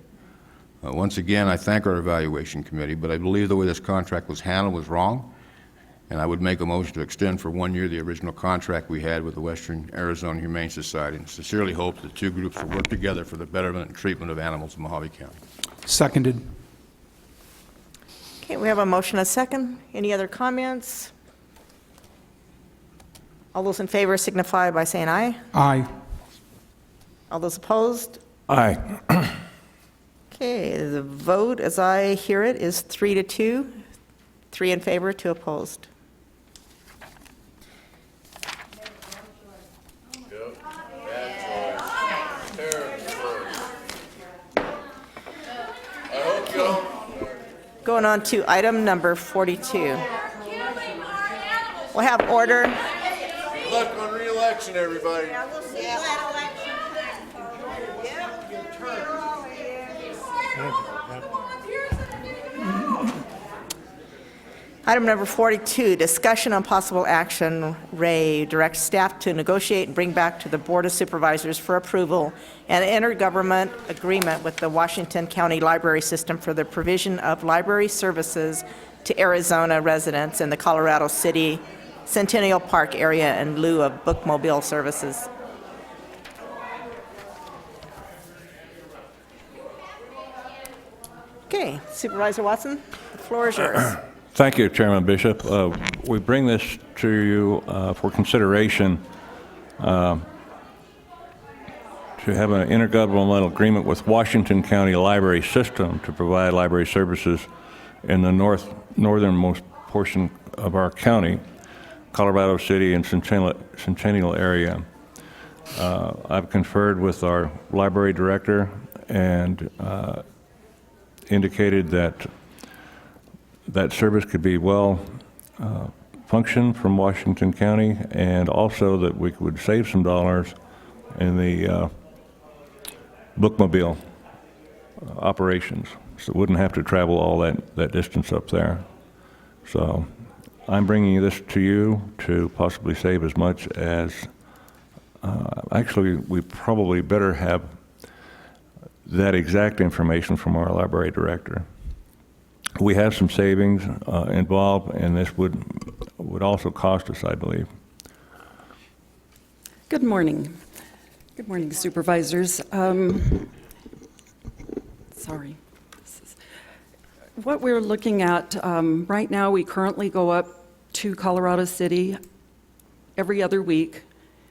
Once again, I thank our evaluation committee, but I believe the way this contract was handled was wrong, and I would make a motion to extend for 1 year the original contract we had with the Western Arizona Humane Society, and sincerely hope the two groups will work together for the betterment and treatment of animals in Mojave County. Seconded. Okay, we have a motion, a second. Any other comments? All those in favor signify by saying aye. Aye. All those opposed? Aye. Okay, the vote, as I hear it, is 3-2. 3 in favor, 2 opposed. Going on to item number 42. We'll have order. Good luck on re-election, everybody. Item number 42, discussion on possible action. Ray directs staff to negotiate and bring back to the Board of Supervisors for approval an intergovernment agreement with the Washington County Library System for the provision of library services to Arizona residents in the Colorado City Centennial Park area in lieu of bookmobile services. Okay, Supervisor Watson, the floor is yours. Thank you, Chairman Bishop. We bring this to you for consideration to have an intergovernmental agreement with Washington County Library System to provide library services in the northernmost portion of our county, Colorado City and Centennial area. I've conferred with our library director and indicated that service could be well functioned from Washington County, and also that we would save some dollars in the bookmobile operations, so it wouldn't have to travel all that distance up there. So I'm bringing this to you to possibly save as much as, actually, we probably better have that exact information from our library director. We have some savings involved, and this would also cost us, I believe. Good morning. Good morning, Supervisors. Sorry. What we're looking at right now, we currently go up to Colorado City every other week.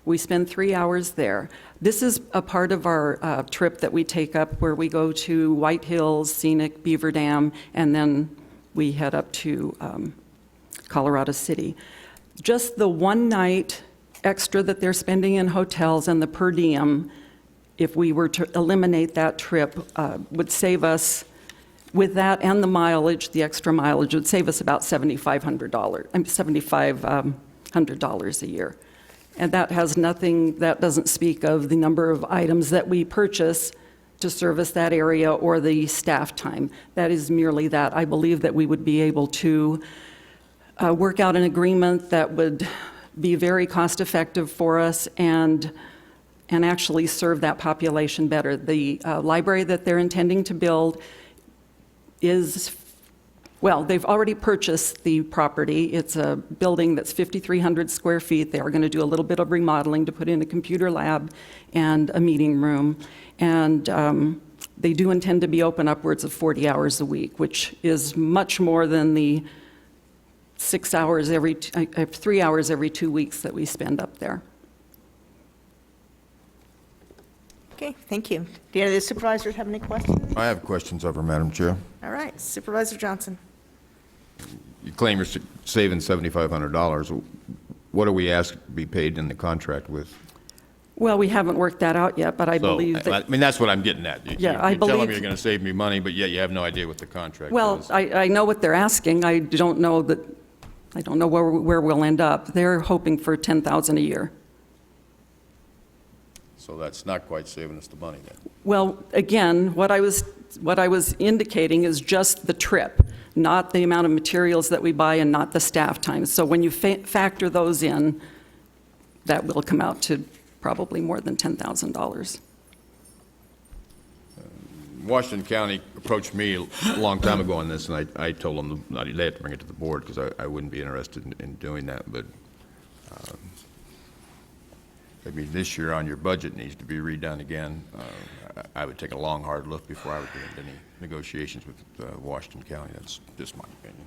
We spend 3 hours there. This is a part of our trip that we take up where we go to White Hills, Scenic, Beaver Dam, and then we head up to Colorado City. Just the one night extra that they're spending in hotels and the per diem, if we were to eliminate that trip, would save us, with that and the mileage, the extra mileage, would save us about $7,500 a year. And that has nothing, that doesn't speak of the number of items that we purchase to service that area or the staff time. That is merely that. I believe that we would be able to work out an agreement that would be very cost-effective for us and actually serve that population better. The library that they're intending to build is, well, they've already purchased the property. It's a building that's 5,300 square feet. They are going to do a little bit of remodeling to put in a computer lab and a meeting room. And they do intend to be open upwards of 40 hours a week, which is much more than the 3 hours every 2 weeks that we spend up there. Okay, thank you. Do any of the supervisors have any questions? I have questions of her, Madam Chair. All right, Supervisor Johnson. you claim you're saving $7,500. What are we asked to be paid in the contract with? Well, we haven't worked that out yet, but I So, believe that... I mean, that's what I'm getting at. Yeah, I You're telling believe- me you're going to save me money, but yet you have no idea what the contract Well, is. I know what they're asking. I don't know where we'll end up. They're hoping for $10,000 a year. So that's not quite saving us the money then. Well, again, what I was indicating is just the trip, not the amount of materials that we buy and not the staff time. So when you factor those in, that will come out to probably more than $10,000. Washington County approached me a long time ago on this, and I told them they had to bring it to the board because I wouldn't be interested in doing that. But I mean, this year on your budget needs to be redone again. I would take a long, hard look before I would get into any negotiations with Washington County. That's just my opinion.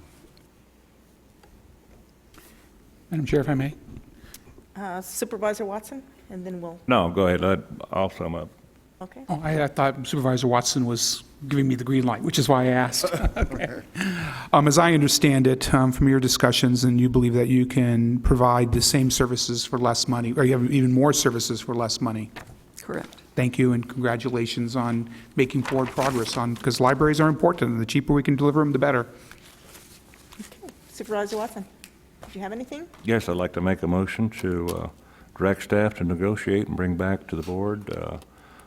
Madam Chair, if I may. Supervisor Watson, and then we'll, No, go ahead. I'll sum up. okay. Oh, I thought Supervisor Watson was giving me the green light, which is why I asked. Okay. As I understand it, from your discussions, and you believe that you can provide the same services for less money, or you have even more services for less money. Correct. Thank you, and congratulations on making forward progress on, because libraries are important, and the cheaper we can deliver them, the better. Okay. Supervisor Watson, did you have anything? Yes, I'd like to make a motion to direct staff to negotiate and bring back to the board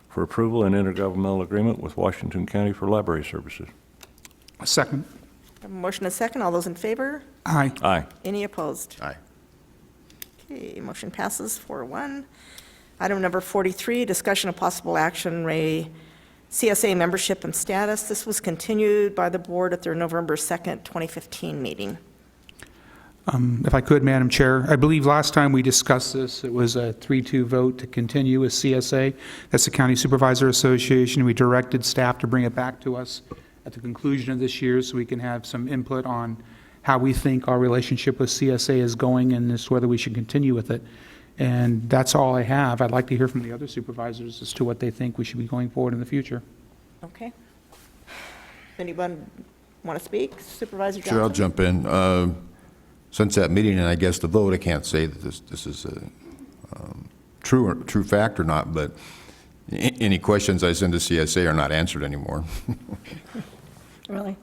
for approval an intergovernmental agreement with Washington County for library services. A second. A motion and a second. All those in favor? Aye. Aye. Any opposed? Aye. Okay, motion passes 4-1. Item number 43, discussion of possible action, CSA membership and status. This was continued by the board at their November 2nd, 2015 meeting. If I could, Madam Chair, I believe last time we discussed this, it was a 3-2 vote to continue with CSA. That's the County Supervisor Association. We directed staff to bring it back to us at the conclusion of this year so we can have some input on how we think our relationship with CSA is going and whether we should continue with it. And that's all I have. I'd like to hear from the other supervisors as to what they think we should be going forward in the future. Okay. Anyone want to speak? Supervisor Johnson? Sure, I'll jump in. Since that meeting, and I guess the vote, I can't say that this is a true fact or not, but any questions I send to CSA are not answered anymore. Really?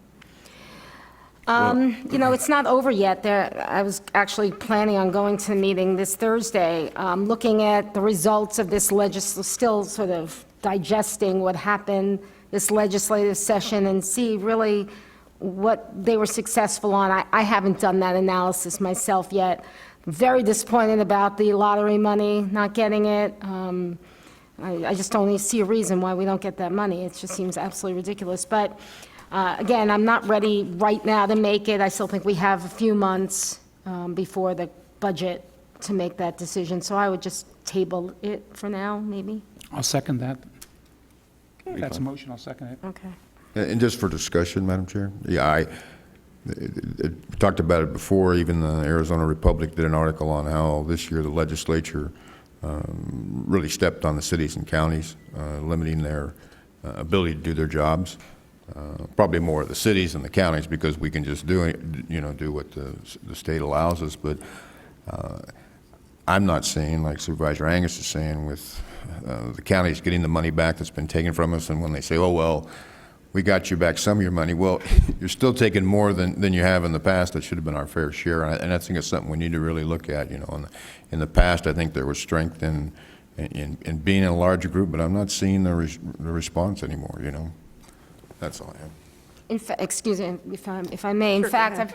It's not over yet. I was actually planning on going to the meeting this Thursday, looking at the results of this still sort of digesting what happened this legislative session and see really what they were successful on. I haven't done that analysis myself yet. Very disappointed about the lottery money, not getting it. I just don't see a reason why we don't get that money. It just seems absolutely ridiculous. But again, I'm not ready right now to make it. I still think we have a few months before the budget to make that decision. So I would just table it for now, maybe. I'll second that. If that's a motion, I'll second it. Okay. And just for discussion, Madam Chair, yeah, I talked about it before. Even the Arizona Republic did an article on how this year the legislature really stepped on the cities and counties, limiting their ability to do their jobs. Probably more of the cities than the counties because we can just do what the state allows us. But I'm not saying, like Supervisor Angus is saying, with the counties getting the money back that's been taken from us, and when they say, oh, well, we got you back some of your money. Well, you're still taking more than you have in the past. That should have been our fair share, and I think it's something we need to really look at. In the past, I think there was strength in being in a larger group, but I'm not seeing the response anymore. That's all I have. Excuse me, if I may. In fact, I've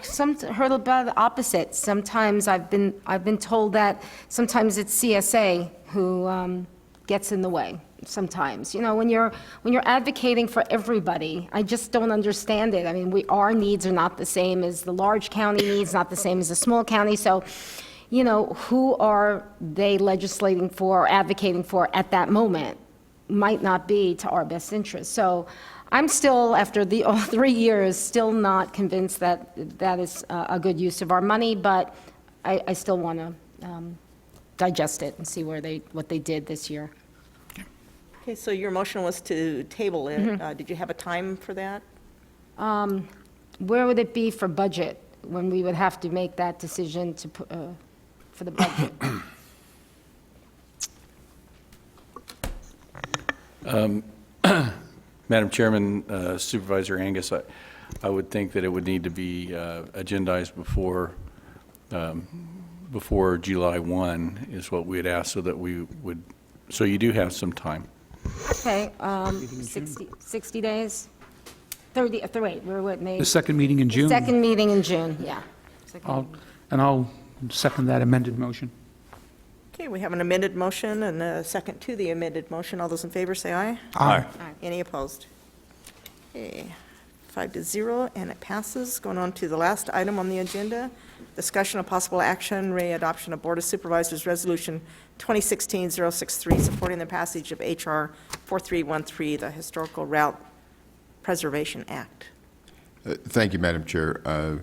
heard about the opposite. Sometimes I've been told that sometimes it's CSA who gets in the way. Sometimes, when you're advocating for everybody, I just don't understand it. I mean, our needs are not the same as the large county needs, not the same as the small county. So, who are they legislating for or advocating for at that moment might not be to our best interest. So, I'm still, after all 3 years, still not convinced that that is a good use of our money, but I still want to digest it and see what they did this year. Okay, so your motion was to table it. Did you have a time for that? Where would it be for budget? when we would have to make that decision to, for the budget. Madam Chairman, Supervisor Angus, I would think that it would need to be agendized before July 1 is what we had asked, so that we would, so you do have some time. Okay, 60 days? 30, wait, we're what, May? The second meeting in June. Second meeting in June, yeah. I'll second that amended motion. Okay, we have an amended motion and a second to the amended motion. All those in favor say aye. Aye. Any opposed? Okay, 5-0, and it passes. Going on to the last item on the agenda, discussion of possible action, re-adoption of Board of Supervisors Resolution 2016-063, supporting the passage of H.R. 4313, the Historical Route Preservation Act. Thank you, Madam Chair. I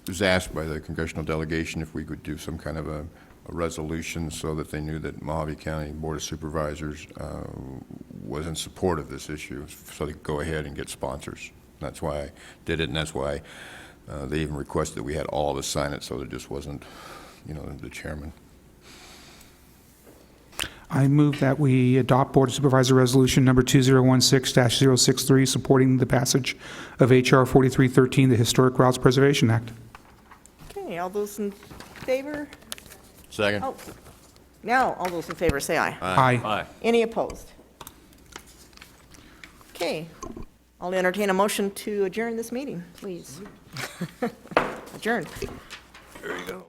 was asked by the congressional delegation if we could do some kind of a resolution so that they knew that Mojave County Board of Supervisors was in support of this issue, so they could go ahead and get sponsors. That's why I did it, and that's why they even requested that we had all of us sign it, so there just wasn't, the chairman. I move that we adopt Board of Supervisor Resolution number 2016-063, supporting the passage of H.R. 4313, the Historic Routes Preservation Act. Okay, all those in favor? Second. Oh, now, all those in favor say aye. Aye. Any opposed? Okay, I'll entertain a motion to adjourn this meeting, please. Adjourn. There you go.